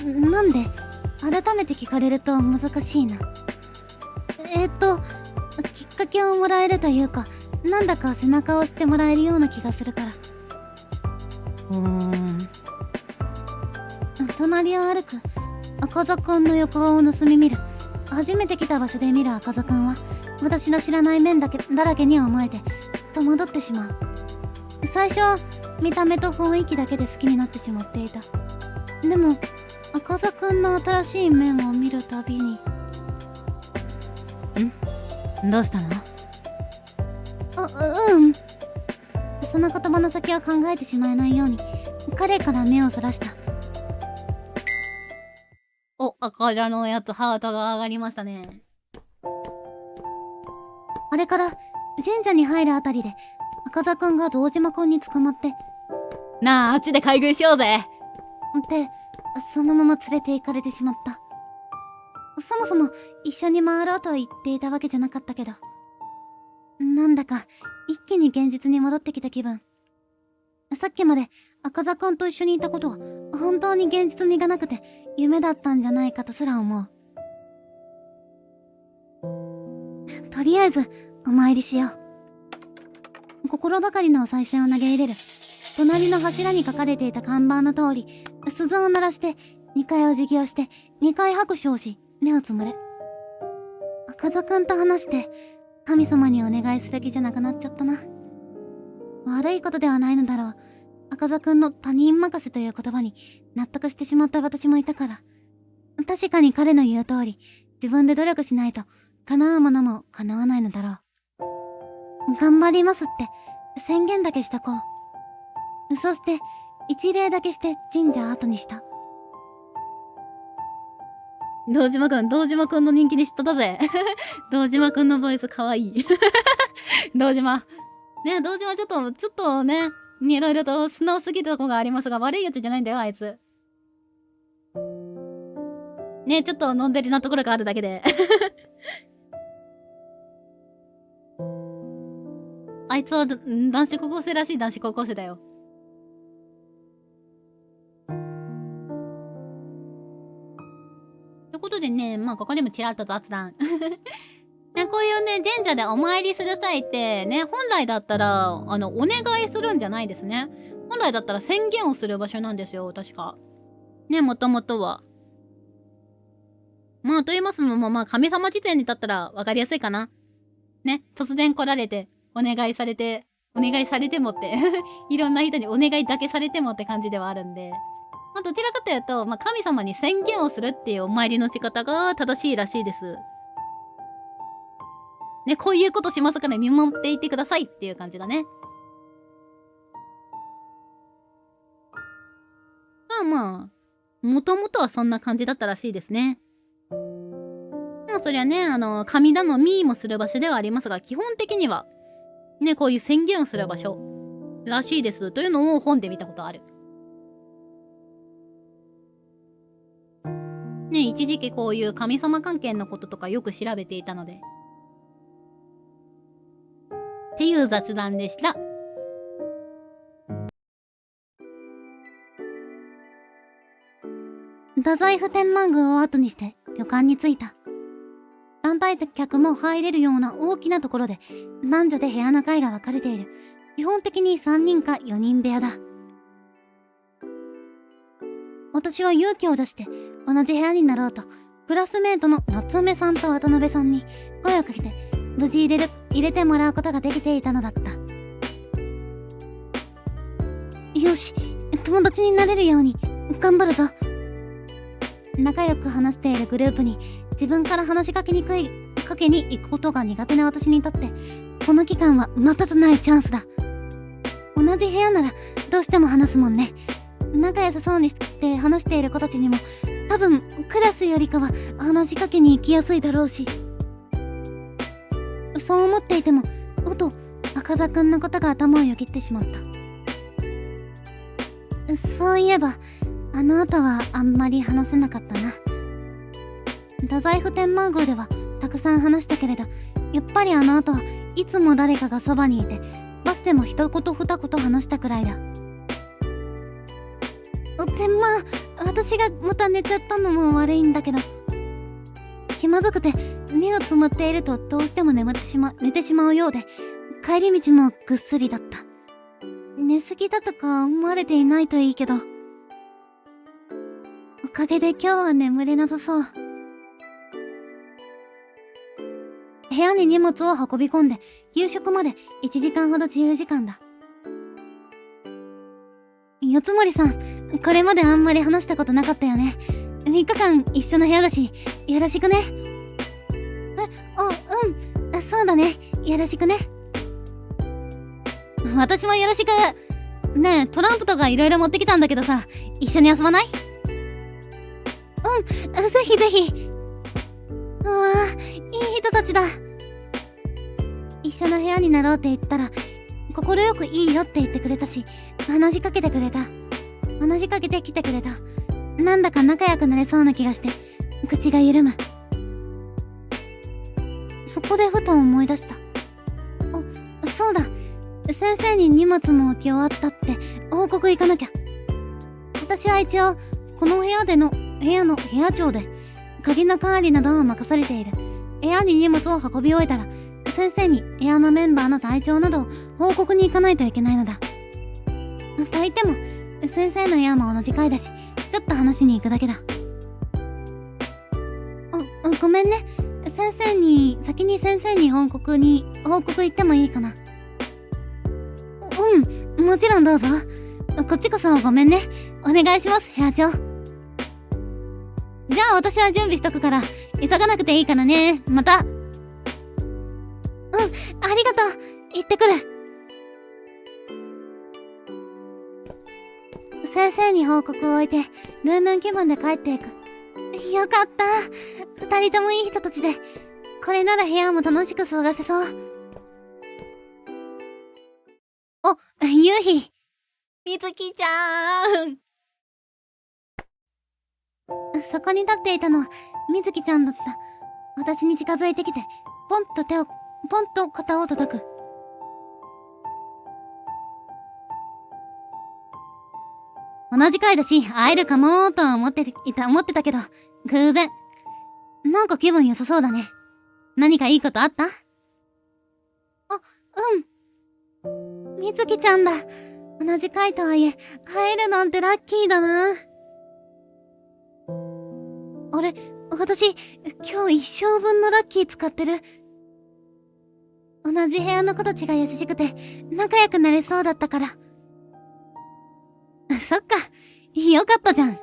なんで？改めて聞かれると難しいな。きっかけをもらえるというか、なんだか背中を押してもらえるような気がするから。隣を歩く赤座くんの横顔を盗み見る。初めて来た場所で見る赤座くんは私の知らない面だらけに思えて戸惑ってしまう。最初は見た目と雰囲気だけで好きになってしまっていた。でも赤座くんの新しい面を見るたびに。どうしたの？その言葉の先を考えてしまえないように彼から目をそらした。お、赤座のやつハートが上がりましたね。あれから神社に入るあたりで赤座くんが堂島くんに捕まって、なあ、あっちで買い食いしようぜってそのまま連れて行かれてしまった。そもそも一緒に回ろうと言っていたわけじゃなかったけど、なんだか一気に現実に戻ってきた気分。さっきまで赤座くんと一緒にいたことは本当に現実味がなくて夢だったんじゃないかとすら思う。とりあえずお参りしよう。心ばかりのお賽銭を投げ入れる。隣の柱に書かれていた看板の通り鈴を鳴らして2回お辞儀をして2回拍手をし目をつむる。赤座くんと話して神様にお願いする気じゃなくなっちゃったな。悪いことではないのだろう。赤座くんの他人任せという言葉に納得してしまった私もいたから。確かに彼の言う通り自分で努力しないと叶うものも叶わないのだろう。頑張りますって宣言だけしとこう。そして一礼だけして神社後にした。堂島くんの人気に嫉妬だぜ。堂島くんのボイスかわいい。堂島ね、堂島ちょっとね、いろいろと素直すぎるとこがありますが、悪いやつじゃないんだよ、あいつ。ね、ちょっとのんべりなところがあるだけで。あいつは男子高校生らしい男子高校生だよ。ということでね、まあここでもちらっと雑談。ね、こういうね、神社でお参りする際ってね、本来だったら、お願いするんじゃないですね。本来だったら宣言をする場所なんですよ、確か。ね、もともとは。まあ、と言いますのも、まあ、神様時点に立ったら分かりやすいかな。ね、突然来られて、お願いされてもって、いろんな人にお願いだけされてもって感じではあるんで。まあ、どちらかというと、まあ、神様に宣言をするっていうお参りの仕方が正しいらしいです。ね、こういうことしますから見守っていてくださいっていう感じだね。まあ、もともとはそんな感じだったらしいですね。まあそりゃね、神頼みもする場所ではありますが、基本的には、ね、こういう宣言をする場所らしいですというのを本で見たことある。ね、一時期こういう神様関係のこととかよく調べていたので。っていう雑談でした。太宰府天満宮を後にして旅館に着いた。団体客も入れるような大きなところで、男女で部屋の階が分かれている。基本的に3人か4人部屋だ。私は勇気を出して同じ部屋になろうと、クラスメートの夏目さんと渡辺さんに声をかけて、無事入れてもらうことができていたのだった。よし、友達になれるように頑張るぞ。仲良く話しているグループに自分から話しかけに行くことが苦手な私にとって、この期間はまたとないチャンスだ。同じ部屋ならどうしても話すもんね。仲良さそうにして話している子たちにも多分クラスよりかは話しかけに行きやすいだろうし。そう思っていても、赤座くんのことが頭をよぎってしまった。そういえばあの後はあんまり話せなかったな。太宰府天満宮ではたくさん話したけれど、やっぱりあの後はいつも誰かがそばにいて、バスでも一言二言話したくらいだ。天満、私がまた寝ちゃったのも悪いんだけど、気まずくて目をつむっているとどうしても寝てしまうようで、帰り道もぐっすりだった。寝すぎだとか思われていないといいけど。おかげで今日は眠れなさそう。部屋に荷物を運び込んで、夕食まで1時間ほど自由時間だ。四つ森さん、これまであんまり話したことなかったよね。3日間一緒の部屋だし、よろしくね。うん、そうだね、よろしくね。私もよろしく。ねえ、トランプとかいろいろ持ってきたんだけどさ、一緒に遊ばない？ぜひぜひ。うわぁ、いい人たちだ。一緒の部屋になろうって言ったら、快くいいよって言ってくれたし、話しかけてきてくれた。なんだか仲良くなれそうな気がして、口が緩む。そこでふと思い出した。そうだ。先生に荷物も置き終わったって報告行かなきゃ。私は一応この部屋の部屋長で、鍵の管理などを任されている。部屋に荷物を運び終えたら、先生に部屋のメンバーの体調などを報告に行かないといけないのだ。といっても先生の部屋も同じ階だし、ちょっと話しに行くだけだ。ごめんね。先に先生に報告行ってもいいかな。もちろんどうぞ。こっちこそごめんね。お願いします、部屋長。じゃあ私は準備しとくから、急がなくていいからね。また。ありがとう。行ってくる。先生に報告を終えて、ルンルン気分で帰っていく。よかった。2人ともいい人たちで、これなら部屋も楽しく過ごせそう。夕日。みつきちゃん。そこに立っていたのはみずきちゃんだった。私に近づいてきて、ポンと肩を叩く。同じ階だし会えるかもとは思ってたけど、偶然。なんか気分良さそうだね。何かいいことあった？みずきちゃんだ。同じ階とはいえ会えるなんてラッキーだな。あれ、私今日一生分のラッキー使ってる。同じ部屋の子たちが優しくて仲良くなれそうだったから。そっか、よかったじゃん。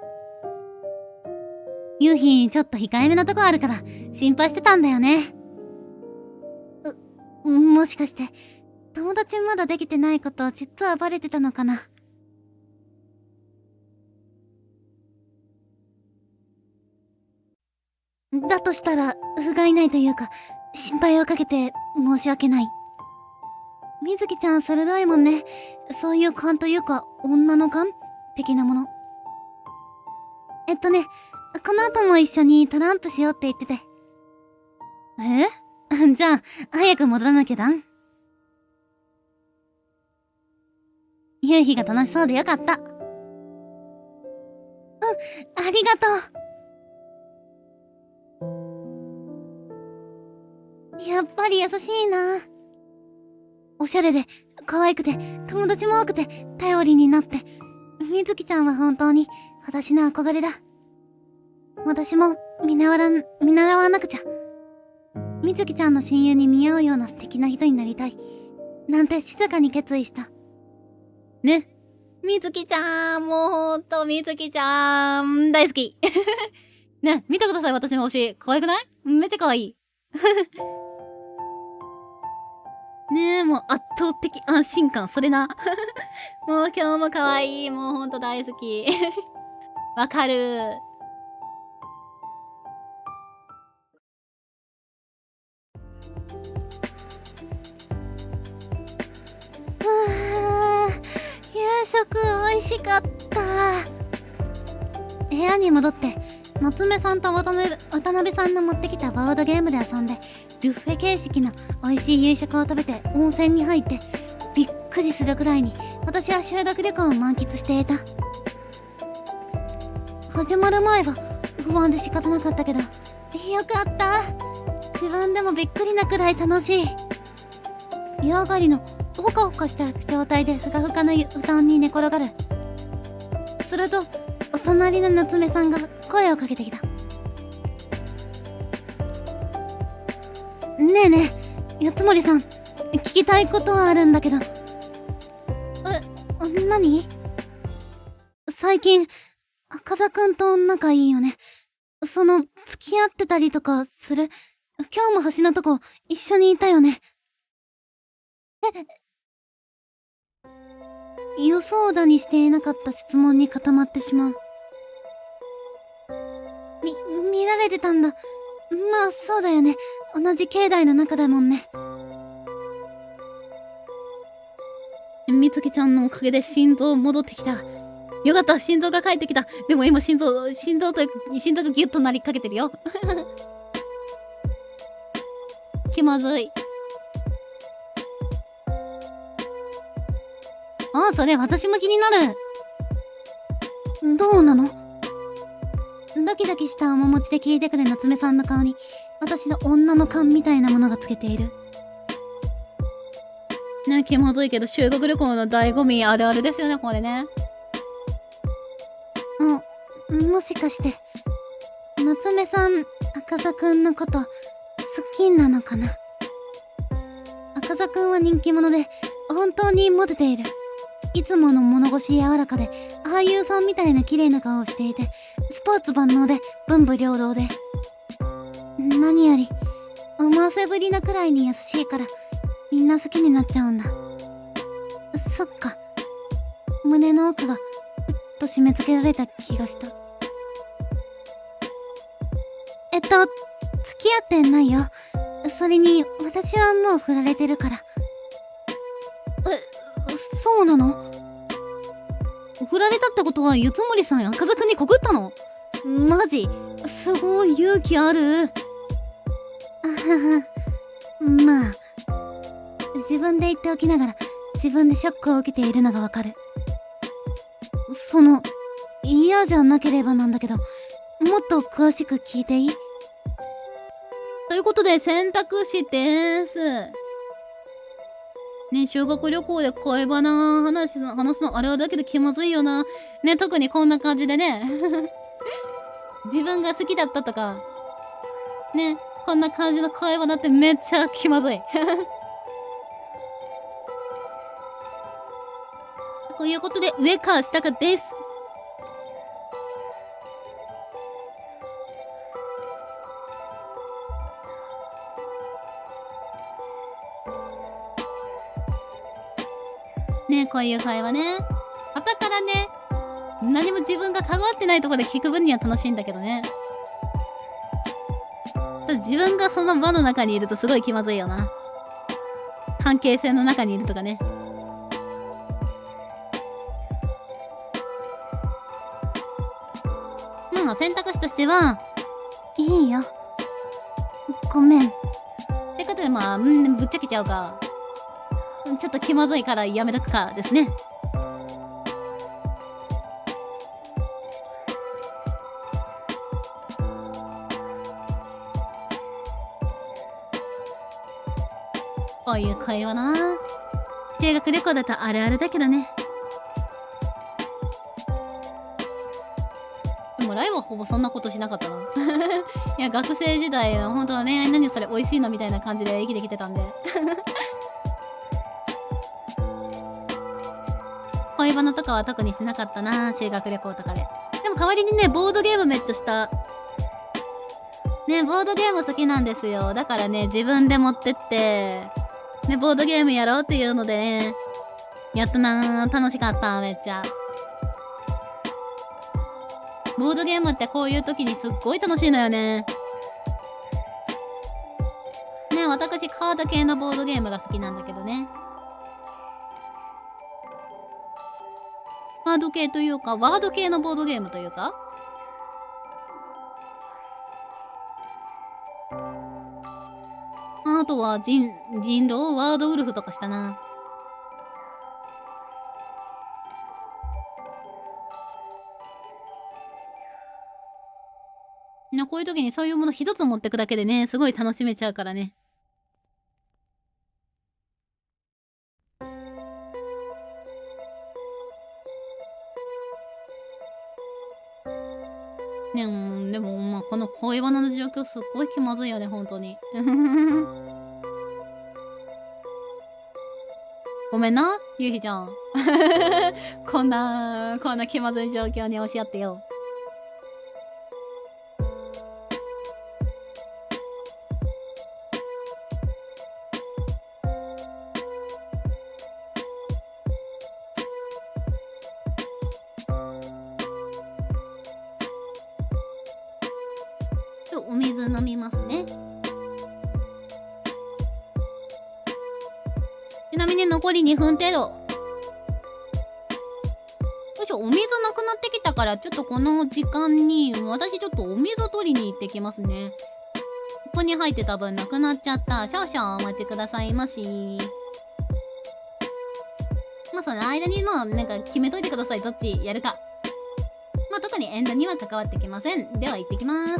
夕日ちょっと控えめなとこあるから心配してたんだよね。もしかして友達まだできてないこと実はバレてたのかな。だとしたら不甲斐ないというか、心配をかけて申し訳ない。みずきちゃん鋭いもんね。そういう勘というか、女の勘的なもの。この後も一緒にトランプしようって言ってて。じゃあ、早く戻らなきゃだん。夕日が楽しそうでよかった。ありがとう。やっぱり優しいな。おしゃれで、可愛くて、友達も多くて、頼りになって。みずきちゃんは本当に、私の憧れだ。私も、見習わなくちゃ。みずきちゃんの親友に見合うような素敵な人になりたい。なんて静かに決意した。ね。みずきちゃん、もうほんと、みずきちゃん、大好き。ね、見てください、私の推し。可愛くない？めっちゃ可愛い。ねえ、もう圧倒的安心感、それな。もう今日も可愛い。もうほんと大好き。わかる。夕食美味しかった。部屋に戻って夏目さんと渡辺さんの持ってきたボードゲームで遊んで、ビュッフェ形式の美味しい夕食を食べて温泉に入って、びっくりするくらいに私は修学旅行を満喫していた。始まる前は不安で仕方なかったけど、よかった。自分でもびっくりなくらい楽しい。湯上がりのほかほかした状態でふかふかな布団に寝転がる。するとお隣の夏目さんが声をかけてきた。ねえねえ、八つ森さん、聞きたいことはあるんだけど。何？最近赤座くんと仲いいよね。付き合ってたりとかする？今日も橋のとこ一緒にいたよね。予想だにしていなかった質問に固まってしまう。見られてたんだ。まあそうだよね。同じ境内の中だもんね。みつきちゃんのおかげで心臓戻ってきた。よかった、心臓が帰ってきた。でも今心臓がギュッとなりかけてるよ。気まずい。それ私も気になる。どうなの？ドキドキした面持ちで聞いてくる夏目さんの顔に、私の女の勘みたいなものがつけている。ね、気まずいけど修学旅行の醍醐味あるあるですよね、これね。もしかして、夏目さん、赤座くんのこと、好きなのかな？赤座くんは人気者で、本当にモテている。いつもの物腰柔らかで、俳優さんみたいな綺麗な顔をしていて、スポーツ万能で、文武両道で。何より、思わせぶりなくらいに優しいから、みんな好きになっちゃうんだ。そっか。胸の奥が、うっと締め付けられた気がした。付き合ってないよ。それに、私はもう振られてるから。そうなの？振られたってことは、湯つ森さん赤座くんに告ったの？マジ？すごい勇気ある。まあ、自分で言っておきながら、自分でショックを受けているのがわかる。嫌じゃなければなんだけど、もっと詳しく聞いていい？ということで、選択肢です。ね、修学旅行で恋バナ話すのあれはだけで気まずいよな。ね、特にこんな感じでね。自分が好きだったとか、ね、こんな感じの会話だってめっちゃ気まずい。ということで、上か下かです。ね、こういう会話ね。後からね、何も自分が関わってないところで聞く分には楽しいんだけどね。ただ自分がその場の中にいるとすごい気まずいよな。関係性の中にいるとかね。まあ選択肢としては、いいよ。ごめん。ってことでまあ、ぶっちゃけちゃうか。ちょっと気まずいからやめとくかですね。こういう会話な。修学旅行だとあるあるだけどね。でもライはほぼそんなことしなかったな。いや、学生時代の本当は恋愛何それ美味しいのみたいな感じで生きてきてたんで。恋バナとかは特にしなかったな、修学旅行とかで。でも代わりにね、ボードゲームめっちゃした。ね、ボードゲーム好きなんですよ。だからね、自分で持ってって、ね、ボードゲームやろうっていうのでね、やったなー。楽しかった、めっちゃ。ボードゲームってこういう時にすっごい楽しいのよね。ね、私カード系のボードゲームが好きなんだけどね。カード系というか、ワード系のボードゲームというか。あとは人狼ワードウルフとかしたな。こういう時にそういうもの一つ持ってくだけでね、すごい楽しめちゃうからね。ね、でもまあこの恋バナの状況すっごい気まずいよね、本当に。ごめんな、ゆうひちゃん。こんな気まずい状況に押し合ってよ。お水飲みますね。ちなみに残り2分程度。よいしょ、お水なくなってきたから、ちょっとこの時間に、私ちょっとお水取りに行ってきますね。ここに入ってた分なくなっちゃった。少々お待ちくださいまし。まあその間になんか決めといてください。どっちやるか。まあ特にエンドには関わってきません。では行ってきます。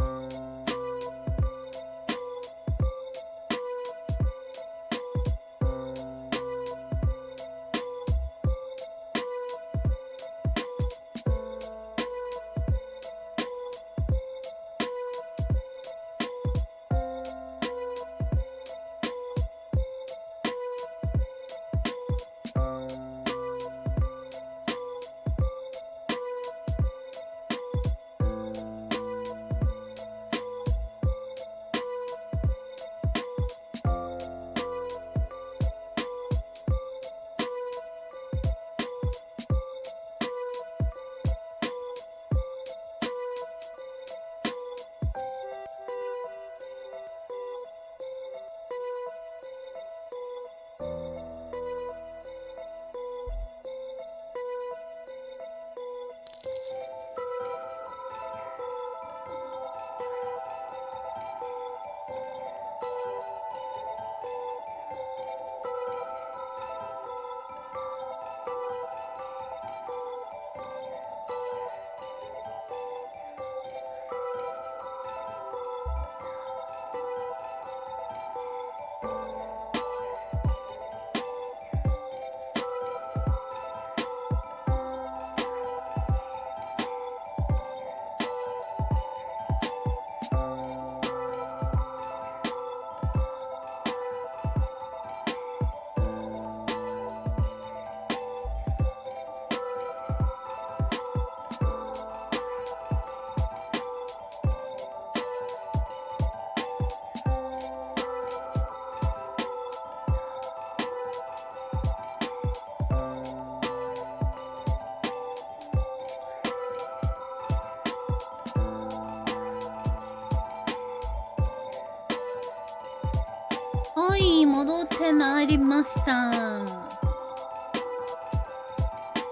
はい、戻ってまいりました。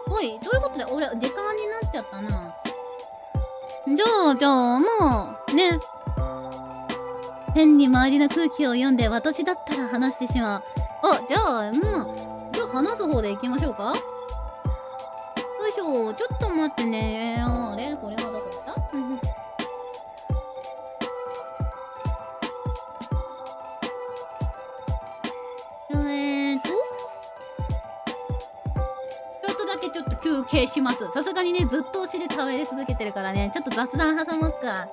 おい、ということで、俺、時間になっちゃったな。じゃあ、もう、ね。変に周りの空気を読んで、私だったら話してしまう。じゃあ話す方で行きましょうか。よいしょ、ちょっと待ってね。あれこれはどこだった？ちょっと休憩します。さすがにね、ずっと押しで食べれ続けてるからね、ちょっと雑談挟もっか。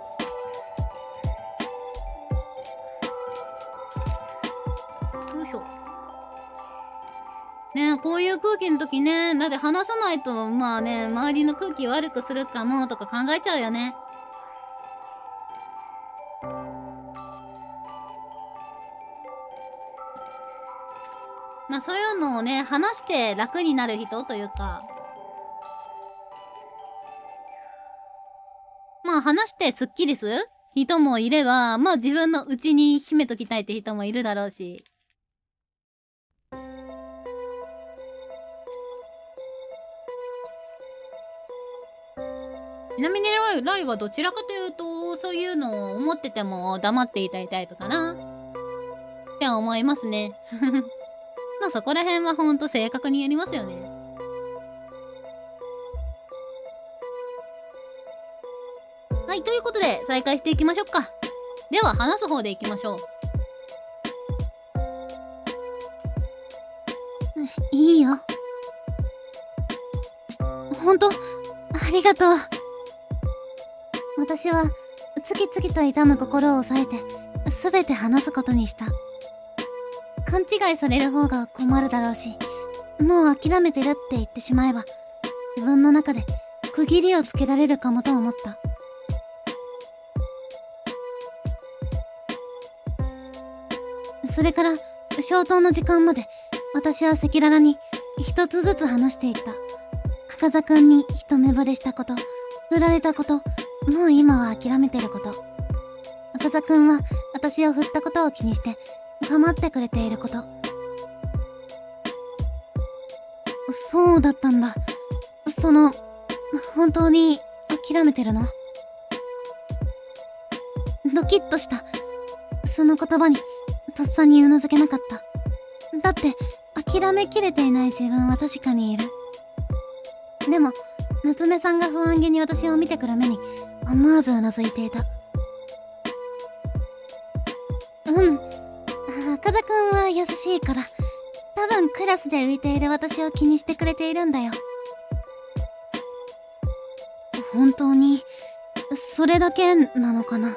よいしょ。ね、こういう空気の時ね、だって話さないと、まあね、周りの空気悪くするかもとか考えちゃうよね。まあそういうのをね、話して楽になる人というか、まあ話してスッキリする人もいれば、まあ自分の内に秘めときたいって人もいるだろうし。ちなみにライはどちらかというと、そういうのを思ってても黙っていたいタイプかなって思いますね。まあそこら辺はほんと正確にやりますよね。はい、ということで再開していきましょうか。では話す方でいきましょう。いいよ。ほんと、ありがとう。私は、つきつきと痛む心を抑えて、すべて話すことにした。勘違いされる方が困るだろうし、もう諦めてるって言ってしまえば、自分の中で区切りをつけられるかもと思った。それから、消灯の時間まで、私は赤裸々に一つずつ話していった。赤座くんに一目惚れしたこと、振られたこと、もう今は諦めてること。赤座くんは私を振ったことを気にして、構ってくれていること。そうだったんだ。本当に諦めてるの？ドキッとした。その言葉に、とっさにうなずけなかった。だって、諦めきれていない自分は確かにいる。でも、夏目さんが不安げに私を見てくる目に、思わずうなずいていた。赤座くんは優しいから、多分クラスで浮いている私を気にしてくれているんだよ。本当に、それだけなのかな。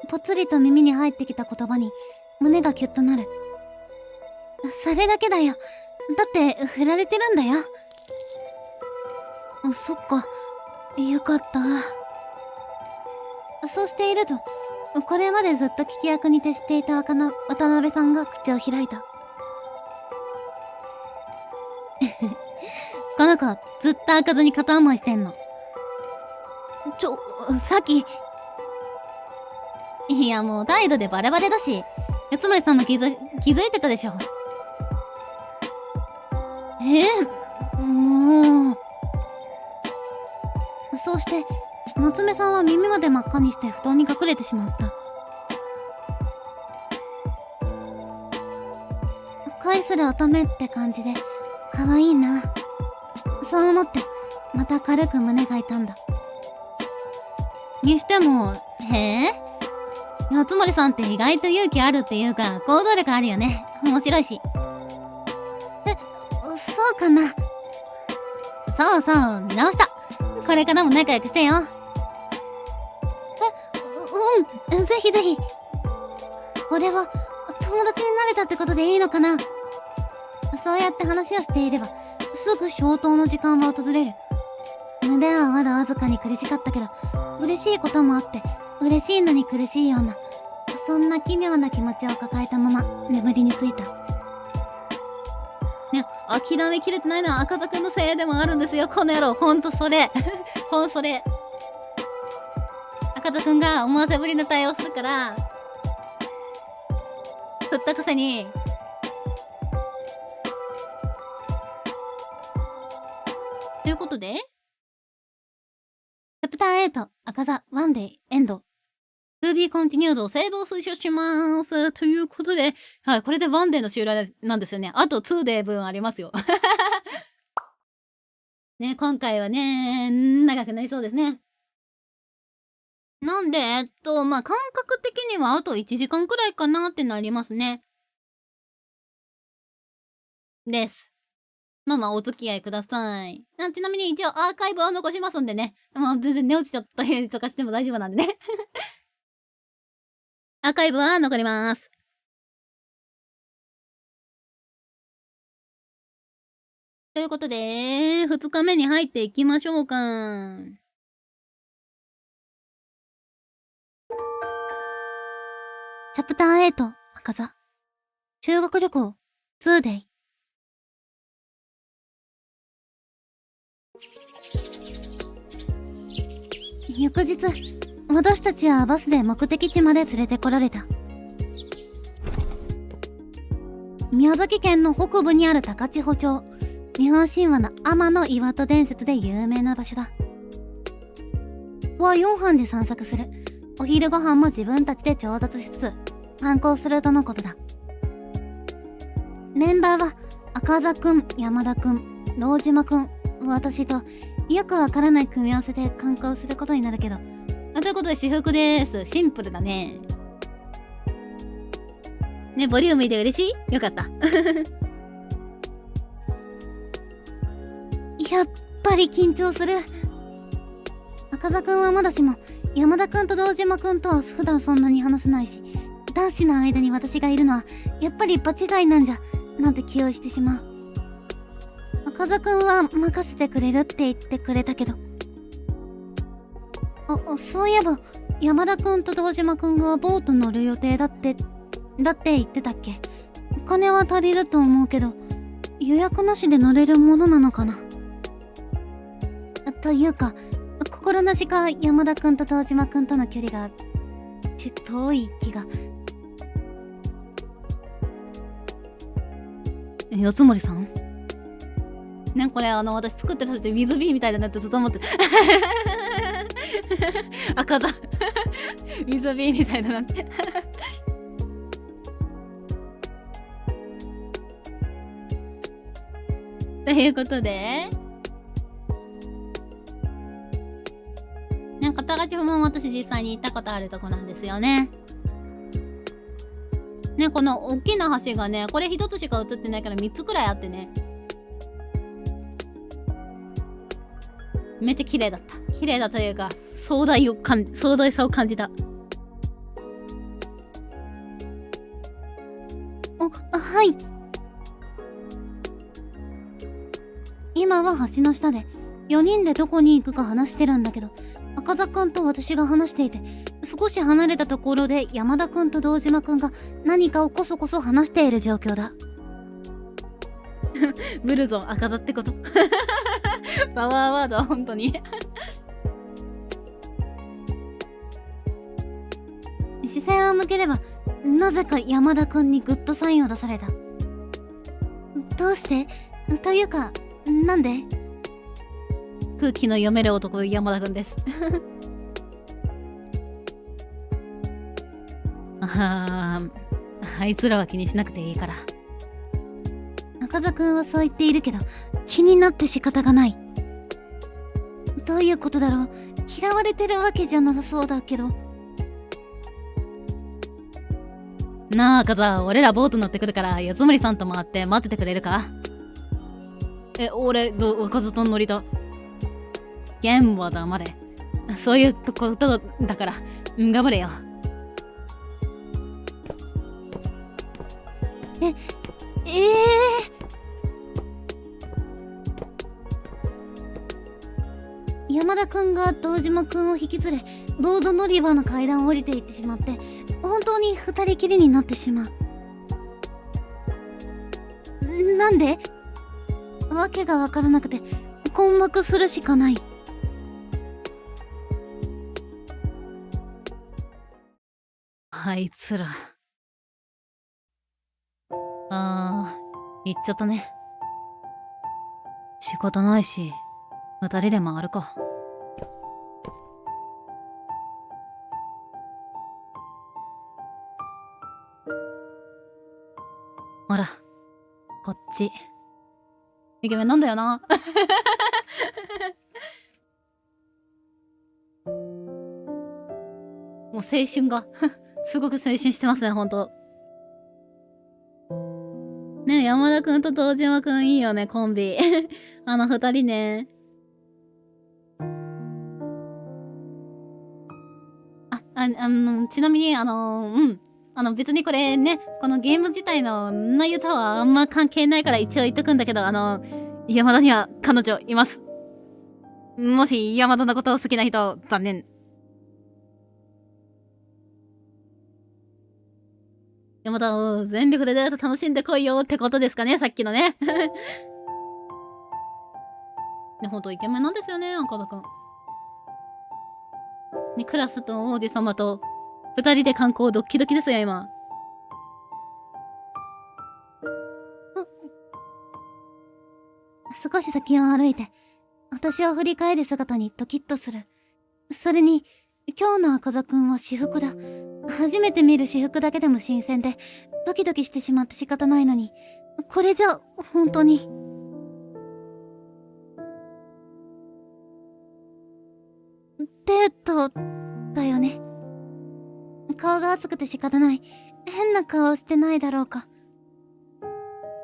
ぽつりと耳に入ってきた言葉に、胸がキュッとなる。それだけだよ。だって、振られてるんだよ。そっか。よかった。そうしていると、これまでずっと聞き役に徹していた渡辺さんが口を開いた。この子、ずっと開かずに片思いしてんの。さっき。いや、もう態度でバレバレだし、八森さんも気づいてたでしょ。もう。そうして、夏目さんは耳まで真っ赤にして布団に隠れてしまった。恋する乙女って感じで、可愛いな。そう思って、また軽く胸が痛んだ。にしても、八森さんって意外と勇気あるっていうか、行動力あるよね。面白いし。そうかな。そう、見直した。これからも仲良くしてよ。ぜひぜひ。俺は友達になれたってことでいいのかな。そうやって話をしていれば、すぐ消灯の時間は訪れる。胸はまだわずかに苦しかったけど、嬉しいこともあって、嬉しいのに苦しいような、そんな奇妙な気持ちを抱えたまま眠りについた。ね、諦めきれてないのは赤座くんのせいでもあるんですよ、この野郎。ほんとそれ。それ。赤座くんが思わせぶりの対応するから、振ったくせに。ということで、チャプター8、赤座、ワンデイ、エンド。To be continued をセーブを推奨します。ということで、はい、これでワンデーの終了なんですよね。あと2デー分ありますよ。ね、今回はね、長くなりそうですね。なんで、まあ、感覚的にはあと1時間くらいかなってなりますね。です。まあまあ、お付き合いください。ちなみに一応アーカイブは残しますんでね。まあ、全然寝落ちちゃったりとかしても大丈夫なんでね。アーカイブは残ります。ということで、2日目に入っていきましょうか。チャプター8、赤座。修学旅行、2day。翌日、私たちはバスで目的地まで連れてこられた。宮崎県の北部にある高千穂町。日本神話の天岩戸伝説で有名な場所だ。ここは4班で散策する。お昼ご飯も自分たちで調達しつつ観光するとのことだ。メンバーは赤座くん、山田くん、堂島くん、私とよくわからない組み合わせで観光することになるけど。ということで私服です。シンプルだね。ね、ボリューミーで嬉しい？よかった。やっぱり緊張する。赤座くんはまだしも、山田くんと堂島くんとは普段そんなに話せないし、男子の間に私がいるのはやっぱり場違いなんじゃ、なんて気をしてしまう。赤座くんは任せてくれるって言ってくれたけど。そういえば、山田くんと堂島くんがボート乗る予定だって言ってたっけ？お金は足りると思うけど、予約なしで乗れるものなのかな？というか、心なしか山田くんと堂島くんとの距離が遠い気が。四つ森さん？ね、これ私作ってる人ウィズビーみたいだなってずっと思って赤座ウィズビーみたいだなってということで、高千穂も私実際に行ったことあるとこなんですよね。ね、この大きな橋がね、これ一つしか映ってないから3つくらいあってね。めっちゃ綺麗だった。綺麗だというか、壮大さを感じた。はい。今は橋の下で4人でどこに行くか話してるんだけど、赤座くんと私が話していて、少し離れたところで山田くんと堂島くんが何かをこそこそ話している状況だ。ブルゾン赤座ってことパワーワードは本当に視線を向ければ、なぜか山田くんにグッドサインを出された。どうして？というか、なんで？空気の読める男山田くんですあいつらは気にしなくていいから。赤座くんはそう言っているけど、気になって仕方がない。どういうことだろう？嫌われてるわけじゃなさそうだけど。なあ赤座、俺らボート乗ってくるから四つ森さんと回って待っててくれるか？俺赤座と乗りた。剣は黙れ。そういうことだから頑張れよ。山田くんが堂島くんを引き連れ、ボード乗り場の階段を降りていってしまって、本当に二人きりになってしまう。なんで？わけがわからなくて困惑するしかない。あいつら。言っちゃったね。仕方ないし、二人で回るか。ほら、こっち。イケメンなんだよな。もう青春がすごく青春してますね、ほんと。ね、山田くんと堂島くんいいよね、コンビ。二人ね。ちなみに、別にこれね、このゲーム自体の内容とはあんま関係ないから一応言っとくんだけど、山田には彼女います。もし山田のことを好きな人、残念。山田を全力でデート楽しんでこいよってことですかね、さっきのね。ね、ほんとイケメンなんですよね、赤田くん。にクラスと王子様と二人で観光ドッキドキですよ、今。少し先を歩いて、私を振り返る姿にドキッとする。それに、今日の赤座くんは私服だ。初めて見る私服だけでも新鮮で、ドキドキしてしまって仕方ないのに、これじゃ、本当に。デート、だよね。顔が熱くて仕方ない。変な顔してないだろうか。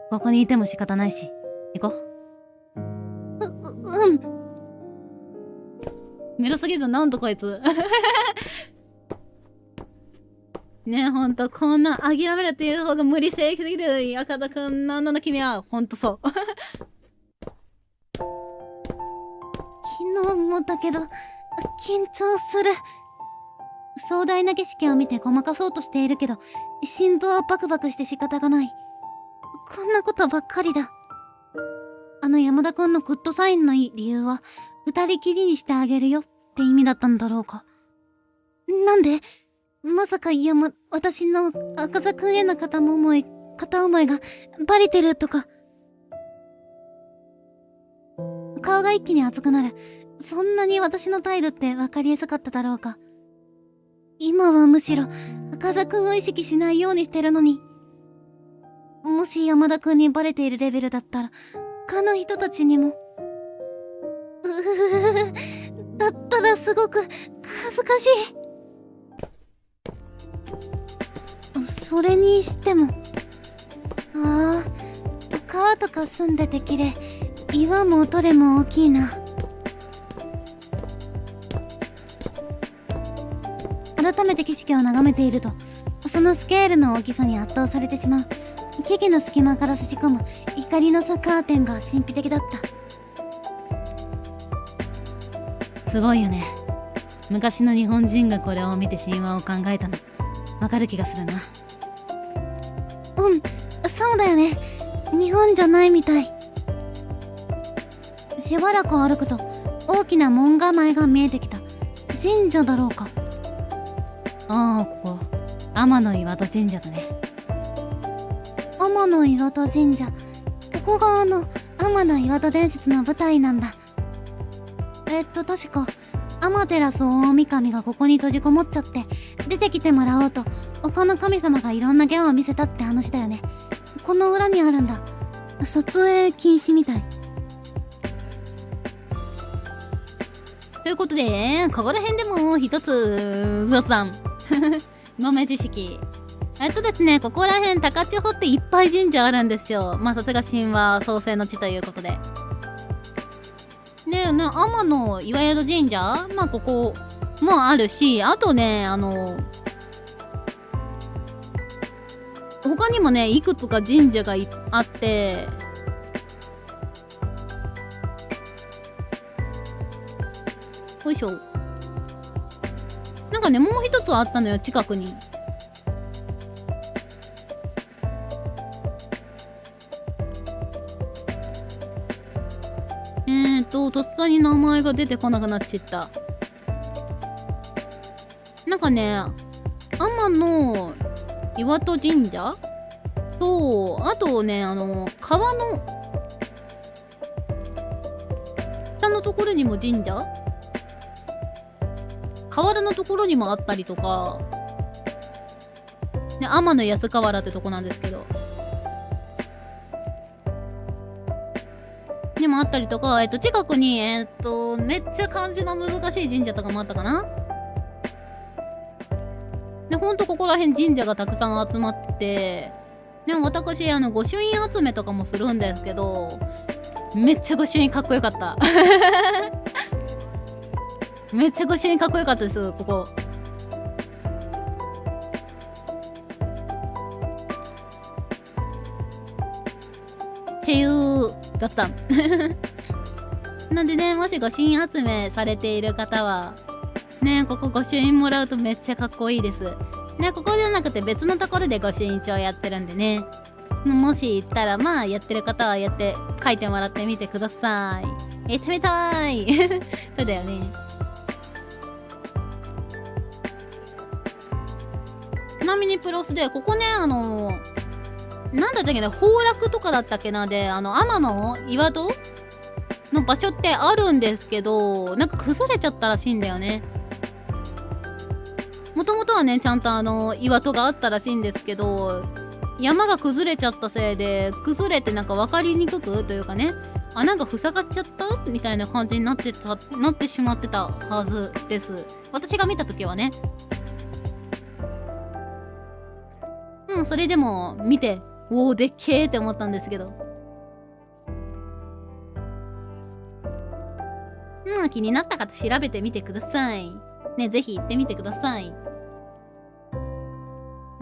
ここにいても仕方ないし、行こう。メロすぎるなんとこいつ。ねえ、ほんと、こんな諦めるっていう方が無理せえすぎる。赤田くん、なんなの君は。ほんとそう。昨日もだけど、緊張する。壮大な景色を見てごまかそうとしているけど、心臓はバクバクして仕方がない。こんなことばっかりだ。山田くんのグッドサインの理由は、二人きりにしてあげるよって意味だったんだろうか。なんでまさか私の赤座くんへの片思いがバレてるとか。顔が一気に熱くなる。そんなに私の態度って分かりやすかっただろうか。今はむしろ赤座くんを意識しないようにしてるのに。もし山田くんにバレているレベルだったら、他の人たちにも。だったらすごく恥ずかしい。それにしても、川とか住んでて綺麗。岩もどれも大きいな。改めて景色を眺めていると、そのスケールの大きさに圧倒されてしまう。木々の隙間から差し込む光の差カーテンが神秘的だった。すごいよね。昔の日本人がこれを見て神話を考えたの。わかる気がするな。そうだよね。日本じゃないみたい。しばらく歩くと大きな門構えが見えてきた。神社だろうか。ここ天岩戸神社だね。天岩戸神社。ここが天岩戸伝説の舞台なんだ。確か天照大神がここに閉じこもっちゃって出てきてもらおうと他の神様がいろんなギャンを見せたって話だよね。この裏にあるんだ。撮影禁止みたい。ということで、ここら辺でも一つ雑談豆知識。ですね、ここら辺高千穂っていっぱい神社あるんですよ。さすが神話創世の地ということで。天岩戸神社ここもあるし、あとね、他にもね、いくつか神社があって、よいしょ。なんかね、もう一つあったのよ、近くに。とっさに名前が出てこなくなっちゃった。なんかね、天岩戸神社と、あとね、川の下のところにも神社、河原のところにもあったりとか、ね、天安河原ってとこなんですけど、にもあったりとか、近くに、めっちゃ漢字の難しい神社とかもあったかな。で、ほんとここら辺神社がたくさん集まってて、でも私、御朱印集めとかもするんですけど、めっちゃ御朱印かっこよかった。めっちゃ御朱印かっこよかったです、ここ。っていう雑談。なんでね、もし御朱印集めされている方は、ね、ここ御朱印もらうとめっちゃかっこいいです。ね、ここじゃなくて別のところで御朱印帳やってるんでね。もし行ったら、まあ、やってる方はやって、書いてもらってみてください。やってみたい。そうだよね。ちなみにプロスで、ここね、なんだったっけな、崩落とかだったっけな、で、天の岩戸の場所ってあるんですけど、なんか崩れちゃったらしいんだよね。もともとはね、ちゃんと岩戸があったらしいんですけど、山が崩れちゃったせいで、崩れてなんか分かりにくくというかね、穴が塞がっちゃったみたいな感じになってしまってたはずです。私が見たときはね。それでも見て、おー、でっけーって思ったんですけど。気になった方調べてみてください。ね、ぜひ行ってみてください。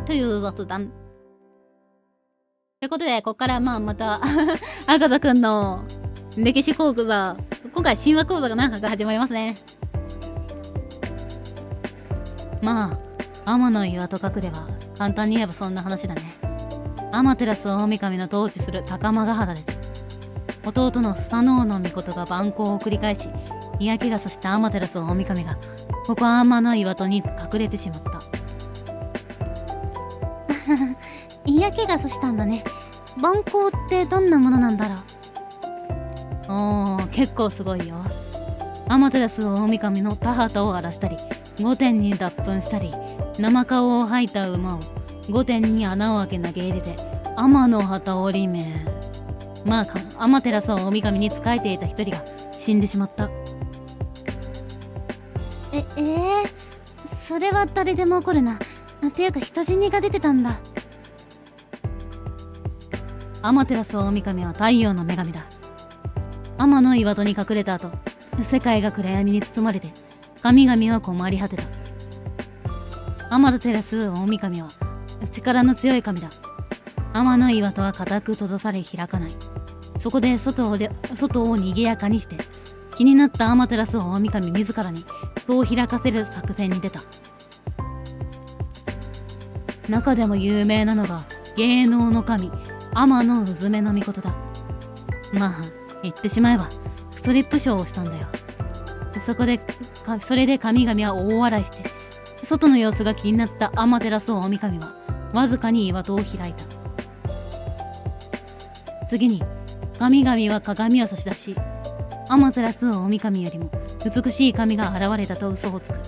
という雑談。ということで、ここからまた、赤座くんの歴史講座、今回神話講座が始まりますね。まあ、天の岩戸隠れは、簡単に言えばそんな話だね。天照大神の統治する高間ヶ原で、弟のスサノオノミコトが蛮行を繰り返し、嫌気がさした天照大神が、ここ天の岩戸に隠れてしまった。嫌気がさしたんだね。蛮行ってどんなものなんだろう。結構すごいよ。天照大神の田畑を荒らしたり、御殿に脱糞したり、生顔を吐いた馬を御殿に穴を開け投げ入れて、天の旗折り目。まあ、天照大神に仕えていた一人が死んでしまった。それは誰でも起こるな。ていうか人死にが出てたんだ。天照大神は太陽の女神だ。天の岩戸に隠れた後、世界が暗闇に包まれて、神々は困り果てた。天照大神は力の強い神だ。天の岩戸は固く閉ざされ開かない。そこで外を賑やかにして、気になった天照大神自らに戸を開かせる作戦に出た。中でも有名なのが芸能の神、天のうずめの命だ。まあ、言ってしまえば、ストリップショーをしたんだよ。それで神々は大笑いして、外の様子が気になった天照大神は、わずかに岩戸を開いた。次に、神々は鏡を差し出し、天照大神よりも美しい神が現れたと嘘をつく。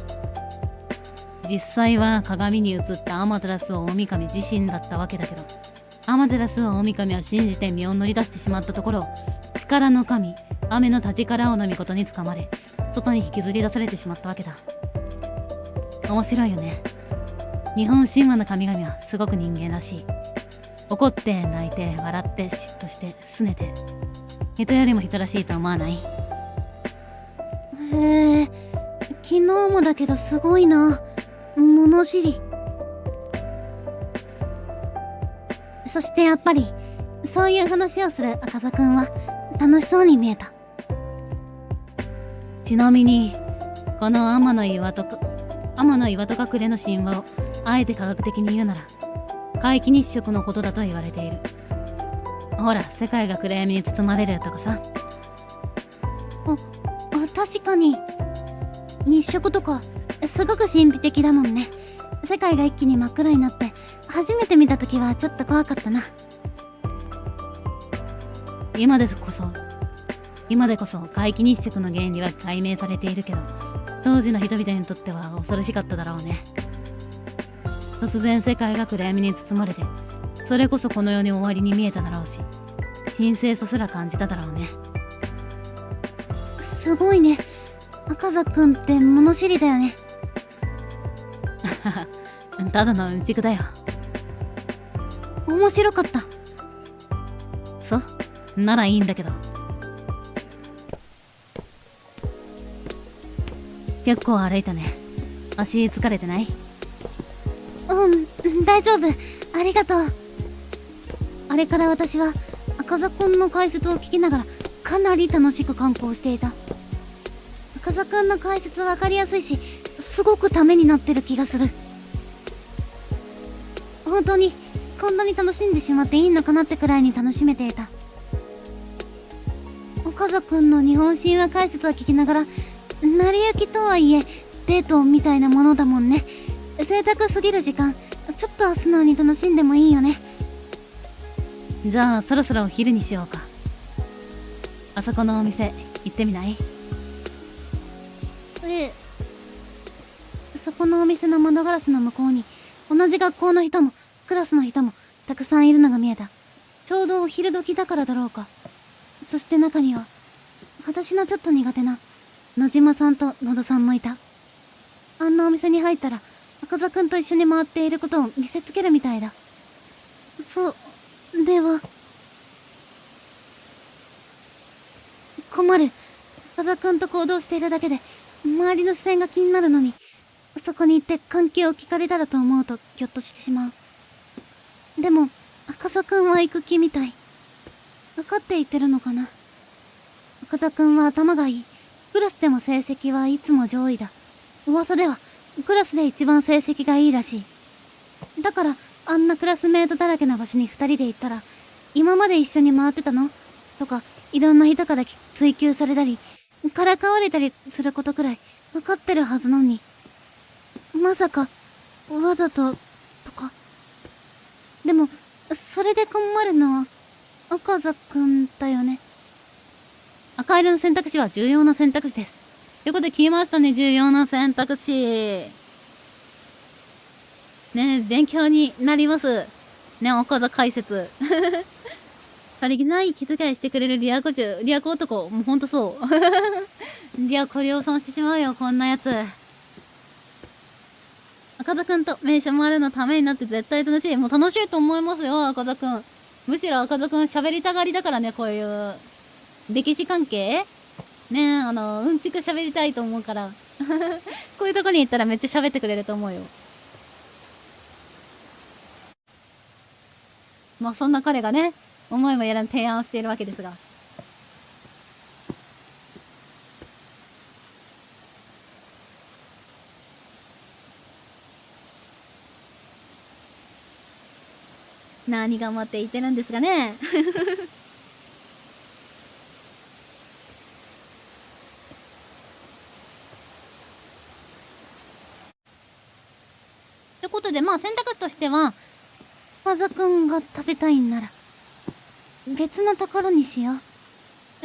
実際は鏡に映った天照大神自身だったわけだけど、天照大神は信じて身を乗り出してしまったところ、力の神、雨の立ちからをのみことにつかまれ、外に引きずり出されてしまったわけだ。面白いよね。日本神話の神々はすごく人間らしい。怒って泣いて笑って嫉妬して拗ねて、人よりも人らしいと思わない？へえ、昨日もだけどすごいな。物知り。そしてやっぱりそういう話をする赤座くんは楽しそうに見えた。ちなみにこの天の岩戸隠れの神話をあえて科学的に言うなら皆既日食のことだと言われている。ほら、世界が暗闇に包まれるとかさ。確かに日食とかすごく神秘的だもんね。世界が一気に真っ暗になって初めて見た時はちょっと怖かったな。今でこそ皆既日食の原理は解明されているけど、当時の人々にとっては恐ろしかっただろうね。突然世界が暗闇に包まれて、それこそこの世に終わりに見えただろうし、神聖さすら感じただろうね。すごいね。赤座くんって物知りだよね。ただのうんちくだよ。面白かった。そうならいいんだけど。結構歩いたね。足疲れてない？大丈夫。ありがとう。あれから私は赤座くんの解説を聞きながらかなり楽しく観光していた。赤座くんの解説わかりやすいし、すごくためになってる気がする。本当にこんなに楽しんでしまっていいのかなってくらいに楽しめていた。赤座くんの日本神話解説を聞きながら、成り行きとはいえデートみたいなものだもんね。贅沢すぎる時間、ちょっと素直に楽しんでもいいよね。じゃあそろそろお昼にしようか。あそこのお店行ってみない？そこのお店の窓ガラスの向こうに同じ学校の人もクラスの人もたくさんいるのが見えた。ちょうどお昼時だからだろうか。そして中には私のちょっと苦手な野島さんと野田さんもいた。あんなお店に入ったら赤座くんと一緒に回っていることを見せつけるみたいだ。では困る。赤座くんと行動しているだけで周りの視線が気になるのに、そこに行って関係を聞かれたらと思うとぎょっとしてしまう。でも赤座くんは行く気みたい。分かって言ってるのかな。赤座くんは頭がいい。クラスでも成績はいつも上位だ。噂ではクラスで一番成績がいいらしい。だからあんなクラスメートだらけな場所に二人で行ったら、今まで一緒に回ってたのとか、いろんな人から追求されたりからかわれたりすることくらい分かってるはずなのに、まさかわざととか。でもそれで困るのは赤座くんだよね。赤色の選択肢は重要な選択肢です。ということで消えましたね、重要な選択肢。ね、勉強になります。ね、赤座解説。さりげない気遣いしてくれるリア子男。もうほんとそう。リア子量産してしまうよ、こんなやつ。赤座くんと名所もあるのためになって絶対楽しい。もう楽しいと思いますよ、赤座くん。むしろ赤座くん喋りたがりだからね、こういう。歴史関係ねえ、うんちく喋りたいと思うから。こういうとこに行ったらめっちゃ喋ってくれると思うよ。まあそんな彼がね、思いもやらぬ提案をしているわけですが。何頑張って言ってるんですがね。ということで、まあ選択肢としては、赤座くんが食べたいんなら別のところにしよう。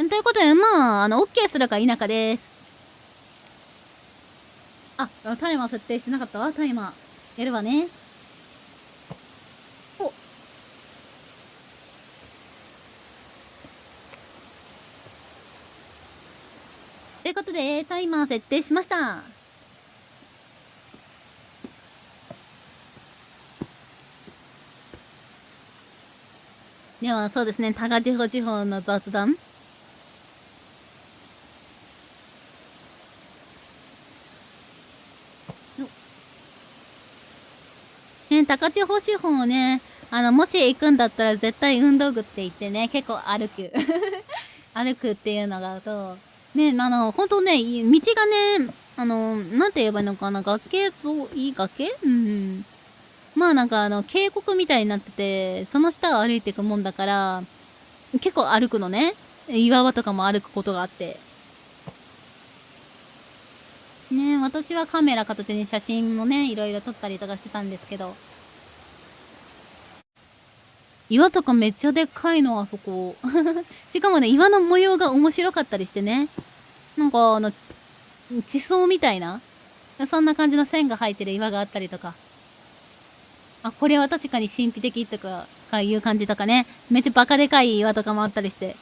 ということで、まあ、OK するか否かです。あ、タイマー設定してなかったわ。タイマー。やるわね。お。ということで、タイマー設定しました。では、そうですね、高千穂地方の雑談。ね、高千穂地方をね、もし行くんだったら絶対運動靴って言ってね、結構歩く。歩くっていうのがと、ね、ほんとね、道がね、なんて言えばいいのかな、崖うん。まあなんか渓谷みたいになってて、その下を歩いていくもんだから、結構歩くのね。岩場とかも歩くことがあって。ね、私はカメラ片手に写真もね、いろいろ撮ったりとかしてたんですけど。岩とかめっちゃでっかいの、あそこ。しかもね、岩の模様が面白かったりしてね。なんか地層みたいな、そんな感じの線が入ってる岩があったりとか。あ、これは確かに神秘的とか、いう感じとかね。めっちゃバカでかい岩とかもあったりして。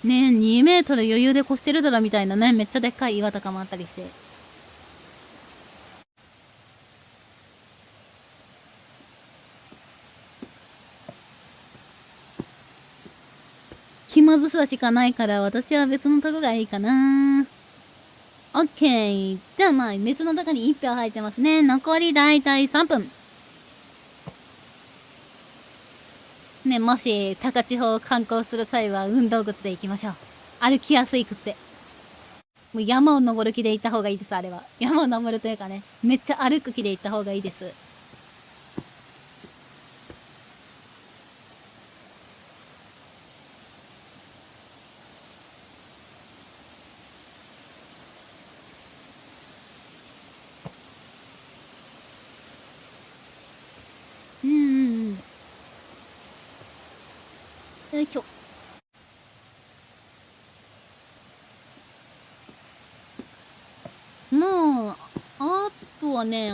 ね、2メートル余裕で越してるだろみたいなね、めっちゃでっかい岩とかもあったりして。気まずさしかないから、私は別のとこがいいかな。オッケー。じゃあまあ、別のとこに1票入ってますね。残りだいたい3分。ね、もし、高千穂を観光する際は運動靴で行きましょう。歩きやすい靴で。もう山を登る気で行った方がいいです、あれは。山を登るというかね、めっちゃ歩く気で行った方がいいです。よいしょ。まあ、あとはね、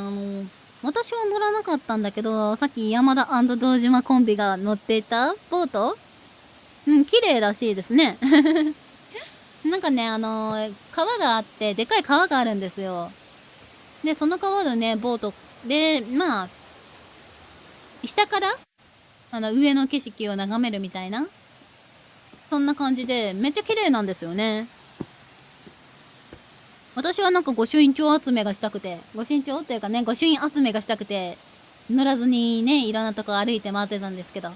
私は乗らなかったんだけど、さっき山田堂島コンビが乗っていたボート、綺麗らしいですね。なんかね、川があって、でかい川があるんですよ。で、その川でね、ボートで、まあ、下から、上の景色を眺めるみたいな。そんな感じで、めっちゃ綺麗なんですよね。私はなんか御朱印帳集めがしたくて、御朱印帳っていうかね、御朱印集めがしたくて、乗らずにね、いろんなとこ歩いて回ってたんですけど。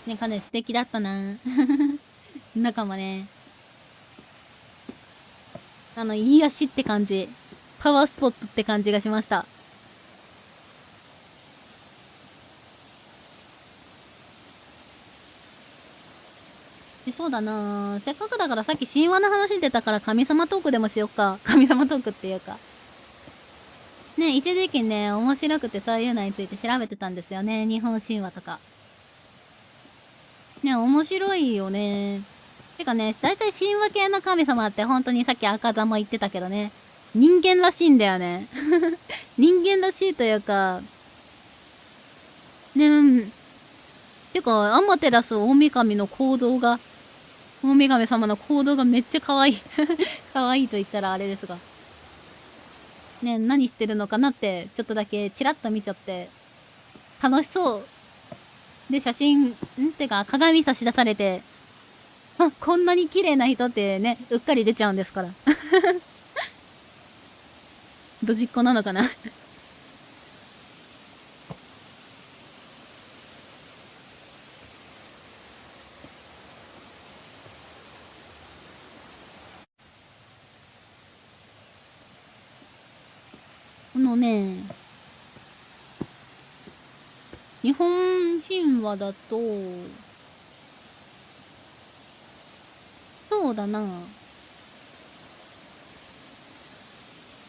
ね、かなり素敵だったな中もね、癒しって感じ。パワースポットって感じがしました。で、そうだな、せっかくだからさっき神話の話出たから神様トークでもしよっか。神様トークっていうか。ね、一時期ね、面白くてそういうのについて調べてたんですよね。日本神話とか。ね、面白いよね。てかね、だいたい神話系の神様って本当にさっき赤座も言ってたけどね、人間らしいんだよね。人間らしいというか、ね、てか、アマテラス大神の行動が、大神様の行動がめっちゃ可愛い。可愛いと言ったらあれですが。ね、何してるのかなって、ちょっとだけチラッと見ちゃって、楽しそう。で、写真、てか、鏡差し出されて、あ、こんなに綺麗な人ってね、うっかり出ちゃうんですから。ドジっ子なのかな。日本人話だと、そうだな。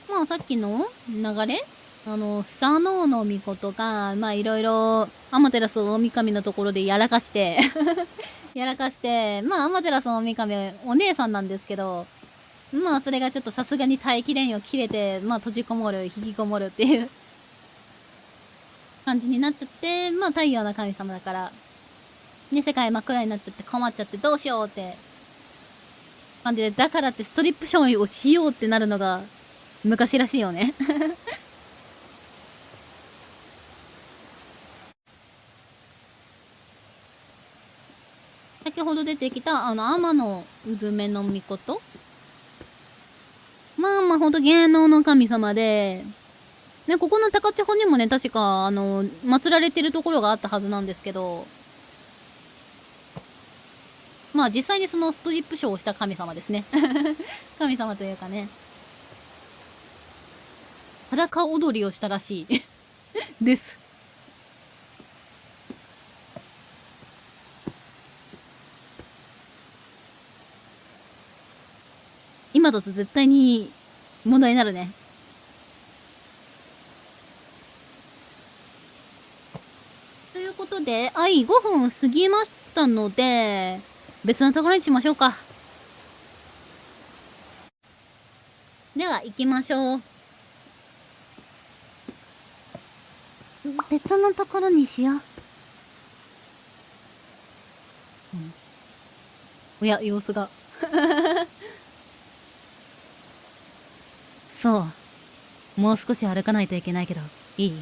まあさっきの流れスサノオノミコとか、まあいろいろ、アマテラス大神のところでやらかしてやらかして、まあアマテラス大神はお姉さんなんですけど、まあそれがちょっとさすがに待機連を切れて、まあ閉じこもる、引きこもるっていう感じになっちゃって、まあ太陽の神様だから、ね、世界真っ暗になっちゃって困っちゃってどうしようって感じで、だからってストリップショーをしようってなるのが昔らしいよね。先ほど出てきた天のうずめのみこと、まあまあほんと芸能の神様で、ね、ここの高千穂にもね、確か祀られてるところがあったはずなんですけど、まあ実際にそのストリップショーをした神様ですね。神様というかね、裸踊りをしたらしいです。今だと絶対に問題になるね。ということで、5分過ぎましたので、別のところにしましょうか。では、行きましょう。別のところにしよう。おや、様子が。そう。もう少し歩かないといけないけど、いい？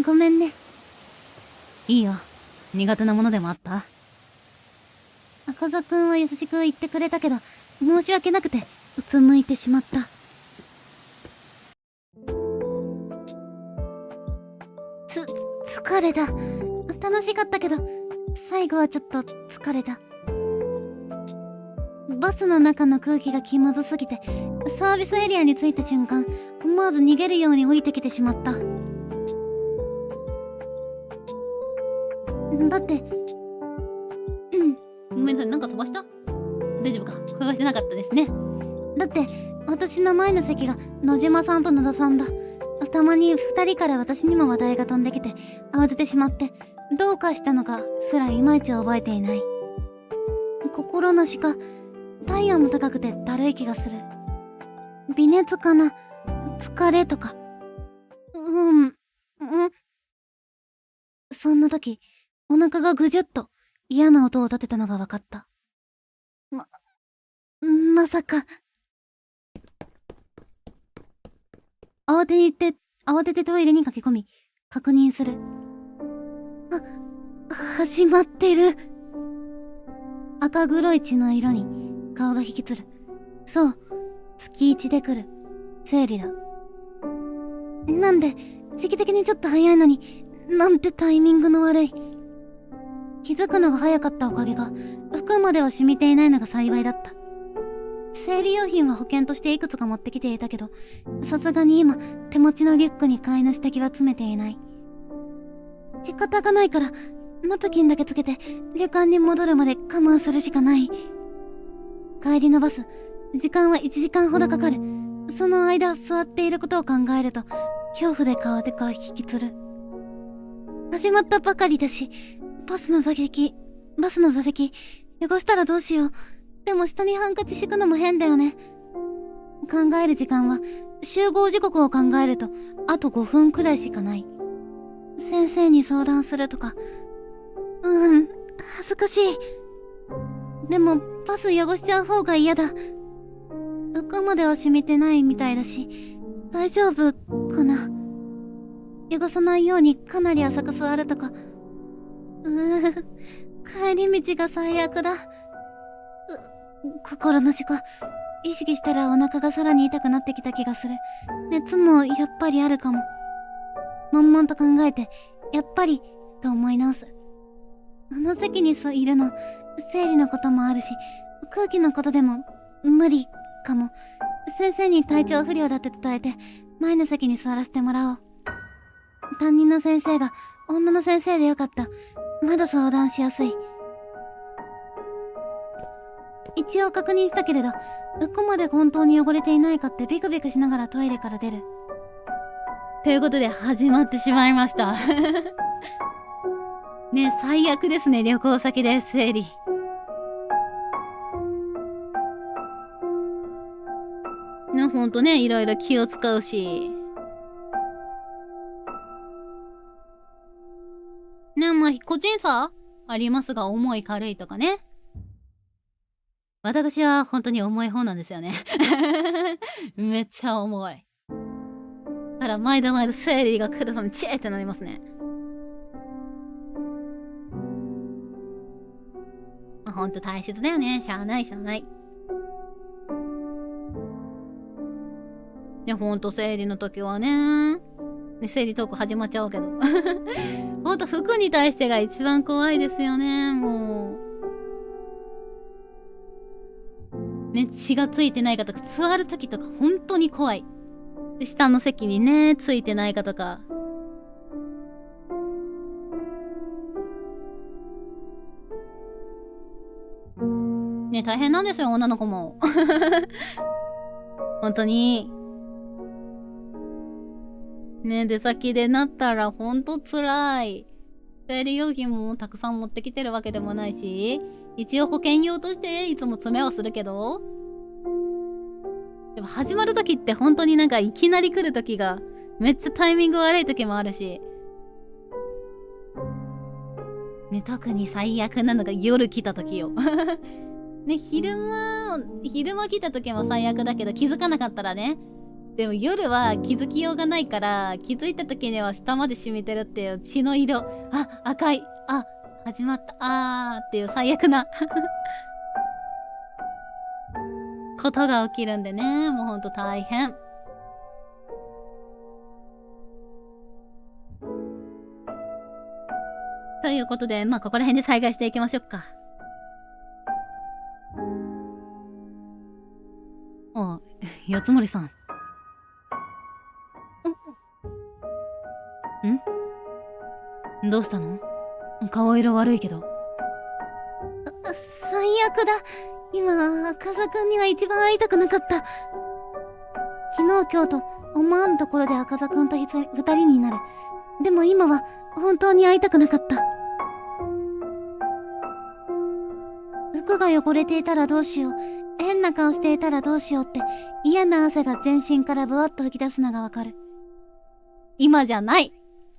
ごめんね。いいよ。苦手なものでもあった？赤座くんは優しく言ってくれたけど、申し訳なくて、うつむいてしまった。疲れた。楽しかったけど、最後はちょっと疲れた。バスの中の空気が気まずすぎて、サービスエリアに着いた瞬間、思わず逃げるように降りてきてしまった。だって、ごめんなさい、なんか飛ばした？大丈夫か？飛ばしてなかったですね。だって、私の前の席が野島さんと野田さんだ。たまに2人から私にも話題が飛んできて、慌ててしまって、どうかしたのかすらいまいち覚えていない。心なしか、体温も高くてだるい気がする。微熱かな？疲れとか。そんな時、お腹がぐじゅっと嫌な音を立てたのが分かった。まさか。慌ててトイレに駆け込み、確認する。始まってる。赤黒い血の色に顔が引きつる。そう、月1で来る。生理だ。なんで、時期的にちょっと早いのに、なんてタイミングの悪い。気づくのが早かったおかげが、服までは染みていないのが幸いだった。生理用品は保険としていくつか持ってきていたけど、さすがに今、手持ちのリュックに替えの下着は詰めていない。仕方がないから、ナプキンだけつけて、旅館に戻るまで我慢するしかない。帰りのバス、時間は1時間ほどかかる。その間、座っていることを考えると、恐怖で顔でか引きつる。始まったばかりだし、バスの座席、汚したらどうしよう。でも下にハンカチ敷くのも変だよね。考える時間は、集合時刻を考えると、あと5分くらいしかない。先生に相談するとか。恥ずかしい。でも、バス汚しちゃう方が嫌だ。服までは染みてないみたいだし、大丈夫かな。汚さないようにかなり浅く座るとか。帰り道が最悪だ。心の事故。意識したらお腹がさらに痛くなってきた気がする。熱もやっぱりあるかも。悶々と考えて、やっぱり、と思い直す。あの席にいるの、生理のこともあるし、空気のことでも、無理、かも。先生に体調不良だって伝えて、前の席に座らせてもらおう。担任の先生が、女の先生でよかった。まだ相談しやすい。一応確認したけれど、どこまで本当に汚れていないかってビクビクしながらトイレから出る。ということで始まってしまいました。ね、最悪ですね、旅行先で生理。ね、ほんとね、いろいろ気を使うし。ね、まあ、個人差ありますが、重い軽いとかね。私は本当に重い方なんですよね。めっちゃ重い。だから毎度生理が来るためチェーってなりますね。まあ、ほんと大切だよね。しゃあない。ね、ほんと生理の時はね。生理トーク始まっちゃうけど。ほんと服に対してが一番怖いですよね、もう。ね、血がついてないかとか、座る時とか本当に怖い。下の席にね、ついてないかとか。ね、大変なんですよ、女の子も。本当に。ね、出先でなったらほんと辛い。生理用品もたくさん持ってきてるわけでもないし、一応保険用としていつも詰めはするけど、でも始まる時って本当になんかいきなり来る時がめっちゃタイミング悪い時もあるし、ね、特に最悪なのが夜来た時よ。ね、昼間来た時も最悪だけど気づかなかったらね。でも夜は気づきようがないから、気づいた時には下まで染みてるっていう血の色。あ、赤い。あ、始まった。っていう最悪なことが起きるんでね。もうほんと大変。ということで、まあここら辺で再開していきましょうか。あ、八つ森さん。どうしたの？顔色悪いけど。最悪だ。今、赤座くんには一番会いたくなかった。昨日今日と思わぬところで赤座くんと二人になる。でも今は本当に会いたくなかった。服が汚れていたらどうしよう。変な顔していたらどうしようって嫌な汗が全身からブワッと吹き出すのがわかる。今じゃない。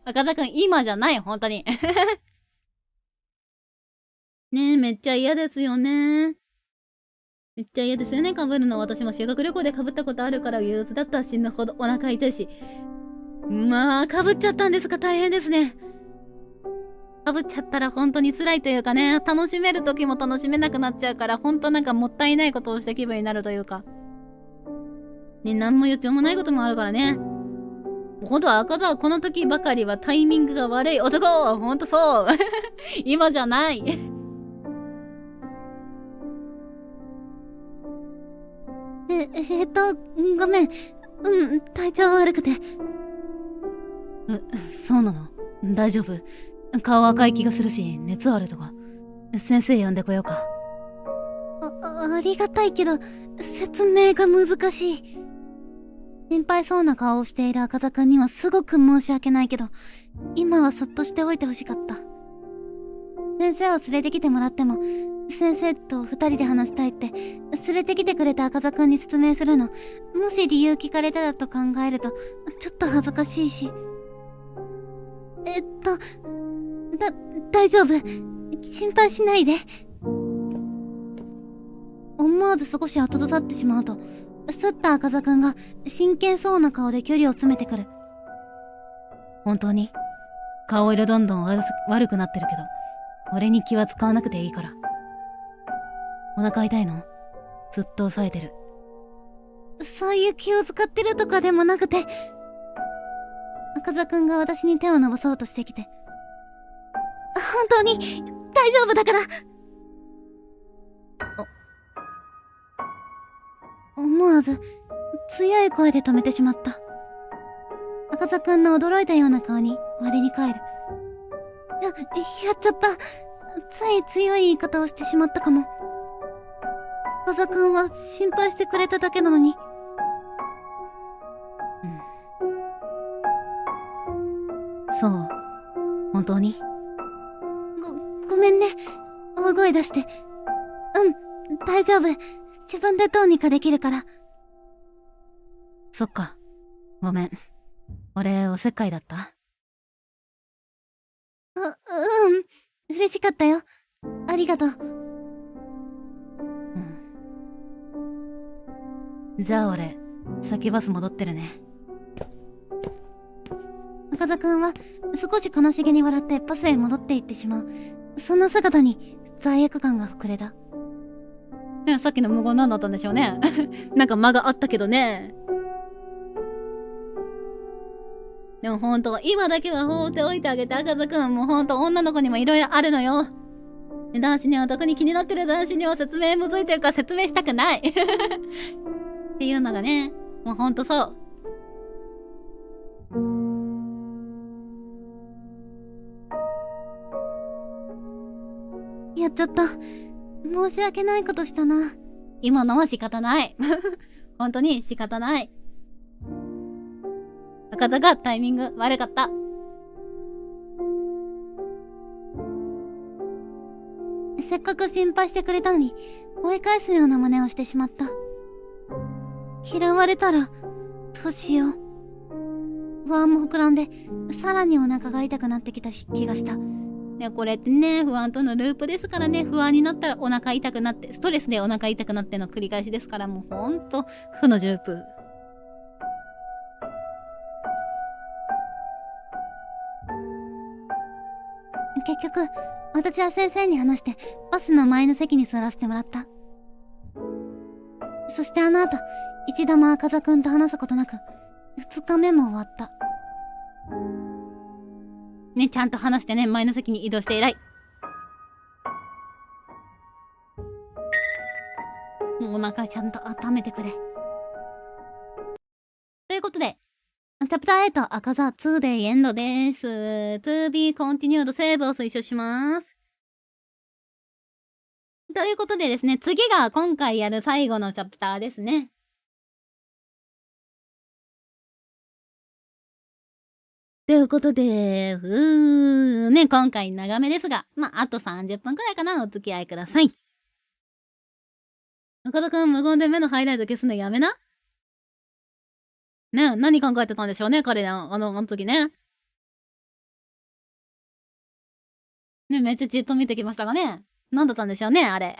赤座くん今じゃない、本当に。ねえ、めっちゃ嫌ですよね。めっちゃ嫌ですよね、被るの。私も修学旅行で被ったことあるから憂鬱だったら死ぬほどお腹痛いし。まあ、被っちゃったんですが大変ですね。被っちゃったら本当に辛いというかね、楽しめる時も楽しめなくなっちゃうから、本当なんかもったいないことをした気分になるというか。ね、何も予兆もないこともあるからね。ほんと赤座はこの時ばかりはタイミングが悪い男。ほんとそう。今じゃない。ごめん。体調悪くて。そうなの？大丈夫？顔赤い気がするし、熱あるとか。先生呼んでこようか。ありがたいけど、説明が難しい。心配そうな顔をしている赤座くんにはすごく申し訳ないけど、今はそっとしておいてほしかった。先生を連れてきてもらっても、先生と二人で話したいって、連れてきてくれた赤座くんに説明するの、もし理由聞かれたらと考えると、ちょっと恥ずかしいし。大丈夫。心配しないで。思わず少し後ずさってしまうと、すった赤座くんが真剣そうな顔で距離を詰めてくる。本当に顔色どんどん悪くなってるけど、俺に気は使わなくていいから。お腹痛いの？ずっと抑えてる。そういう気を使ってるとかでもなくて、赤座くんが私に手を伸ばそうとしてきて、本当に大丈夫だから。思わず強い声で止めてしまった。赤座くんの驚いたような顔に我に返る。やっちゃった。つい強い言い方をしてしまったかも。赤座くんは心配してくれただけなのに。そう、本当に？ごめんね、大声出して。大丈夫。自分でどうにかできるから。そっか、ごめん。俺おせっかいだった？嬉しかったよ。ありがとう。じゃあ俺先バス戻ってるね。赤座くんは少し悲しげに笑ってバスへ戻っていってしまう。そんな姿に罪悪感が膨れた。さっきの無言何だったんでしょうね。なんか間があったけどね。でもほんと今だけは放っておいてあげて、赤座くん。もうほんと女の子にもいろいろあるのよ。男子には特に気になってる男子には説明むずいというか説明したくない。っていうのがね、もうほんとそう。やっちゃった。申し訳ないことしたな。今のは仕方ない。本当に仕方ない。赤座がタイミング悪かった。せっかく心配してくれたのに、追い返すような真似をしてしまった。嫌われたら、どうしよう。不安も膨らんで、さらにお腹が痛くなってきた気がした。ね、これってね、不安とのループですからね、不安になったらお腹痛くなって、ストレスでお腹痛くなっての繰り返しですから、もうほんと、負のループ。結局、私は先生に話して、バスの前の席に座らせてもらった。そしてあの後、一度も赤座くんと話すことなく、2日目も終わった。ね、ちゃんと話してね、前の席に移動して偉い。もうお腹ちゃんと温めてくれ。ということで、チャプター8赤座2でエンドです。To be continued セーブを推奨します。ということでですね、次が今回やる最後のチャプターですね。ということで、ね、今回長めですが、あと30分くらいかな、お付き合いください。赤田くん、無言で目のハイライト消すのやめな。ね、何考えてたんでしょうね、彼ら、あの時ね。ね、めっちゃじっと見てきましたがね。何だったんでしょうね、あれ。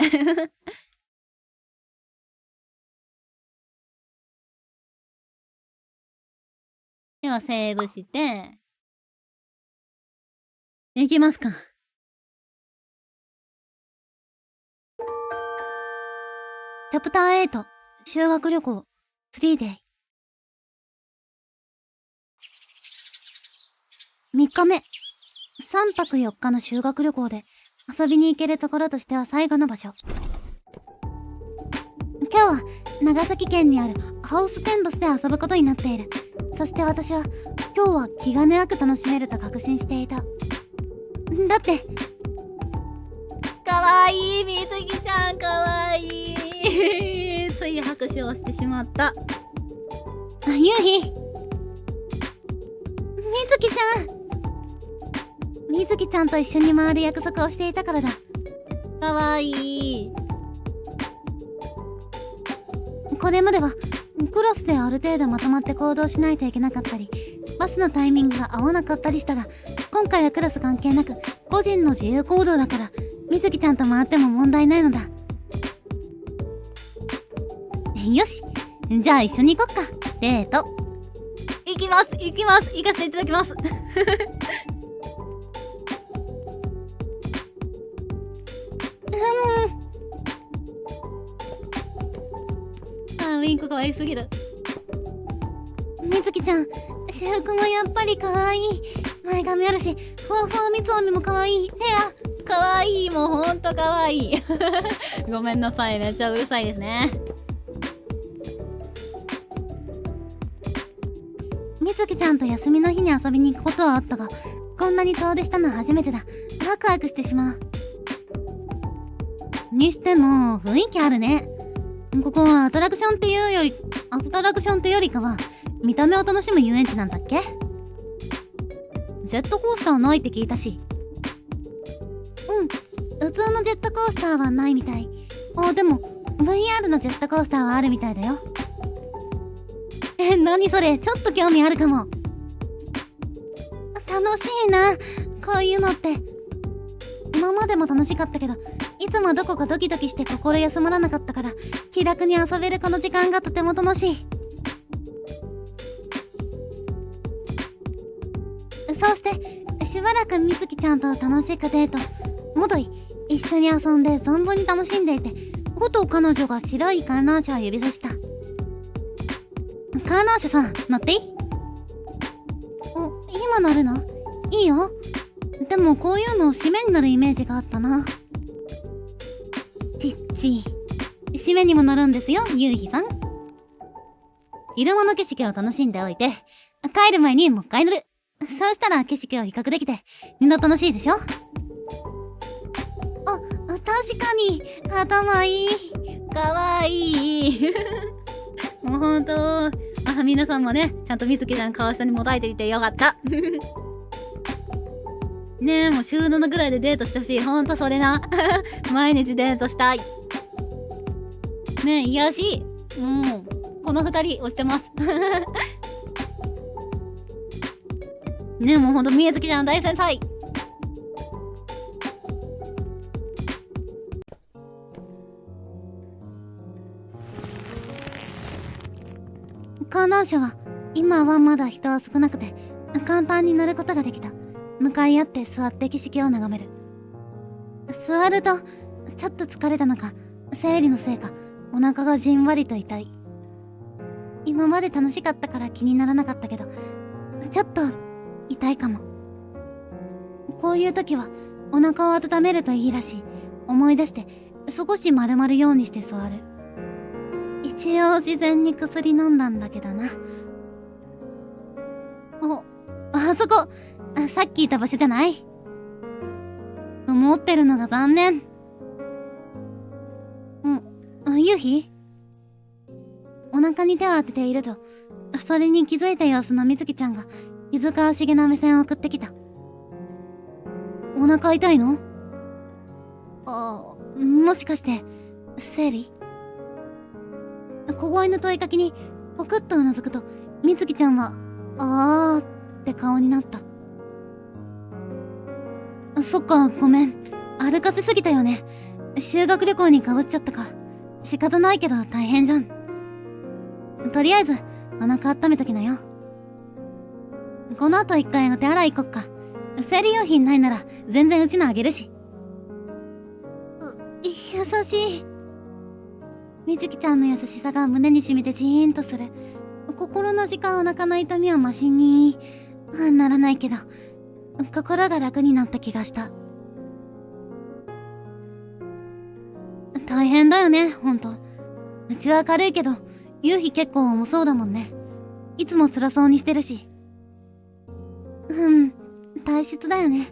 では、セーブして、いきますか。チャプター8、修学旅行、3 day。3日目、3泊4日の修学旅行で遊びに行けるところとしては最後の場所。今日は長崎県にあるハウステンボスで遊ぶことになっている。そして私は今日は気兼ねなく楽しめると確信していた。だってかわいい、みずきちゃんかわいい。つい拍手をしてしまった。ゆうひ、みずきちゃん、みずきちゃんと一緒に回る約束をしていたからだ。かわいい。これまではクラスである程度まとまって行動しないといけなかったり、バスのタイミングが合わなかったりしたが、今回はクラス関係なく個人の自由行動だから、みずきちゃんと回っても問題ないのだ。よし、じゃあ一緒に行こっか。デート行きます、行きます、行かせていただきます。ウィンク可愛すぎる。みずきちゃん、私服もやっぱり可愛い。前髪あるし、ふわふわみつおみも可愛い。ヘア可愛い。もうほんと可愛い。ごめんなさい、めっちゃうるさいですね。みずきちゃんと休みの日に遊びに行くことはあったが、こんなに遠出したのは初めてだ。ワクワクしてしまう。にしても雰囲気あるね。ここはアトラクションってよりかは見た目を楽しむ遊園地なんだっけ？ジェットコースターないって聞いたし。普通のジェットコースターはないみたい。でも VR のジェットコースターはあるみたいだよ。何それ、ちょっと興味あるかも。楽しいな、こういうのって。今までも楽しかったけど、いつもどこかドキドキして心休まらなかったから、気楽に遊べるこの時間がとても楽しい。そうしてしばらくみずきちゃんと楽しくデート、もどい一緒に遊んで存分に楽しんでいて、こと彼女が白い観覧車を指さした。観覧車さん、乗っていい？今乗るの？いいよ。でもこういうの締めになるイメージがあったな。ちっち、締めにも乗るんですよ、ゆうひさん。昼間の景色を楽しんでおいて、帰る前にもう一回乗る。そうしたら景色を比較できて、二度楽しいでしょ？確かに頭いい。かわいい。もうほんと、皆さんもね、ちゃんとみつきちゃん川下にもたえていてよかった。ねえ、もう週7ぐらいでデートしてほしい。ほんとそれな。毎日デートしたい。ねえ、癒やしい。もう、この2人推してます。ねえ、もうほんとみつきちゃん大先輩。観覧車は今はまだ人は少なくて簡単に乗ることができた。向かい合って座って景色を眺める。座るとちょっと疲れたのか、生理のせいかお腹がじんわりと痛い。今まで楽しかったから気にならなかったけど、ちょっと痛いかも。こういう時はお腹を温めるといいらしい。思い出して少し丸まるようにして座る。一応事前に薬飲んだんだけどな。あそこ、さっきいた場所じゃない？思ってるのが残念。夕日？お腹に手を当てていると、それに気づいた様子のみつきちゃんが気遣わしげな目線を送ってきた。お腹痛いの？もしかして、生理？小声の問いかけにポクッとうなずくと、みつきちゃんはあーって顔になった。そっか、ごめん。歩かせすぎたよね。修学旅行にかぶっちゃったか。仕方ないけど大変じゃん。とりあえずお腹温めときなよ。この後一回お手洗い行こっか。生理用品ないなら全然うちのあげるし。優しい。みつきちゃんの優しさが胸に染みてジーンとする。心の時間お腹の痛みはマシにならないけど、心が楽になった気がした。大変だよね、ほんと。うちは軽いけど、夕日結構重そうだもんね。いつも辛そうにしてるし。体質だよね。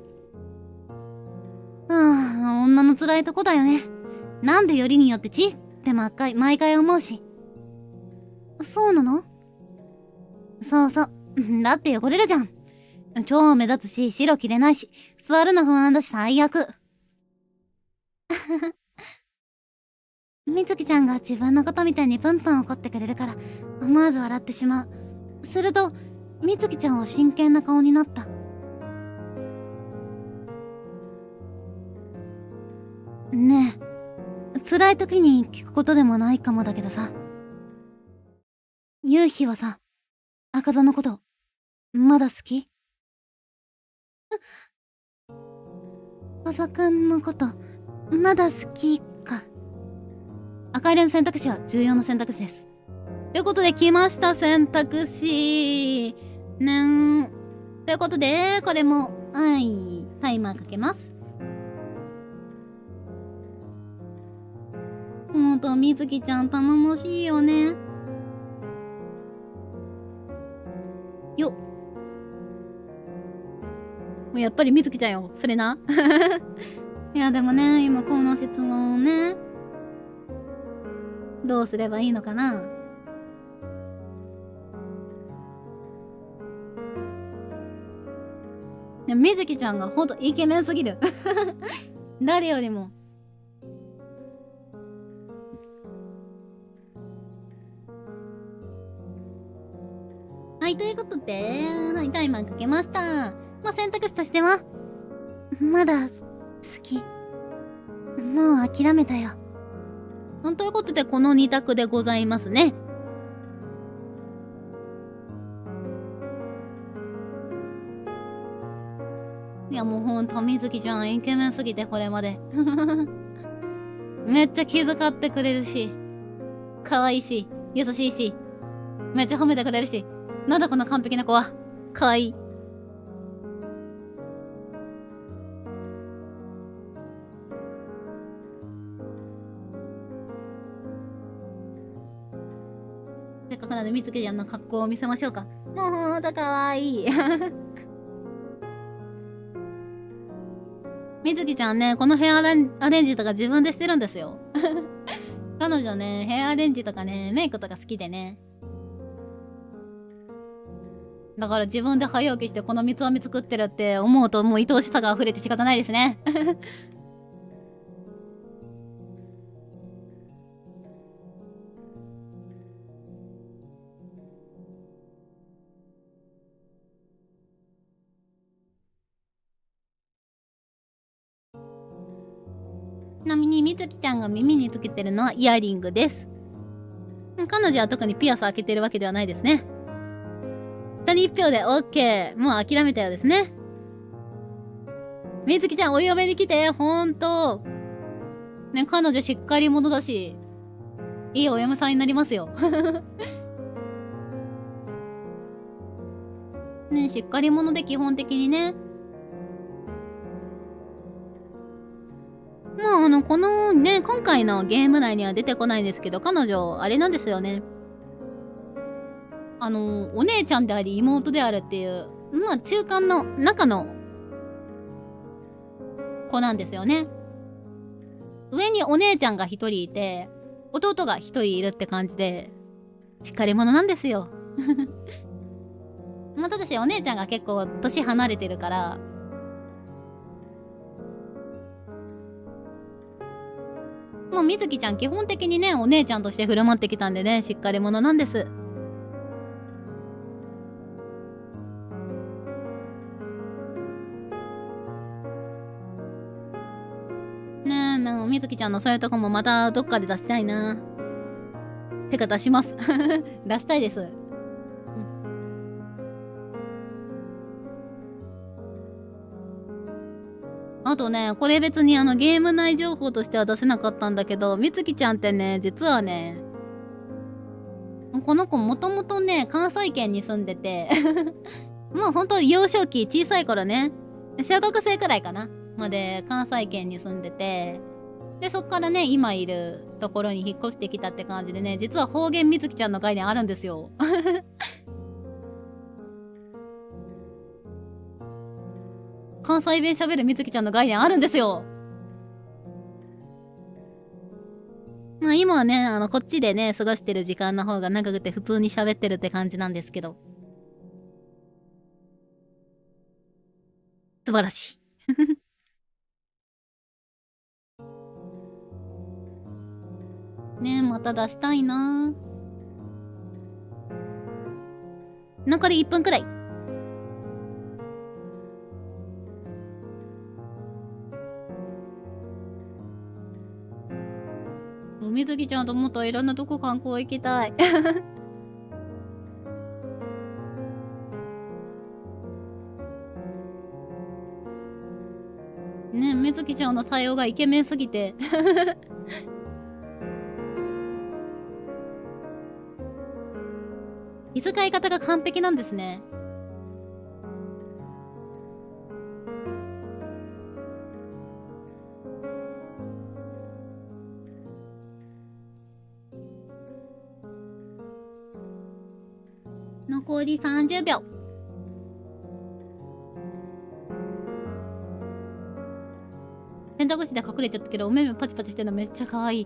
女の辛いとこだよね。なんでよりによってちって毎回思うし。そうなの？そうそう。だって汚れるじゃん。超目立つし、白着れないし、座るの不安だし最悪。みつきちゃんが自分のことみたいにプンプン怒ってくれるから思わず笑ってしまう。するとみつきちゃんは真剣な顔になった。ねえ、辛い時に聞くことでもないかもだけどさ、夕日はさ、赤座のことまだ好き？赤座くんのことまだ好きか。赤色の選択肢は重要な選択肢です。ということで来ました、選択肢ねん。ということでこれもタイマーかけます。ほんとみつきちゃん頼もしいよね。よっ、もうやっぱりみつきちゃんよ、それな。いやでもね、今この質問ね、どうすればいいのかな。いや、みずきちゃんがほんとイケメンすぎる。誰よりも。はい、ということで、タイマーかけました。選択肢としては、まだ好き。もう諦めたよ。ということで、この2択でございますね。いや、もうほんと、みずきちゃんイケメンすぎて、これまで。めっちゃ気遣ってくれるし、可愛いし、優しいし、めっちゃ褒めてくれるし、なんだこの完璧な子は。可愛い。せっかくなんでみつきちゃんの格好を見せましょうか。もうほんと可愛い。みずきちゃんね、このヘアアレンジとか自分でしてるんですよ。彼女ね、ヘアアレンジとかね、メイクとか好きでね。だから自分で早起きしてこの三つ編み作ってるって思うともう愛おしさが溢れて仕方ないですね。ちなみにみずきちゃんが耳につけてるのはイヤリングです。彼女は特にピアス開けてるわけではないですね。下に1票で OK。もう諦めたようですね。みずきちゃんお嫁に来て、ほんと。ね、彼女しっかり者だし、いいお嫁さんになりますよ。ね、しっかり者で基本的にね。まあ、このね、今回のゲーム内には出てこないんですけど、彼女、あれなんですよね。お姉ちゃんであり妹であるっていう、まあ、中間の中の子なんですよね。上にお姉ちゃんが一人いて、弟が一人いるって感じで、しっかり者なんですよ。まあ、ただしお姉ちゃんが結構年離れてるから、もうみずきちゃん基本的にね、お姉ちゃんとして振る舞ってきたんでね、しっかり者なんです。ねえ、なんかみずきちゃんのそういうとこもまたどっかで出したいな。てか出します。出したいです。あとね、これ別にゲーム内情報としては出せなかったんだけど、みつきちゃんってね、実はね、この子もともとね、関西圏に住んでて、もうほんと幼少期小さい頃ね、小学生くらいかなまで関西圏に住んでて、で、そっからね、今いるところに引っ越してきたって感じでね、実は方言みつきちゃんの概念あるんですよ。関西弁喋るみつきちゃんの概念あるんですよ。まあ今はね、こっちでね、過ごしてる時間の方が長くて普通に喋ってるって感じなんですけど。素晴らしい。ねえ、また出したいな。残り1分くらい。みずきちゃんともっといろんなとこ観光行きたい。ねえ、みずきちゃんの対応がイケメンすぎて。気遣い方が完璧なんですね。残り30秒。洗濯機で隠れちゃったけど、お目目パチパチしてるのめっちゃ可愛い。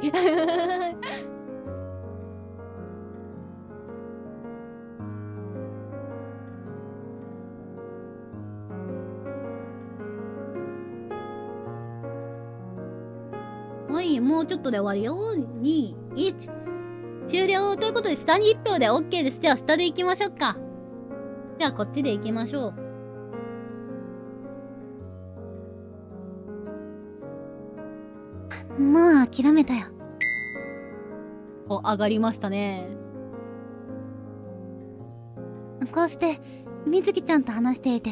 はい、もうちょっとで終わるよ。2、1。終了ということで、下に1票で OK です。では、下で行きましょうか。じゃあ、こっちで行きましょう。もう諦めたよ。お、上がりましたね。こうしてみずきちゃんと話していて、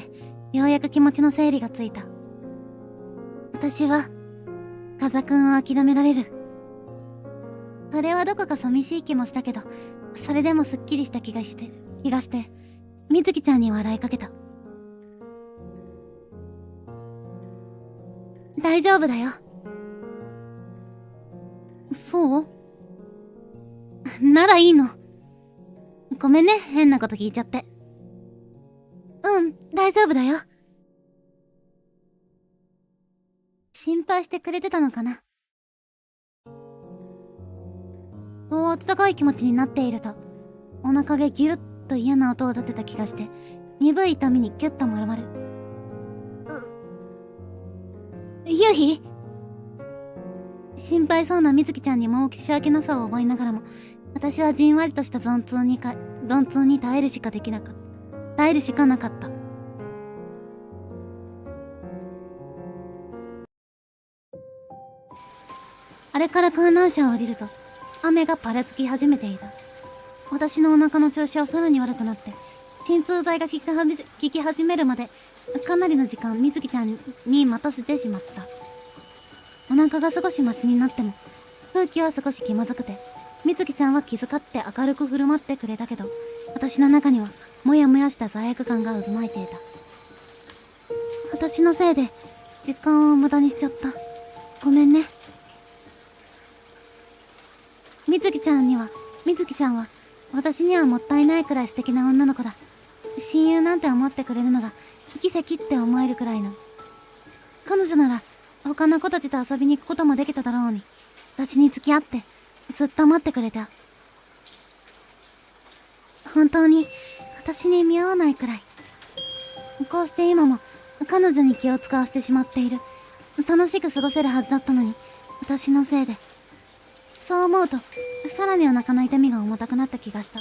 ようやく気持ちの整理がついた。私は風くんを諦められる。それはどこか寂しい気もしたけど、それでもすっきりした気がしてみずきちゃんに笑いかけた。大丈夫だよ。そうならいいの。ごめんね、変なこと聞いちゃって。うん、大丈夫だよ。心配してくれてたのかな。温かい気持ちになっていると、お腹がギュルッと嫌な音を立てた気がして、鈍い痛みにキュッと丸まる。夕日。心配そうなみずきちゃんに申し訳なさを覚えながらも、私はじんわりとした鈍痛に耐えるしかなかった。あれから観覧車を降りると、雨がぱらつき始めていた。私のお腹の調子はさらに悪くなって、鎮痛剤が効き始めるまで、かなりの時間、みずきちゃんに待たせてしまった。お腹が少しマシになっても、空気は少し気まずくて、みずきちゃんは気遣って明るく振る舞ってくれたけど、私の中には、もやもやした罪悪感が渦巻いていた。私のせいで、時間を無駄にしちゃった。ごめんね。みずきちゃんは、私にはもったいないくらい素敵な女の子だ。親友なんて思ってくれるのが、奇跡って思えるくらいの。彼女なら、他の子たちと遊びに行くこともできただろうに、私に付き合って、ずっと待ってくれた。本当に、私に見合わないくらい。こうして今も、彼女に気を使わせてしまっている。楽しく過ごせるはずだったのに、私のせいで。そう思うと、さらにお腹の痛みが重たくなった気がした。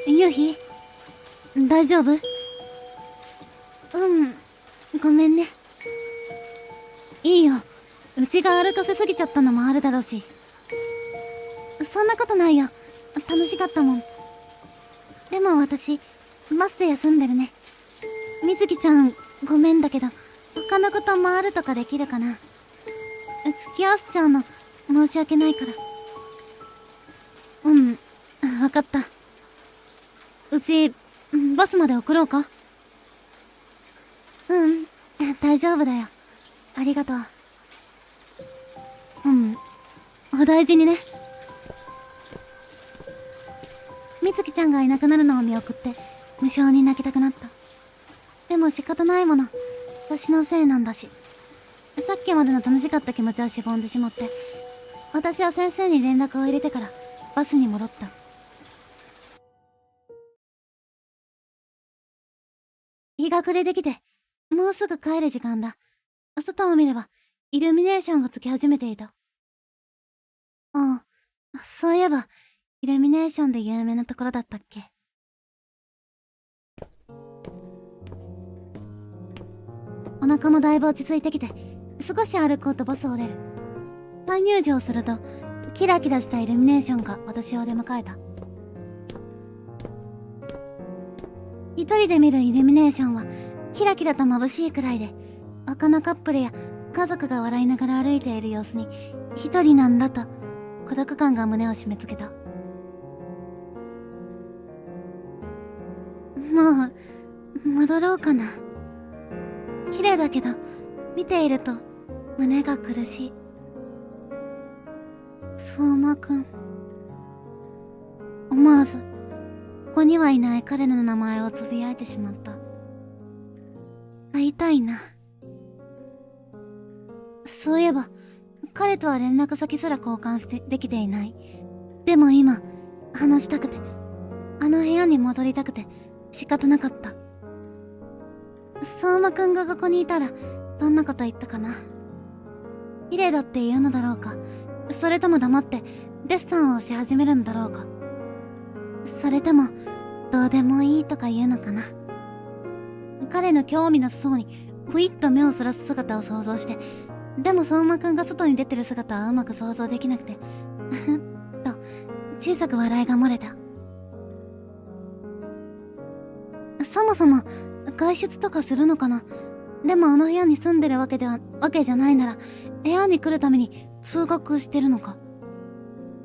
夕日、大丈夫？ごめんね。いいよ。うちが歩かせすぎちゃったのもあるだろうし。そんなことないよ。楽しかったもん。でも私、バスで休んでるね。みずきちゃん、ごめんだけど、他のこと回るとかできるかな。付き合わせちゃうの、申し訳ないから。わかった。うち、バスまで送ろうか？大丈夫だよ。ありがとう。お大事にね。みつきちゃんがいなくなるのを見送って、無性に泣きたくなった。でも仕方ないもの。私のせいなんだし。さっきまでの楽しかった気持ちはしぼんでしまって、私は先生に連絡を入れてからバスに戻った。日が暮れてきて、もうすぐ帰る時間だ。外を見れば、イルミネーションがつき始めていた。そういえば、イルミネーションで有名なところだったっけ。お腹もだいぶ落ち着いてきて、少し歩こうとバスを出る。再入場すると、キラキラしたイルミネーションが私を出迎えた。一人で見るイルミネーションは、キラキラと眩しいくらいで、他のカップルや家族が笑いながら歩いている様子に、一人なんだと、孤独感が胸を締め付けた。もう、戻ろうかな。綺麗だけど、見ていると、胸が苦しい。相馬くん。思わず、ここにはいない彼の名前をつぶやいてしまった。会いたいな。そういえば、彼とは連絡先すら交換できていない。でも今、話したくて、あの部屋に戻りたくて、仕方なかった。相馬くんがここにいたら、どんなこと言ったかな。綺麗だって言うのだろうか。それとも黙って、デッサンをし始めるんだろうか。それとも、どうでもいいとか言うのかな。彼の興味なさそうに、ふいっと目をそらす姿を想像して、でも相馬くんが外に出てる姿はうまく想像できなくて、ふっと、小さく笑いが漏れた。そもそも、外出とかするのかな。でもあの部屋に住んでるわけじゃないなら、部屋に来るために通学してるのか。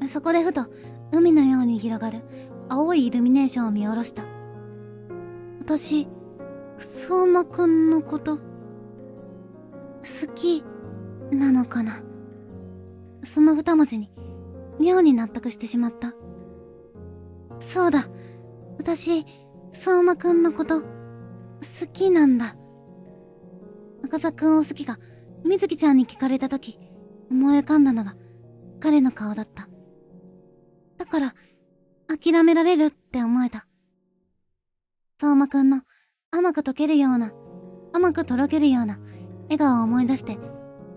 そこでふと、海のように広がる、青いイルミネーションを見下ろした。私、相馬くんのこと、好き、なのかな。その二文字に、妙に納得してしまった。そうだ、私、相馬くんのこと、好きなんだ。赤座くんを好きが水木ちゃんに聞かれた時、思い浮かんだのが彼の顔だった。だから諦められるって思えた。相馬くんの甘く溶けるような、甘くとろけるような笑顔を思い出して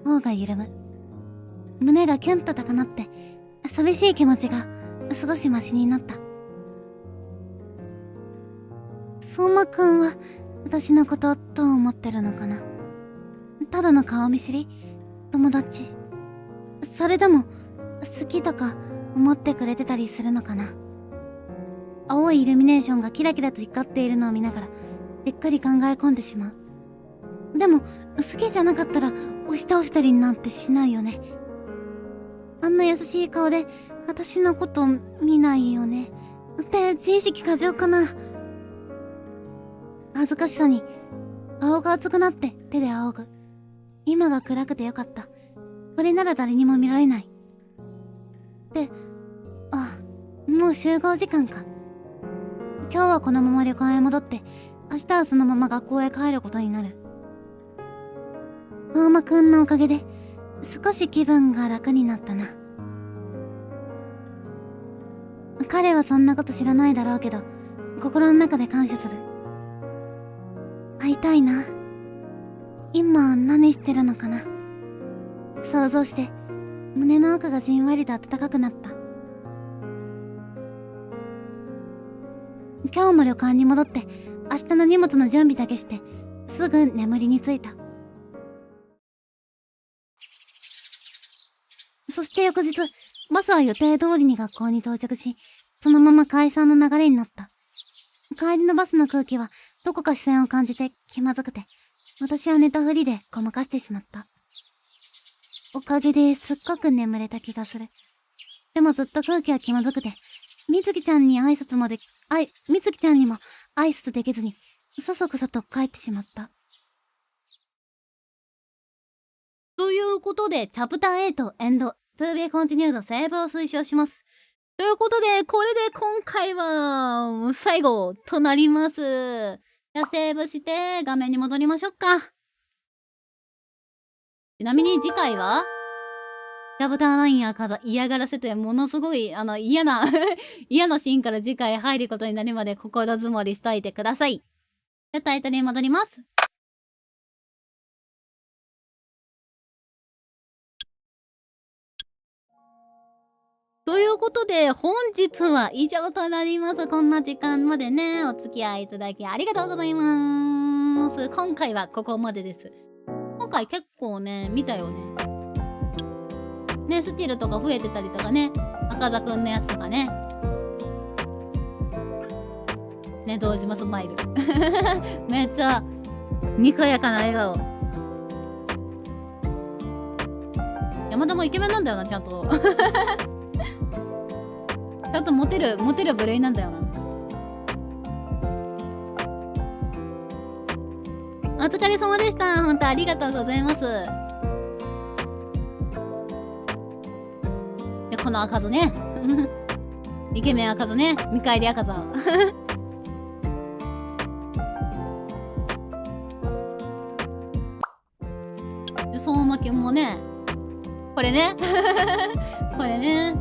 頬が緩む。胸がキュンと高鳴って寂しい気持ちが少しマシになった。相馬くんは私のことどう思ってるのかな。ただの顔見知り？友達？それでも好きとか思ってくれてたりするのかな。青いイルミネーションがキラキラと光っているのを見ながらゆっくり考え込んでしまう。でも好きじゃなかったら押し倒したりなんてしないよね。あんな優しい顔で私のこと見ないよね。って自意識過剰かな。恥ずかしさに顔が熱くなって手で仰ぐ。今が暗くてよかった。これなら誰にも見られない。で、もう集合時間か。今日はこのまま旅館へ戻って明日はそのまま学校へ帰ることになる。相馬くんのおかげで少し気分が楽になったな。彼はそんなこと知らないだろうけど、心の中で感謝する。会いたいな。今何してるのかな。想像して胸の奥がじんわりと温かくなった。今日も旅館に戻って明日の荷物の準備だけしてすぐ眠りについた。そして翌日、バスは予定通りに学校に到着し、そのまま解散の流れになった。帰りのバスの空気はどこか視線を感じて気まずくて、私は寝たふりでごまかしてしまった。おかげですっごく眠れた気がする。でもずっと空気は気まずくて、水木ちゃんにも挨拶できずに、そそくさと帰ってしまった。ということで、チャプター8エンド、to be continued セーブを推奨します。ということで、これで今回は最後となります。じゃあセーブして画面に戻りましょうか。ちなみに次回はチャプター9赤座嫌がらせというものすごい嫌な嫌なシーンから次回入ることになるまで心づもりしといてください。じゃあタイトルに戻ります。ということで、本日は以上となります。こんな時間までね、お付き合いいただきありがとうございます。今回はここまでです。今回結構ね、見たよね。ね、スチルとか増えてたりとかね、赤座くんのやつとかね。ね、堂島スマイル。めっちゃ、にこやかな笑顔。山田もイケメンなんだよな、ちゃんと。ちゃんとモテる部類なんだよな。お疲れ様でした。本当ありがとうございます。で、この赤座ね。イケメン赤座ね。見返り赤座。で、相馬くんもね。これね。これね。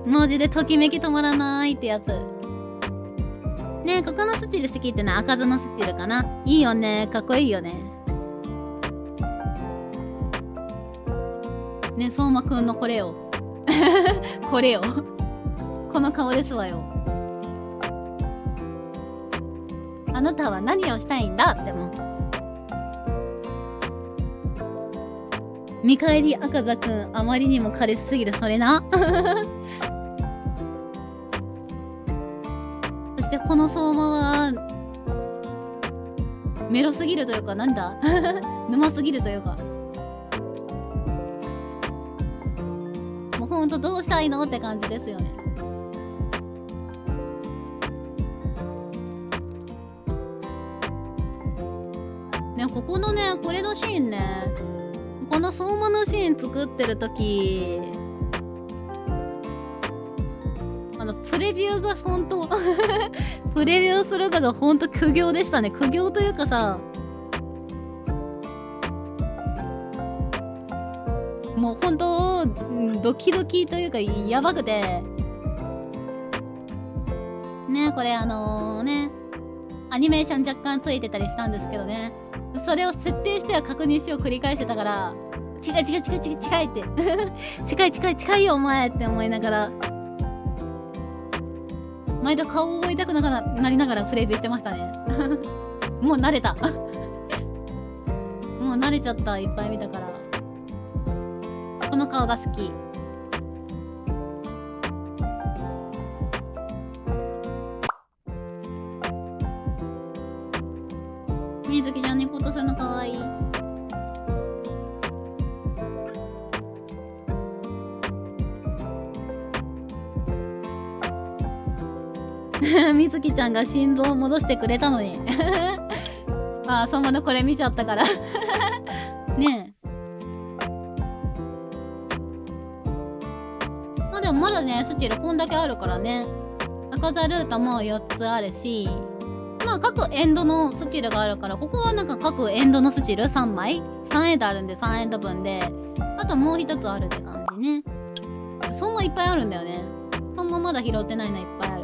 マジでときめき止まらないってやつ。ねえ、ここのスチル好きってのは赤座のスチルかな。いいよね。かっこいいよね。ねえ、相馬くんのこれよ。これよ。この顔ですわよ。あなたは何をしたいんだっても。見返り赤座くん、あまりにも彼氏すぎる、それな。そしてこの相馬は、メロすぎるというか、なんだ沼すぎるというか。もうほんとどうしたいのって感じですよね。ね、ここのね、これのシーンね。この相馬のシーン作ってる時プレビューがほんとプレビューするのがほんと苦行でしたね。苦行というかさ、もう本当ドキドキというかやばくてね、これねアニメーション若干ついてたりしたんですけどね、それを設定しては確認しを繰り返してたから、違いって近いよお前って思いながら毎度顔を覆いたくなりながらプレビューしてましたねもう慣れたもう慣れちゃった、いっぱい見たから。この顔が好き。みずきちゃんにポッとするのかわいいみずきちゃんが心臓を戻してくれたのにああ、そのこれ見ちゃったからねえ。まあでもまだね、スチルこんだけあるからね。赤座ルートも4つあるし、まあ各エンドのスチルがあるから、ここはなんか各エンドのスチル3枚 ?3 エンドあるんで3エンド分で、あともう一つあるって感じね。そんないっぱいあるんだよね。そんまだ拾ってないのいっぱいある。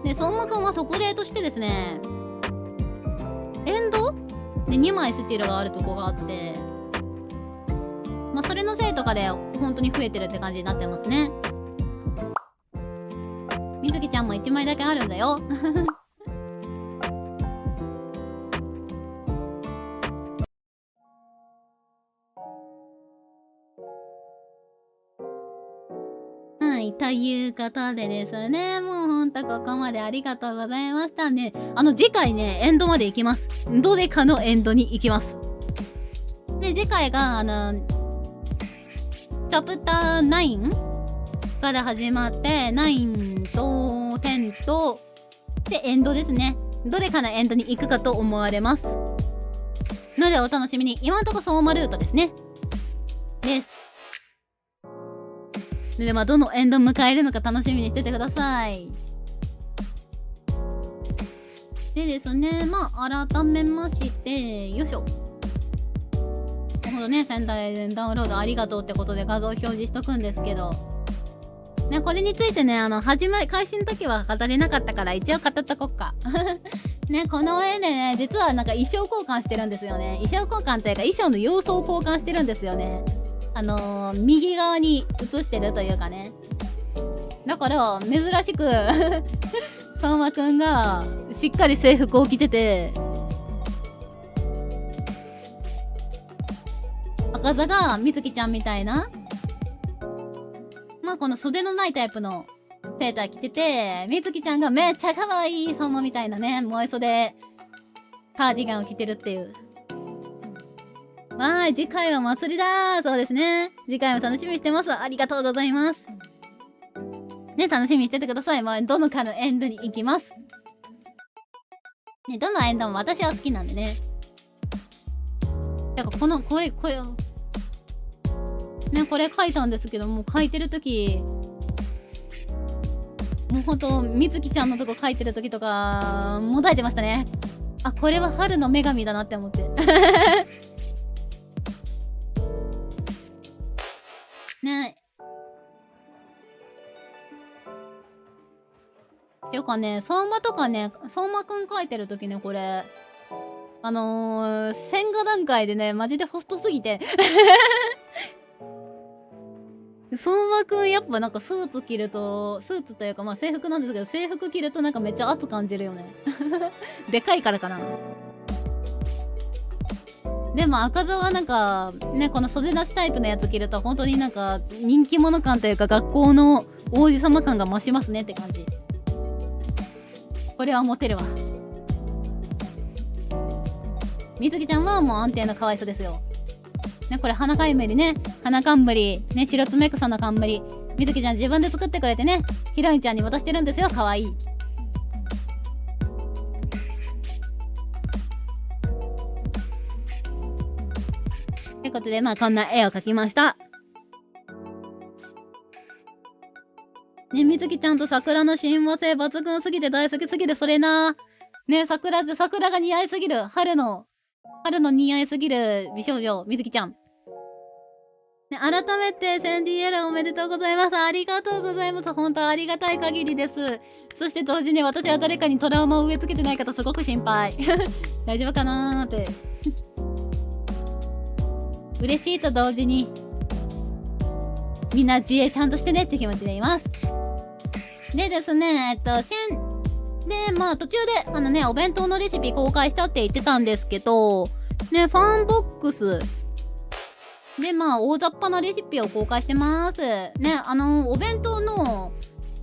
で、相馬くんは特例としてですね、エンドで2枚スチルがあるとこがあって、まあそれのせいとかで本当に増えてるって感じになってますね。みずきちゃんも1枚だけあるんだよはい、ということでですね、もうほんとここまでありがとうございましたね。次回ね、エンドまで行きます。どれかのエンドに行きます。で、次回が、チャプター9から始まって、9と10と、で、エンドですね。どれかのエンドに行くかと思われます。ので、お楽しみに。今んとこ相馬ルートですね。です。で、まあ、どのエンド迎えるのか楽しみにしててください。でですね、まあ、改めまして、よいしょ。ほんとね、仙台ダウンロードありがとうってことで画像表示しとくんですけど、ね、これについてね、開始の時は語れなかったから、一応語っとこっか。ね、この絵でね、実はなんか衣装交換してるんですよね。衣装交換というか、衣装の様相を交換してるんですよね。右側に映してるというかね。だから、珍しく、相馬くんが、しっかり制服を着てて、赤座がみずきちゃんみたいな、まあこの袖のないタイプのセーター着てて、みずきちゃんがめっちゃ可愛い相馬みたいなね、萌え袖カーディガンを着てるっていう。はい、次回は祭りだー。そうですね。次回も楽しみにしてます。ありがとうございます。ね、楽しみにしててください。まあ、どのかのエンドに行きます。ね、どのエンドも私は好きなんでね。てか、これね、これ書いたんですけど、もう書いてるとき、もうほんと、みずきちゃんのとこ書いてるときとか、もだえてましたね。あ、これは春の女神だなって思って。ね。ていうかね、相馬とかね、相馬くん書いてるときね、これ、線画段階でね、マジでホストすぎて。相馬くんやっぱなんかスーツ着ると、スーツというかまあ制服なんですけど、制服着るとなんかめっちゃ圧感じるよね。でかいからかな。でも赤座はなんか、ね、この袖出しタイプのやつ着ると本当になんか人気者感というか学校の王子様感が増しますねって感じ。これはモテるわ。みずきちゃんはもう安定の可愛さですよ。ね、これ花冠ね、花冠、ね、白爪草の冠。みずきちゃん自分で作ってくれてね、ヒロインちゃんに渡してるんですよ、可愛い。ってことで、まあこんな絵を描きました。ね、みずきちゃんと桜の親和性抜群すぎて大好きすぎる、それな。ね、桜が似合いすぎる、春の春の似合いすぎる美少女、みずきちゃん。ね、改めて、センディエラおめでとうございます。ありがとうございます。本当ありがたい限りです。そして同時に私は誰かにトラウマを植え付けてないかとすごく心配。大丈夫かなーって。嬉しいと同時に、みんな自衛ちゃんとしてねって気持ちでいます。でですね、まあ途中で、お弁当のレシピ公開したって言ってたんですけど、ね、ファンボックスで、まあ大雑把なレシピを公開してます。ね、お弁当の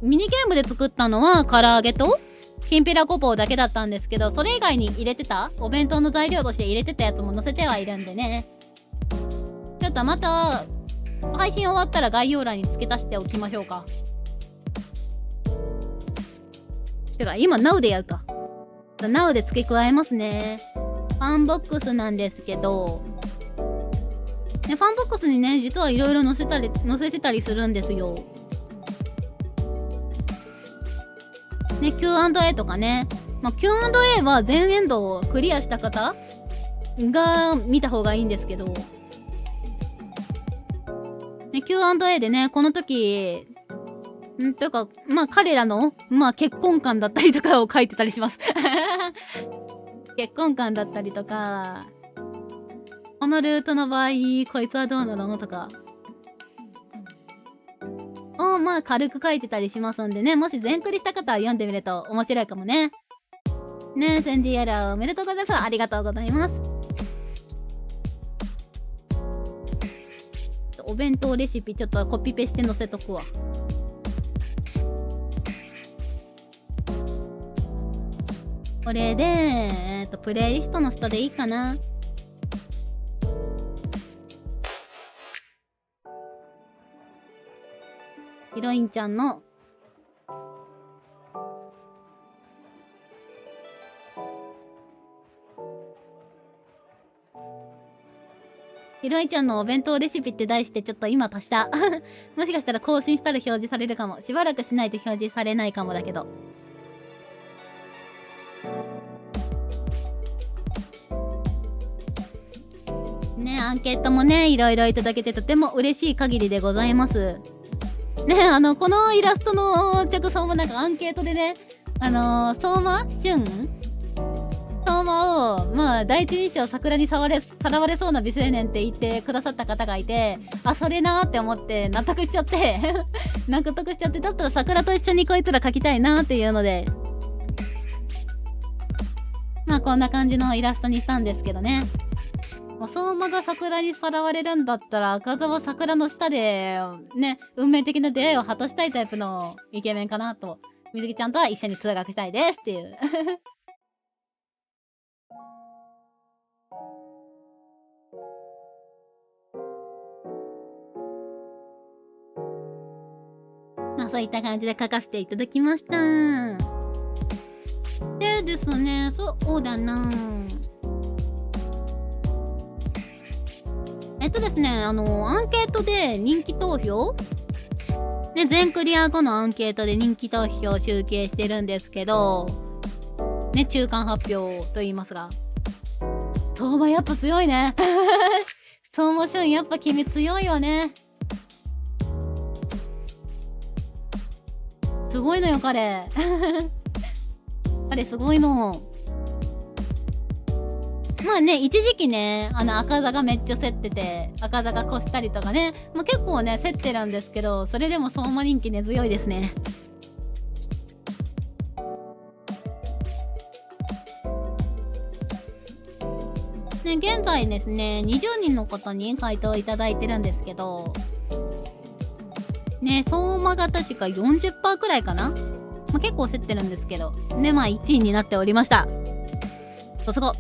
ミニゲームで作ったのは唐揚げときんぴらごぼうだけだったんですけど、それ以外に入れてたお弁当の材料として入れてたやつも載せてはいるんでね。ちょっとまた、配信終わったら概要欄に付け足しておきましょうか。てか、今 Now でやるか。Now で付け加えますね。ファンボックスなんですけど、ね、ファンボックスにね、実はいろいろ載せてたりするんですよ。ね、Q&A とかね。まあ、Q&A は全エンドをクリアした方が見た方がいいんですけど、ね、Q&A でね、この時、というか、まあ彼らの、まあ結婚観だったりとかを書いてたりします。結婚観だったりとか、このルートの場合、こいつはどうなのとか、をまあ軽く書いてたりしますんでね、もし全クリした方は読んでみると面白いかもね。ね、センディエラーおめでとうございます。ありがとうございます。お弁当レシピちょっとコピペして載せとくわ。これで、プレイリストの下でいいかな。ヒロインちゃんのヒロインちゃんのお弁当レシピって題してちょっと今足した。もしかしたら更新したら表示されるかも。しばらくしないと表示されないかもだけど。ね、アンケートもね、いろいろいただけてとても嬉しい限りでございます。ね、このイラストの着想もなんかアンケートでね、相馬俊相馬を、まあ、第一印象桜にさらわれそうな美青年って言ってくださった方がいて、あ、それなーって思って納得しちゃって、納得しちゃって、だったら桜と一緒にこいつら描きたいなーっていうので、まあ、こんな感じのイラストにしたんですけどね。相馬が桜にさらわれるんだったら赤座は桜の下でね、運命的な出会いを果たしたいタイプのイケメンかなと。みずきちゃんとは一緒に通学したいですっていう。まあそういった感じで書かせていただきました。でですね、そうだなですね、アンケートで人気投票ね、全クリア後のアンケートで人気投票を集計してるんですけど、ね、中間発表と言いますが、相馬やっぱ強いね。相馬俊やっぱ君強いよね。すごいのよ、彼。彼すごいの。まあね、一時期ね、赤座がめっちゃ競ってて、赤座が越したりとかね、まあ、結構ね、競ってるんですけど、それでも相馬人気根強いですね。ね、現在ですね、20人の方に回答いただいてるんですけど、ね、相馬が確か 40% くらいかな、まあ、結構競ってるんですけど、で、まあ1位になっておりました。さすが。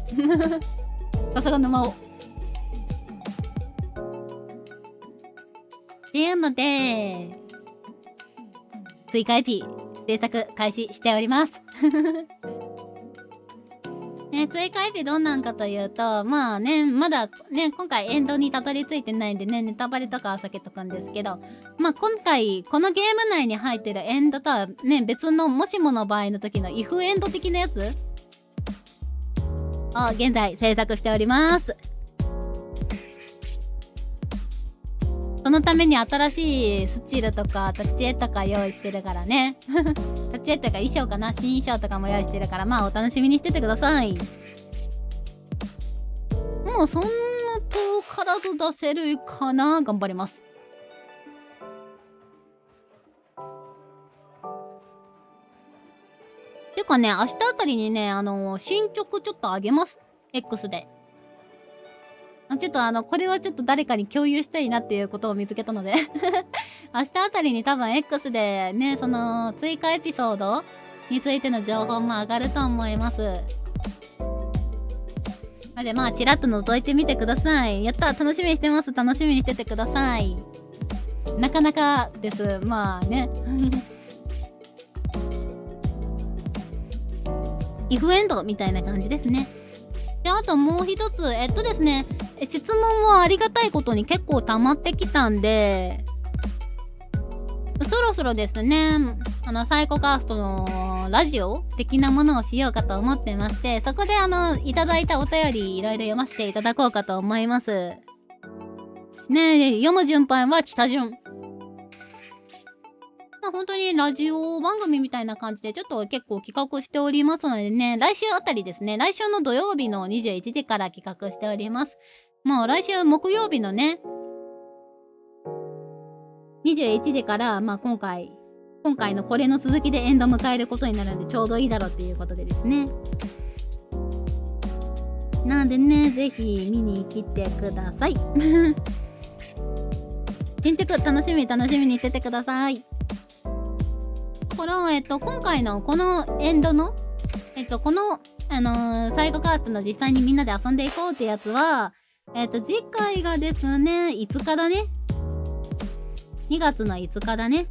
さすが沼尾。っていうので、追加エピ制作開始しております。ね、追加エピどんなんかというと、まあね、まだね、今回エンドにたどり着いてないんでね、ネタバレとかは避けとくんですけど、まあ今回、このゲーム内に入ってるエンドとはね、別のもしもの場合の時のイフエンド的なやつを現在制作しております。そのために新しいスチールとか立ち絵とか用意してるからね。立ち絵とか衣装かな、新衣装とかも用意してるから、まあお楽しみにしててください。もうそんな遠からず出せるかな。頑張ります。てかね、明日あたりにね、進捗ちょっと上げます。X で。ちょっとこれはちょっと誰かに共有したいなっていうことを見つけたので明日あたりに多分 X でね、その追加エピソードについての情報も上がると思います。なのでまあ、ちらっと覗いてみてください。やったー、楽しみにしてます。楽しみにしててください。なかなかです。まあね。イフエンドみたいな感じですね。で、あともう一つ、ですね、質問もありがたいことに結構溜まってきたんで、そろそろですね、サイコカーストのラジオ的なものをしようかと思ってまして、そこでいただいたお便りいろいろ読ませていただこうかと思います。ねえ、読む順番は北順。まあ本当にラジオ番組みたいな感じでちょっと結構企画しておりますのでね、来週あたりですね、来週の土曜日の21時から企画しております。もう来週木曜日のね、21時から、まあ今回のこれの続きでエンド迎えることになるんでちょうどいいだろうっていうことでですね。なんでね、ぜひ見に来てください。進捗楽しみにしててください。この、今回のこのエンドの、この、サイコカーストの実際にみんなで遊んでいこうってやつは、次回がですね、5日だね。2月の5日だね。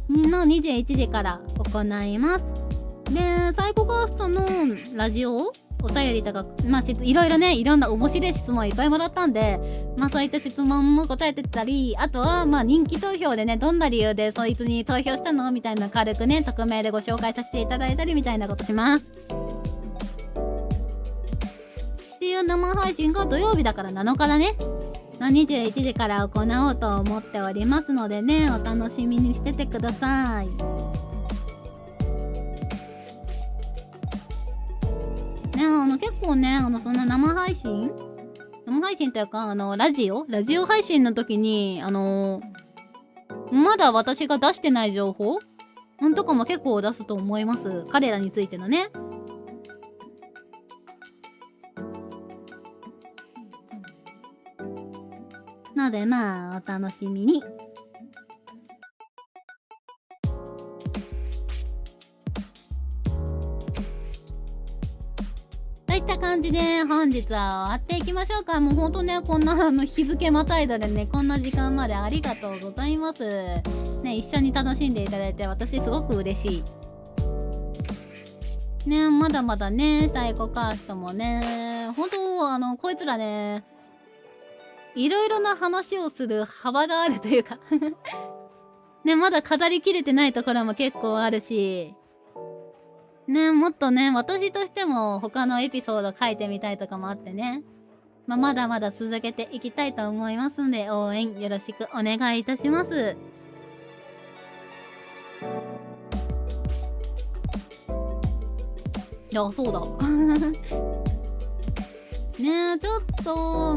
の21時から行います。で、サイコカーストのラジオお便りとか、まあ、いろいろね、いろんな面白い質問いっぱいもらったんで、まあそういった質問も答えてたり、あとはまあ人気投票でね、どんな理由でそいつに投票したのみたいな軽くね、匿名でご紹介させていただいたりみたいなことします。っていう生配信が土曜日だから7日だね。の21時から行おうと思っておりますのでね、お楽しみにしててください。ね、結構ね、そんな生配信というか、ラジオ配信の時に、まだ私が出してない情報とかも結構出すと思います。彼らについてのね。ので、まあ、お楽しみに。といった感じで本日は終わっていきましょうか。もうほんとね、こんな日付またいだでね、こんな時間までありがとうございます。ね、一緒に楽しんでいただいて私すごく嬉しい。ね、まだまだね、サイコカーストもね、ほんとこいつらね、いろいろな話をする幅があるというかね、まだ語りきれてないところも結構あるし、ね、もっとね、私としても他のエピソード書いてみたいとかもあってね。まあ、まだまだ続けていきたいと思いますので、応援よろしくお願いいたします。いや、そうだ。ねえ、ちょっと、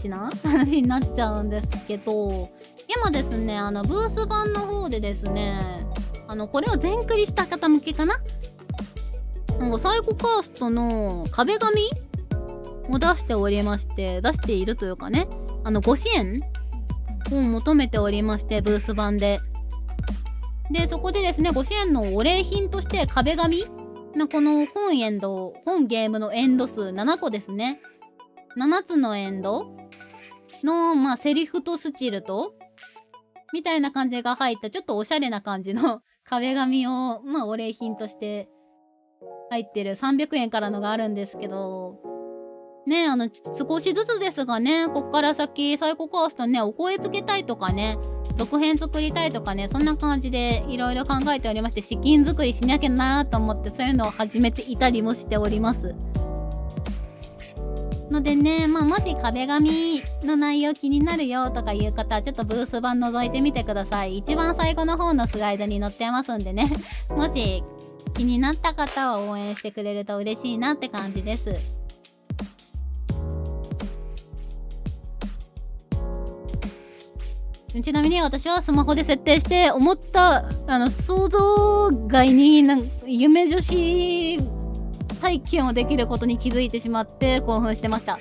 な話になっちゃうんですけど、今ですね、ブース版の方でですね、これを全クリした方向けかな、サイコカーストの壁紙を出しておりまして、出しているというかね、ご支援を求めておりまして、ブース版で。で、そこでですね、ご支援のお礼品として壁紙のこの本ゲームのエンド数7個ですね。7つのエンドの、まあ、セリフとスチルと、みたいな感じが入った、ちょっとおしゃれな感じの壁紙を、まあ、お礼品として入ってる300円からのがあるんですけど、ね、少しずつですがね、こっから先、サイコカーストね、お声つけたいとかね、続編作りたいとかね、そんな感じでいろいろ考えておりまして、資金作りしなきゃなと思って、そういうのを始めていたりもしております。のでね、まあ、もし壁紙の内容気になるよとかいう方は、ちょっとブース版覗いてみてください。一番最後の方のスライドに載ってますんでね、もし気になった方は応援してくれると嬉しいなって感じです。ちなみに私はスマホで設定して思った想像外に夢女子体験をできることに気づいてしまって興奮してました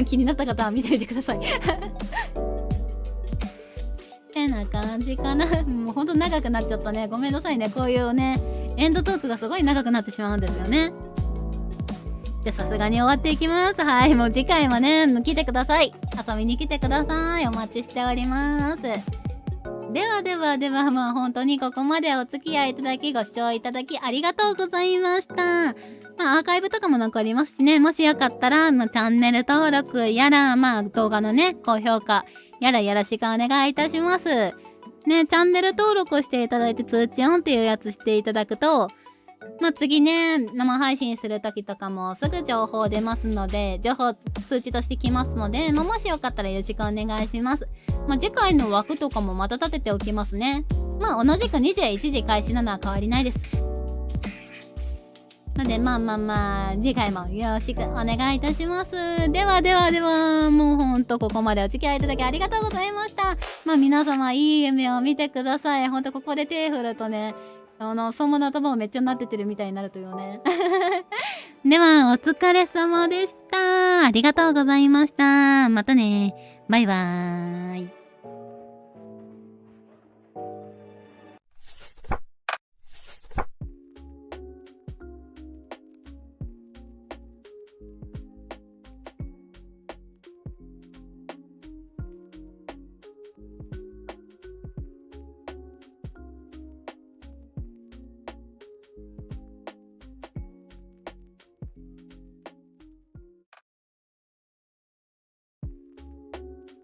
気になった方は見てみてくださいてな感じかな。もうほんと長くなっちゃったね。ごめんなさいね。こういうねエンドトークがすごい長くなってしまうんですよね。じゃあさすがに終わっていきます。はい、もう次回もね来てください。遊びに来てください。お待ちしております。ではまあ本当にここまでお付き合いいただきご視聴いただきありがとうございました。まあアーカイブとかも残りますしね、もしよかったらチャンネル登録やら、まあ動画のね高評価やらよろしくお願いいたします。ね、チャンネル登録していただいて通知オンっていうやつしていただくと、まあ次ね生配信する時とかもすぐ情報出ますので、情報通知としてきますので、まあ、もしよかったらよろしくお願いします。まあ、次回の枠とかもまた立てておきますね。まあ同じく21時開始なのは変わりないです。のでまあ次回もよろしくお願いいたします。ではもうほんとここまでお付き合いいただきありがとうございました。まあ皆様いい夢を見てください。ほんとここで手振るとね相馬の頭がめっちゃなっててるみたいになるというねではお疲れ様でした。ありがとうございました。またね。バイバーイ。